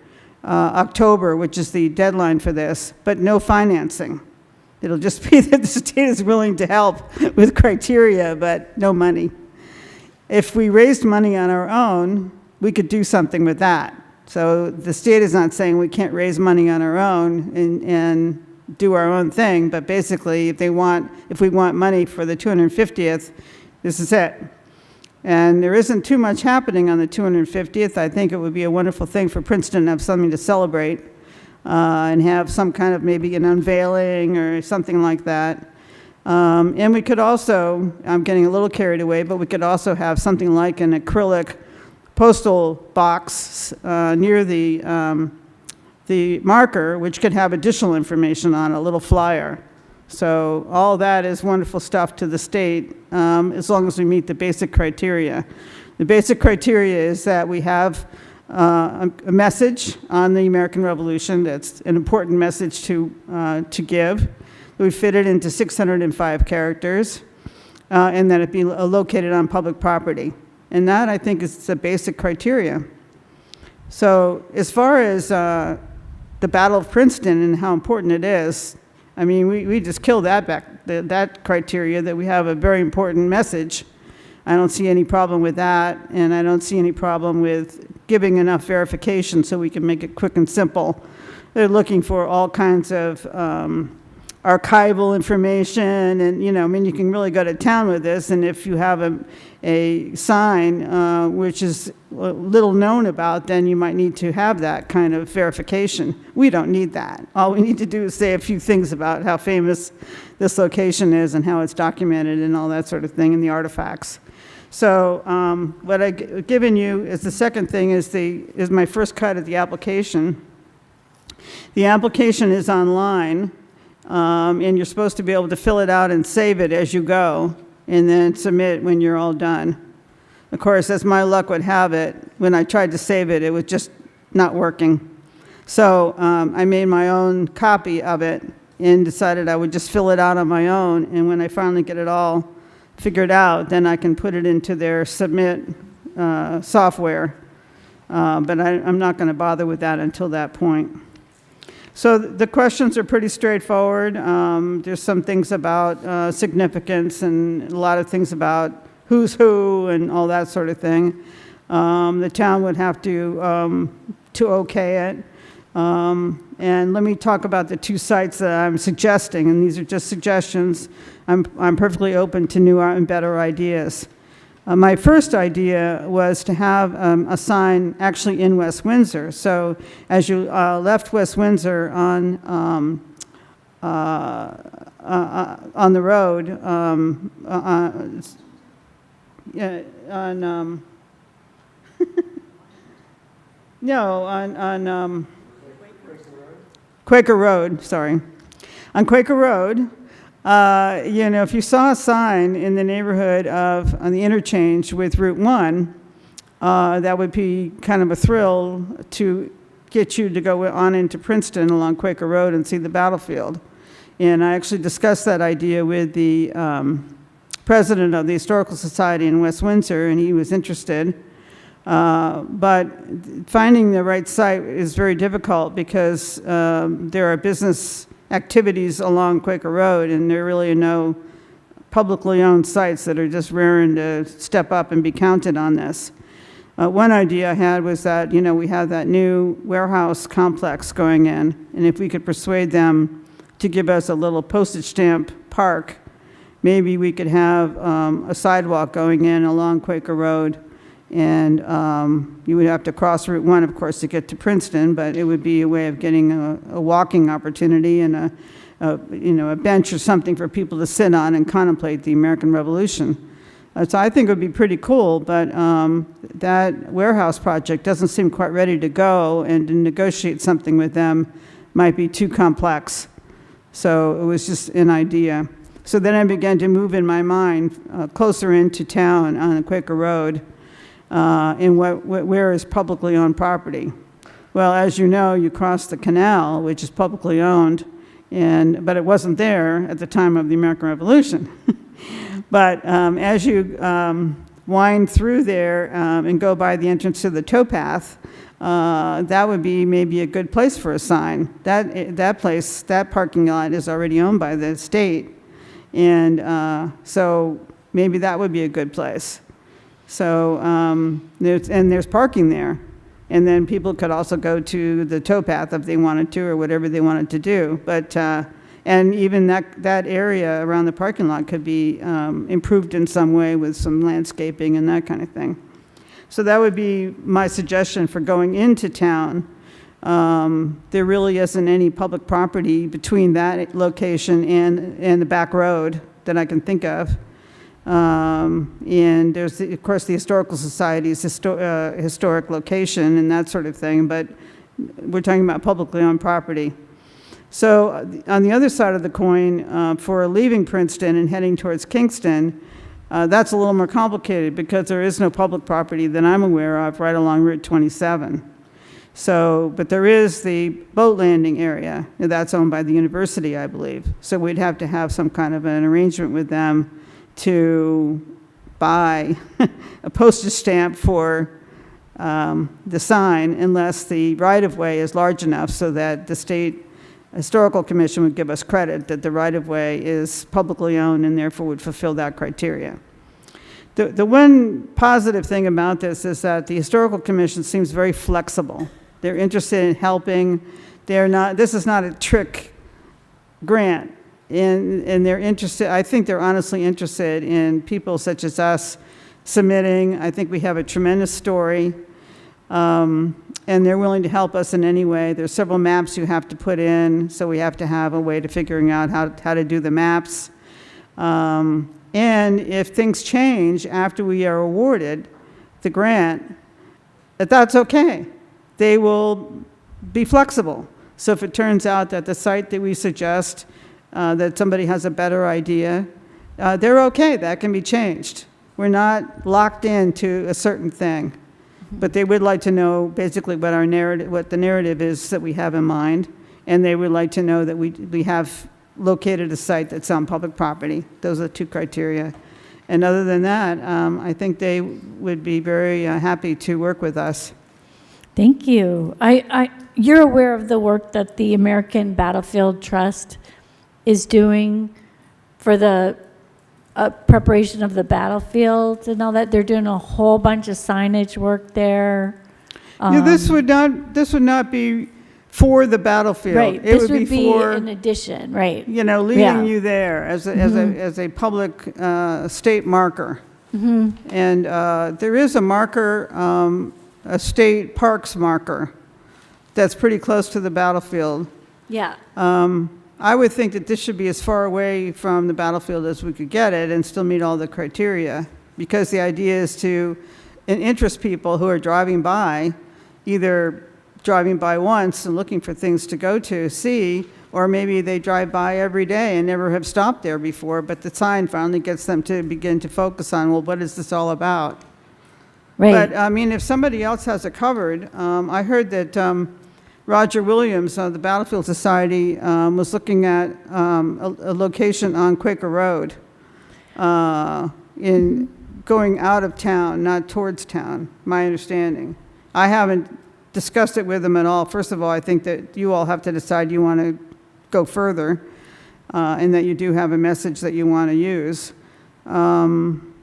Speaker 13: October, which is the deadline for this, but no financing. It'll just be that the state is willing to help with criteria, but no money. If we raised money on our own, we could do something with that. So the state is not saying we can't raise money on our own and do our own thing, but basically if we want money for the 250th, this is it. And there isn't too much happening on the 250th. I think it would be a wonderful thing for Princeton to have something to celebrate and have some kind of maybe an unveiling or something like that. And we could also, I'm getting a little carried away, but we could also have something like an acrylic postal box near the marker, which could have additional information on a little flyer. So all that is wonderful stuff to the state, as long as we meet the basic criteria. The basic criteria is that we have a message on the American Revolution that's an important message to give. We fit it into 605 characters, and that it be located on public property. And that, I think, is the basic criteria. So as far as the Battle of Princeton and how important it is, I mean, we just killed that criteria, that we have a very important message. I don't see any problem with that, and I don't see any problem with giving enough verification so we can make it quick and simple. They're looking for all kinds of archival information, and I mean, you can really go to town with this. And if you have a sign which is little known about, then you might need to have that kind of verification. We don't need that. All we need to do is say a few things about how famous this location is and how it's documented and all that sort of thing, and the artifacts. So what I've given you is the second thing is my first cut of the application. The application is online. And you're supposed to be able to fill it out and save it as you go, and then submit when you're all done. Of course, as my luck would have it, when I tried to save it, it was just not working. So I made my own copy of it and decided I would just fill it out on my own, and when I finally get it all figured out, then I can put it into their submit software. But I'm not going to bother with that until that point. So the questions are pretty straightforward. There's some things about significance and a lot of things about who's who and all that sort of thing. The town would have to okay it. And let me talk about the two sites that I'm suggesting, and these are just suggestions. I'm perfectly open to new and better ideas. My first idea was to have a sign actually in West Windsor. So as you left West Windsor on the road, on Quaker Road, sorry. On Quaker Road, if you saw a sign in the neighborhood on the interchange with Route 1, that would be kind of a thrill to get you to go on into Princeton along Quaker Road and see the battlefield. And I actually discussed that idea with the president of the Historical Society in West Windsor, and he was interested. But finding the right site is very difficult because there are business activities along Quaker Road, and there really are no publicly owned sites that are just raring to step up and be counted on this. One idea I had was that, we have that new warehouse complex going in, and if we could persuade them to give us a little postage stamp park, maybe we could have a sidewalk going in along Quaker Road. And you would have to cross Route 1, of course, to get to Princeton, but it would be a way of getting a walking opportunity and a bench or something for people to sit on and contemplate the American Revolution. So I think it would be pretty cool, but that warehouse project doesn't seem quite ready to go, and to negotiate something with them might be too complex. So it was just an idea. So then I began to move in my mind closer into town on Quaker Road, where is publicly owned property. Well, as you know, you cross the canal, which is publicly owned, but it wasn't there at the time of the American Revolution. But as you wind through there and go by the entrance to the towpath, that would be maybe a good place for a sign. That parking lot is already owned by the state, and so maybe that would be a good place. So there's parking there, and then people could also go to the towpath if they wanted to, or whatever they wanted to do. But and even that area around the parking lot could be improved in some way with some landscaping and that kind of thing. So that would be my suggestion for going into town. There really isn't any public property between that location and the back road that I can think of. And there's, of course, the Historical Society's historic location and that sort of thing, but we're talking about publicly owned property. So on the other side of the coin, for leaving Princeton and heading towards Kingston, that's a little more complicated because there is no public property that I'm aware of right along Route 27. So, but there is the boat landing area, and that's owned by the university, I believe. So we'd have to have some kind of an arrangement with them to buy a postage stamp for the sign, unless the right-of-way is large enough so that the State Historical Commission would give us credit that the right-of-way is publicly owned and therefore would fulfill that criteria. The one positive thing about this is that the Historical Commission seems very flexible. They're interested in helping. This is not a trick grant. And they're interested, I think they're honestly interested in people such as us submitting. I think we have a tremendous story, and they're willing to help us in any way. There's several maps you have to put in, so we have to have a way to figuring out how to do the maps. And if things change after we are awarded the grant, that's okay. They will be flexible. So if it turns out that the site that we suggest, that somebody has a better idea, they're okay, that can be changed. We're not locked into a certain thing, but they would like to know basically what the narrative is that we have in mind, and they would like to know that we have located a site that's on public property. Those are the two criteria. And other than that, I think they would be very happy to work with us.
Speaker 1: Thank you. You're aware of the work that the American Battlefield Trust is doing for the preparation of the battlefields and all that. They're doing a whole bunch of signage work there.
Speaker 13: Yeah, this would not be for the battlefield.
Speaker 1: Right,
Speaker 13: It
Speaker 1: this
Speaker 13: would be for,
Speaker 1: in addition, right?
Speaker 13: you know, leading you there as a public state marker. And there is a marker, a state parks marker that's pretty close to the battlefield.
Speaker 1: Yeah.
Speaker 13: I would think that this should be as far away from the battlefield as we could get it and still meet all the criteria, because the idea is to interest people who are driving by, either driving by once and looking for things to go to, see, or maybe they drive by every day and never have stopped there before, but the sign finally gets them to begin to focus on, well, what is this all about?
Speaker 1: Right.
Speaker 13: But, I mean, if somebody else has it covered, I heard that Roger Williams of the Battlefield Society was looking at a location on Quaker Road in going out of town, not towards town, my understanding. I haven't discussed it with them at all. First of all, I think that you all have to decide you want to go further and that you do have a message that you want to use.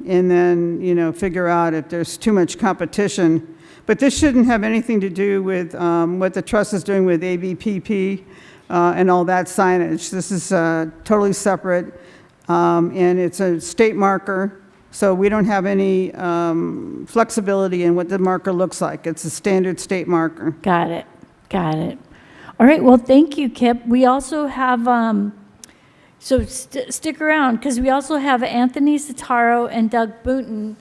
Speaker 13: And then, you know, figure out if there's too much competition. But this shouldn't have anything to do with what the trust is doing with ABPP and all that signage. This is totally separate, and it's a state marker, so we don't have any flexibility in what the marker looks like. It's a standard state marker.
Speaker 1: Got it. Got it. All right. Well, thank you, Kip. We also have, so stick around, because we also have Anthony Sotaro and Doug Booten,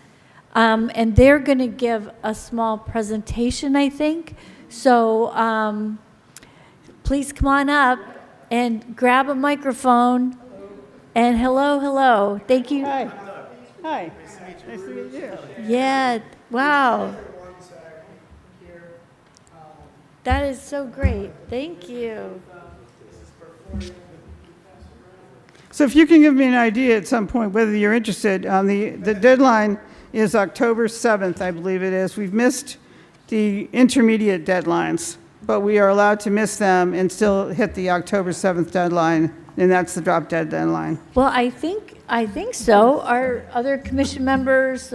Speaker 1: and they're going to give a small presentation, I think. So please come on up and grab a microphone. And hello, hello. Thank you.
Speaker 13: Hi. Hi. Nice to meet you.
Speaker 1: Yeah. Wow. That is so great. Thank you.
Speaker 13: So if you can give me an idea at some point whether you're interested, the deadline is October 7th, I believe it is. We've missed the intermediate deadlines, but we are allowed to miss them and still hit the October 7th deadline, and that's the drop dead deadline.
Speaker 1: Well, I think so. Are other commission members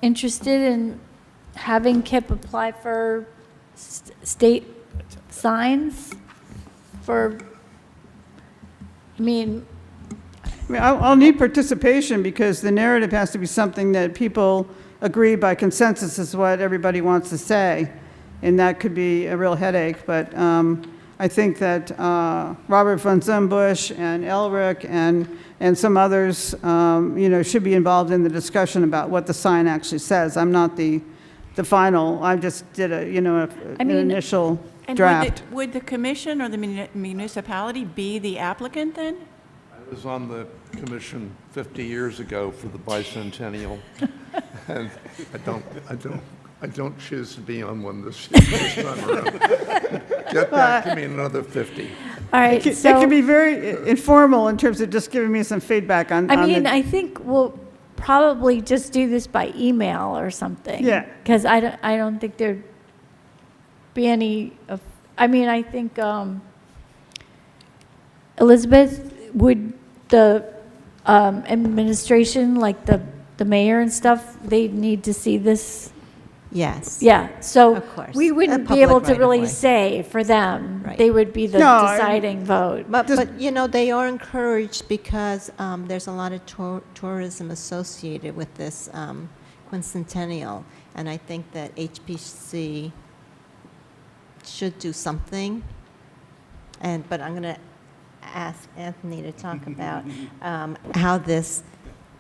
Speaker 1: interested in having Kip apply for state signs for, I mean,
Speaker 13: I'll need participation because the narrative has to be something that people agree by consensus is what everybody wants to say, and that could be a real headache. But I think that Robert von Zumbush and Elric and some others, you know, should be involved in the discussion about what the sign actually says. I'm not the final. I just did an initial draft.
Speaker 4: And would the commission or the municipality be the applicant then?
Speaker 5: I was on the commission 50 years ago for the bicentennial, and I don't choose to be on one this time around. Get back to me in another 50.
Speaker 1: all right.
Speaker 13: It can be very informal in terms of just giving me some feedback on.
Speaker 1: I think we'll probably just do this by email or something.
Speaker 13: Yeah.
Speaker 1: Because I don't think there'd be any. I think Elizabeth, would the administration, like the mayor and stuff, they need to see this?
Speaker 3: Yes.
Speaker 1: Yeah, so
Speaker 3: Of course.
Speaker 1: we
Speaker 3: A
Speaker 1: wouldn't be
Speaker 3: public
Speaker 1: able to really
Speaker 3: right-of-way.
Speaker 1: say for them.
Speaker 3: Right.
Speaker 1: They would be the
Speaker 13: No,
Speaker 1: deciding vote.
Speaker 3: But you know, they are encouraged because there's a lot of tourism associated with this quincentennial, and I think that HPC should do something. But I'm going to ask Anthony to talk about how this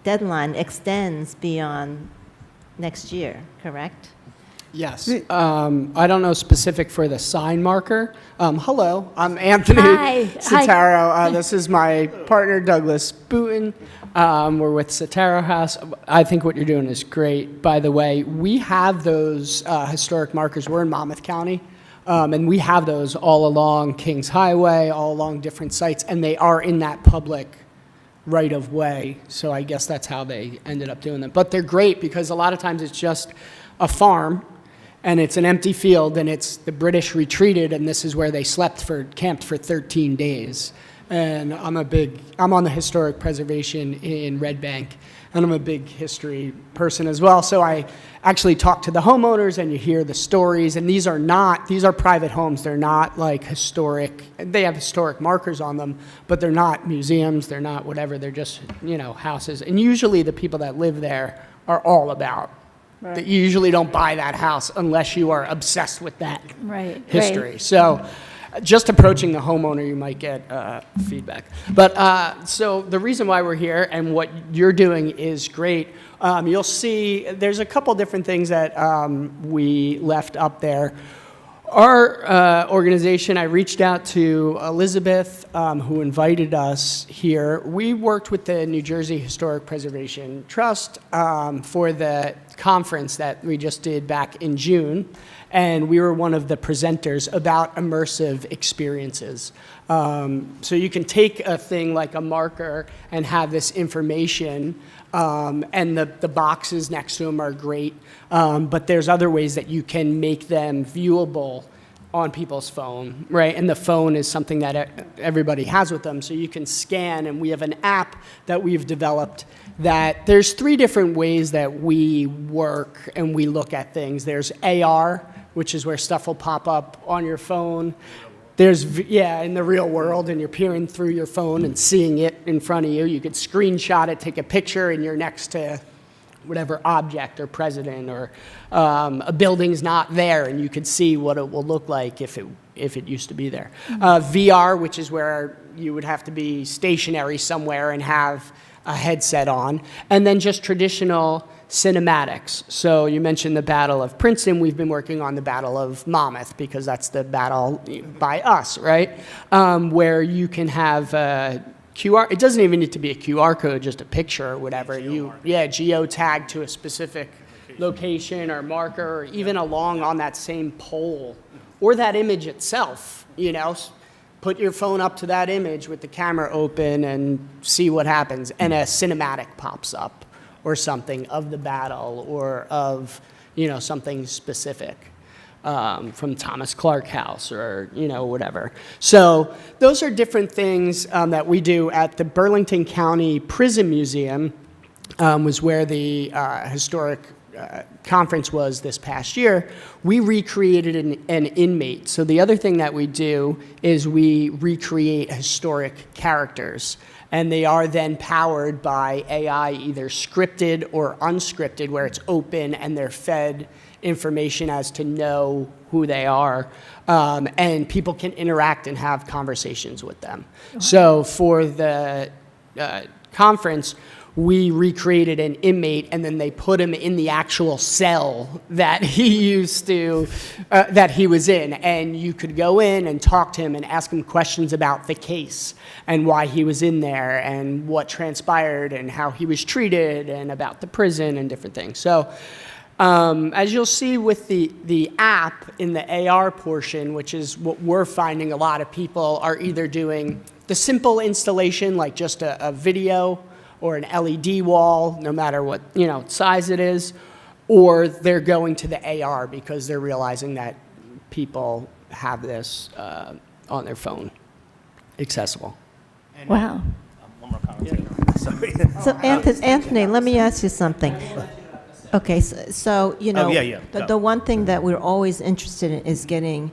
Speaker 3: deadline extends beyond next year, correct?
Speaker 14: Yes. I don't know specific for the sign marker. Hello, I'm Anthony
Speaker 1: Hi.
Speaker 14: Sotaro. This is my partner, Douglas Booten. We're with Sotaro House. I think what you're doing is great. By the way, we have those historic markers. We're in Monmouth County. And we have those all along Kings Highway, all along different sites, and they are in that public right-of-way. So I guess that's how they ended up doing them. But they're great because a lot of times it's just a farm, and it's an empty field, and it's the British retreated, and this is where they camped for 13 days. And I'm on the historic preservation in Red Bank, and I'm a big history person as well. So I actually talk to the homeowners, and you hear the stories. And these are private homes. They're not like historic. They have historic markers on them, but they're not museums. They're not whatever. They're just, houses. And usually the people that live there are all about.
Speaker 11: Right.
Speaker 14: That you usually don't buy that house unless you are obsessed with that history.
Speaker 1: Right.
Speaker 14: So just approaching the homeowner, you might get feedback. But so the reason why we're here and what you're doing is great. You'll see there's a couple different things that we left up there. Our organization, I reached out to Elizabeth, who invited us here. We worked with the New Jersey Historic Preservation Trust for the conference that we just did back in June. And we were one of the presenters about immersive experiences. So you can take a thing like a marker and have this information, and the boxes next to them are great, but there's other ways that you can make them viewable on people's phone, right? And the phone is something that everybody has with them, so you can scan, and we have an app that we've developed that there's 3 different ways that we work and we look at things. There's AR, which is where stuff will pop up on your phone. There's, in the real world, and you're peering through your phone and seeing it in front of you. You could screenshot it, take a picture, and you're next to whatever object or president, or a building's not there, and you could see what it will look like if it used to be there. VR, which is where you would have to be stationary somewhere and have a headset on. And then just traditional cinematics. So you mentioned the Battle of Princeton. We've been working on the Battle of Monmouth because that's the battle by us, right? Where you can have a QR. It doesn't even need to be a QR code, just a picture or whatever. Geo-tag to a specific location or marker, or even along on that same pole, or that image itself. Put your phone up to that image with the camera open and see what happens, and a cinematic pops up, or something of the battle, or of, something specific from Thomas Clark House, or, whatever. So those are different things that we do at the Burlington County Prison Museum, was where the historic conference was this past year. We recreated an inmate. So the other thing that we do is we recreate historic characters. And they are then powered by AI, either scripted or unscripted, where it's open and they're fed information as to know who they are. And people can interact and have conversations with them. So for the conference, we recreated an inmate, and then they put him in the actual cell that he that he was in. And you could go in and talk to him and ask him questions about the case and why he was in there and what transpired and how he was treated and about the prison and different things. So as you'll see with the app in the AR portion, which is what we're finding a lot of people are either doing the simple installation, like just a video, or an LED wall, no matter what size it is, or they're going to the AR because they're realizing that people have this on their phone, accessible.
Speaker 1: Wow.
Speaker 10: One more comment. Sorry.
Speaker 3: So Anthony, let me ask you something. Okay, so the one thing that we're always interested in is getting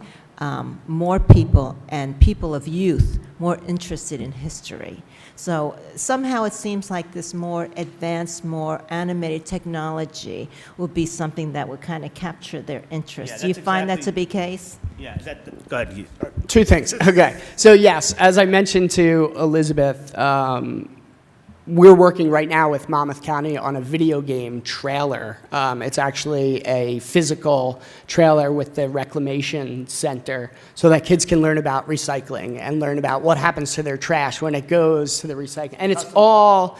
Speaker 3: more people and people of youth more interested in history. So somehow it seems like this more advanced, more animated technology will be something that would kind of capture their interest. Do you find that to be the case?
Speaker 15: Yeah, go ahead.
Speaker 14: 2 things. Okay. So yes, as I mentioned to Elizabeth, we're working right now with Monmouth County on a video game trailer. It's actually a physical trailer with the Reclamation Center so that kids can learn about recycling and learn about what happens to their trash when it goes to the recycling. And it's all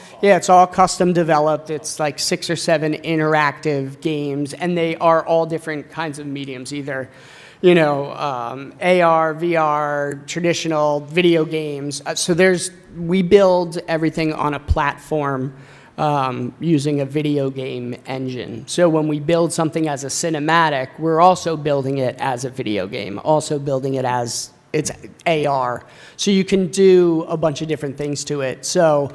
Speaker 14: custom developed. It's like 6 or 7 interactive games, and they are all different kinds of mediums, either AR, VR, traditional video games. So we build everything on a platform using a video game engine. So when we build something as a cinematic, we're also building it as a video game, also building it as it's AR. So you can do a bunch of different things to it. So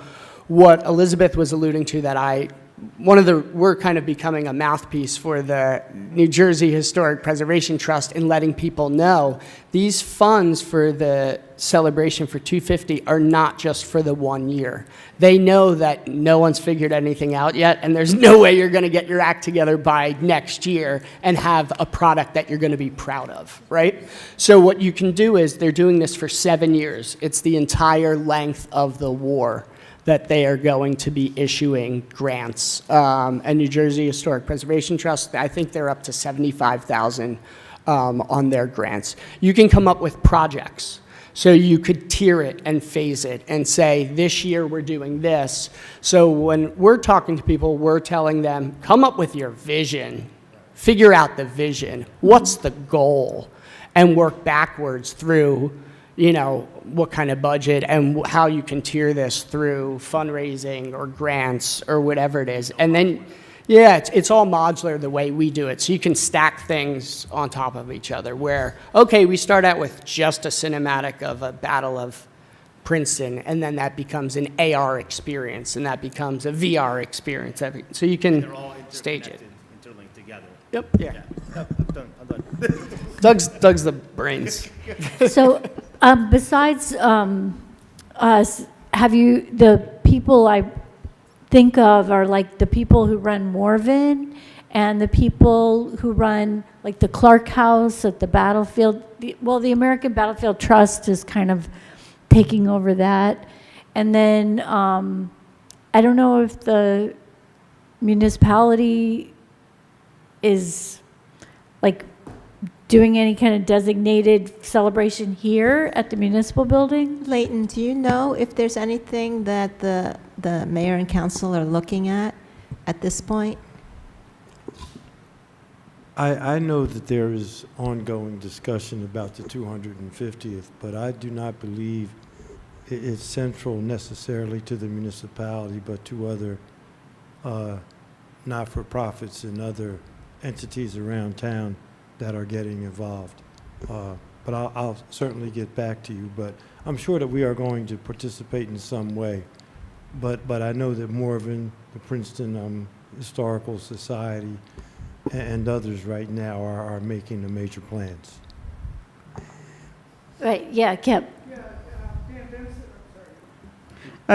Speaker 14: what Elizabeth was alluding to that we're kind of becoming a mouthpiece for the New Jersey Historic Preservation Trust in letting people know these funds for the celebration for 250 are not just for the 1 year. They know that no one's figured anything out yet, and there's no way you're going to get your act together by next year and have a product that you're going to be proud of, right? So what you can do is they're doing this for 7 years. It's the entire length of the war that they are going to be issuing grants. And New Jersey Historic Preservation Trust, I think they're up to $75,000 on their grants. You can come up with projects. So you could tier it and phase it and say, this year we're doing this. So when we're talking to people, we're telling them, come up with your vision. Figure out the vision. What's the goal? And work backwards through what kind of budget and how you can tier this through fundraising or grants or whatever it is. And then, it's all modular the way we do it. So you can stack things on top of each other where, okay, we start out with just a cinematic of a Battle of Princeton, and then that becomes an AR experience, and that becomes a VR experience. So you can stage it.
Speaker 7: Interlinked together.
Speaker 14: Yep, yeah.
Speaker 7: I'm done.
Speaker 14: Doug's the brains.
Speaker 1: So, besides us, the people I think of are like the people who run Morven and the people who run like the Clark House at the battlefield. The American Battlefield Trust is kind of taking over that. And then I don't know if the municipality is like doing any kind of designated celebration here at the municipal building?
Speaker 3: Leighton, do you know if there's anything that the mayor and council are looking at this point?
Speaker 9: I know that there is ongoing discussion about the 250th, but I do not believe it's central necessarily to the municipality, but to other not-for-profits and other entities around town that are getting involved. But I'll certainly get back to you, but I'm sure that we are going to participate in some way. But I know that Morven, the Princeton Historical Society, and others right now are making the major plans.
Speaker 1: Right, yeah, Kip.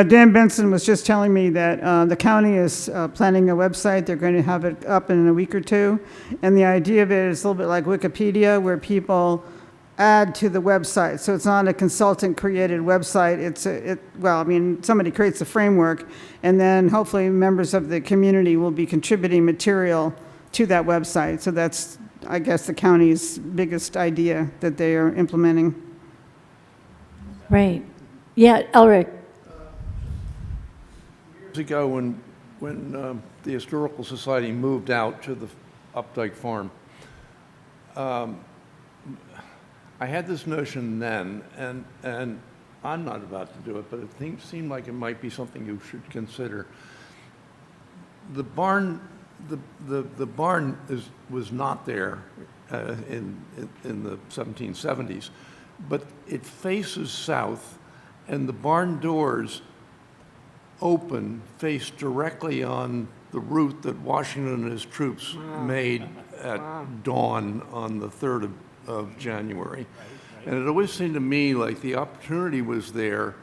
Speaker 13: Dan Benson was just telling me that the county is planning a website. They're going to have it up in a week or two. And the idea of it is a little bit like Wikipedia, where people add to the website. So it's not a consultant-created website. Somebody creates a framework, and then hopefully members of the community will be contributing material to that website. So that's, I guess, the county's biggest idea that they are implementing.
Speaker 1: Right. Yeah, Elric.
Speaker 5: Years ago, when the Historical Society moved out to the Updike Farm, I had this notion then, and I'm not about to do it, but it seemed like it might be something you should consider. The barn, the barn was not there in the 1770s, but it faces south, and the barn doors face directly on the route that Washington and his troops made at dawn on the 3rd of January. And it always seemed to me like the opportunity was there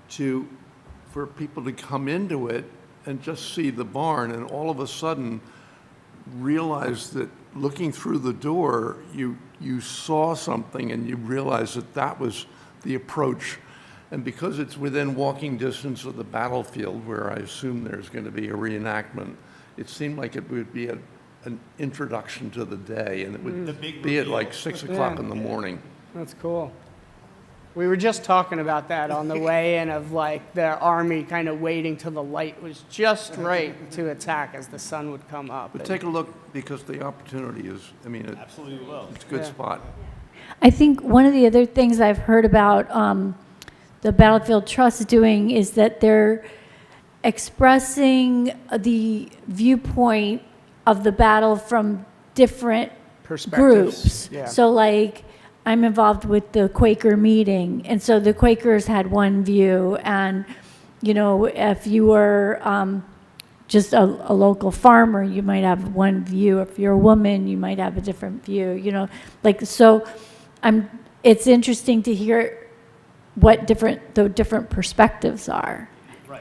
Speaker 5: for people to come into it and just see the barn, and all of a sudden realize that looking through the door, you saw something and you realized that was the approach. And because it's within walking distance of the battlefield, where I assume there's going to be a reenactment, it seemed like it would be an introduction to the day, and it would be at like 6 o'clock in the morning.
Speaker 14: That's cool. We were just talking about that on the way in, of like the army kind of waiting till the light was just right to attack as the sun would come up.
Speaker 5: But take a look, because the opportunity is,
Speaker 7: Absolutely will.
Speaker 5: It's a good spot.
Speaker 1: I think one of the other things I've heard about the Battlefield Trust doing is that expressing the viewpoint of the battle from different
Speaker 14: Perspectives,
Speaker 1: groups.
Speaker 14: yeah.
Speaker 1: So like, I'm involved with the Quaker meeting, and so the Quakers had one view, and, you know, if you were just a local farmer, you might have one view. If you're a woman, you might have a different view, you know, like, so it's interesting to hear what the different perspectives are.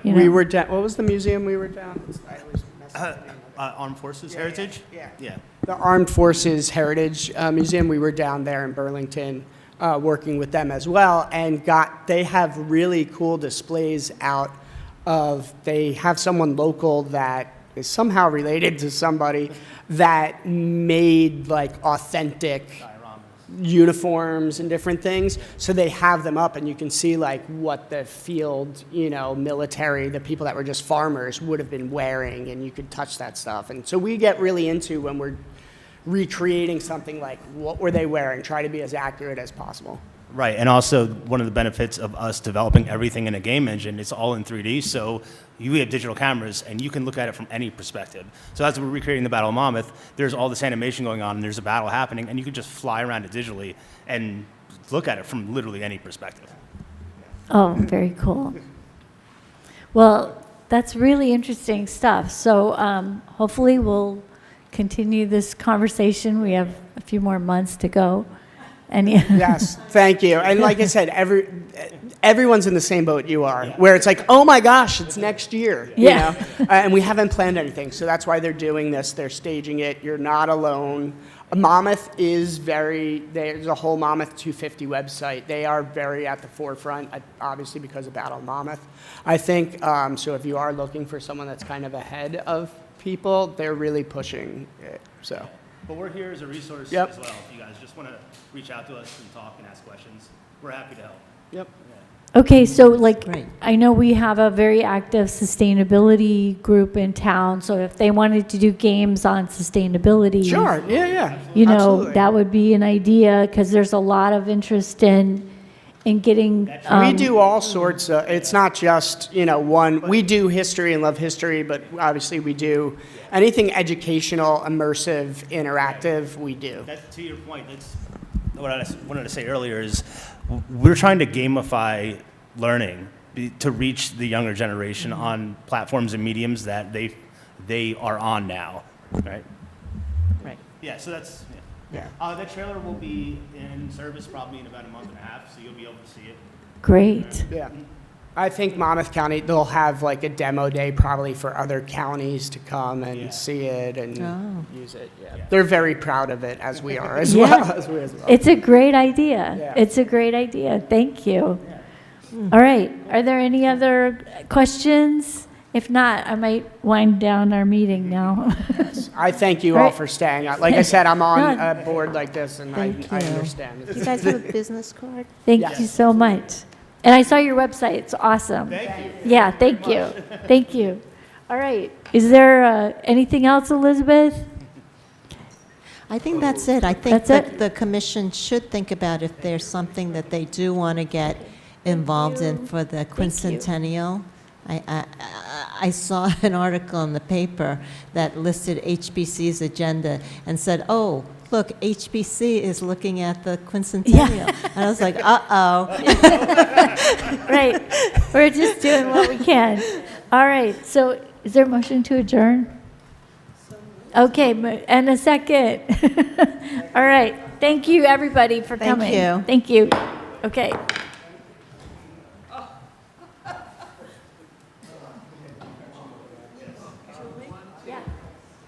Speaker 14: We
Speaker 1: know?
Speaker 14: were down, what was the museum we were down? I always mess up the name up.
Speaker 15: Armed Forces Heritage?
Speaker 14: Yeah. The Armed Forces Heritage Museum, we were down there in Burlington working with them as well, and they have really cool displays out of, they have someone local that is somehow related to somebody that made like authentic uniforms and different things. So they have them up, and you can see like what the field, you know, military, the people that were just farmers would have been wearing, and you could touch that stuff. And so we get really into, when we're recreating something, like what were they wearing, try to be as accurate as possible.
Speaker 15: Right, and also one of the benefits of us developing everything in a game engine, it's all in 3D, so you have digital cameras and you can look at it from any perspective. So as we're recreating the Battle of Monmouth, there's all this animation going on and there's a battle happening, and you can just fly around it digitally and look at it from literally any perspective.
Speaker 1: Oh, very cool. Well, that's really interesting stuff. So hopefully we'll continue this conversation. We have a few more months to go. And
Speaker 14: Yes, thank you. And like I said, everyone's in the same boat you are, where it's like, oh my gosh, it's next year.
Speaker 1: Yeah.
Speaker 14: You know? And we haven't planned anything, so that's why they're doing this. They're staging it. You're not alone. Monmouth is there's a whole Monmouth 250 website. They are very at the forefront, obviously because of Battle of Monmouth. I think, so if you are looking for someone that's kind of ahead of people, they're really pushing it, so.
Speaker 15: But we're here as a resource
Speaker 14: Yep.
Speaker 15: as well. If you guys just want to reach out to us and talk and ask questions, we're happy to help.
Speaker 14: Yep.
Speaker 1: Okay, so like,
Speaker 3: Great.
Speaker 1: I know we have a very active sustainability group in town, so if they wanted to do games on sustainability.
Speaker 14: Sure, yeah.
Speaker 1: You know,
Speaker 14: Absolutely.
Speaker 1: that would be an idea, because there's a lot of interest in getting.
Speaker 14: We do all sorts of, it's not just, you know, one, we do history and love history, but obviously we do anything educational, immersive, interactive, we do.
Speaker 15: To your point, that's what I wanted to say earlier is we're trying to gamify learning to reach the younger generation on platforms and mediums that they are on now, right?
Speaker 3: Right.
Speaker 15: Yeah, so that's,
Speaker 14: Yeah.
Speaker 15: that trailer will be in service probably in about a month and a half, so you'll be able to see it.
Speaker 1: Great.
Speaker 14: Yeah. I think Monmouth County, they'll have like a demo day probably for other counties to come and see it and use it. Yeah. They're very proud of it, as we are as well. As we as well.
Speaker 1: It's a great idea.
Speaker 14: Yeah.
Speaker 1: It's a great idea. Thank you. All right. Are there any other questions? If not, I might wind down our meeting now.
Speaker 14: I thank you all
Speaker 1: Right.
Speaker 14: for staying. Like I said, I'm on
Speaker 1: No.
Speaker 14: a board like this, and I
Speaker 3: Thank you.
Speaker 14: understand.
Speaker 3: Do you guys have a business card?
Speaker 1: Thank
Speaker 14: Yes.
Speaker 1: you so much. And I saw your website. It's awesome.
Speaker 15: Thank you.
Speaker 1: Yeah, thank you. Thank you. All right. Is there anything else, Elizabeth?
Speaker 3: I think that's it. I think
Speaker 1: That's
Speaker 3: that
Speaker 1: it?
Speaker 3: the commission should think about if there's something that they do want to get involved in for the quincentennial. I saw an article in the paper that listed HBC's agenda and said, oh, look, HBC is looking at the quincentennial. And I was like, uh-oh.
Speaker 1: Right. We're just doing what we can. All right. So is there a motion to adjourn? Okay. And a second. All right. Thank you, everybody, for
Speaker 3: Thank
Speaker 1: coming.
Speaker 3: you.
Speaker 1: Thank you. Okay.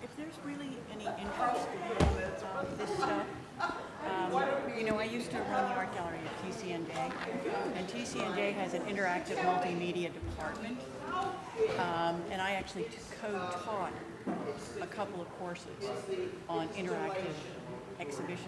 Speaker 4: If there's really any interest in this stuff, you know, I used to run the art gallery at TCNJ, and TCNJ has an interactive multimedia department, and I actually co-taught a couple of courses on interactive exhibition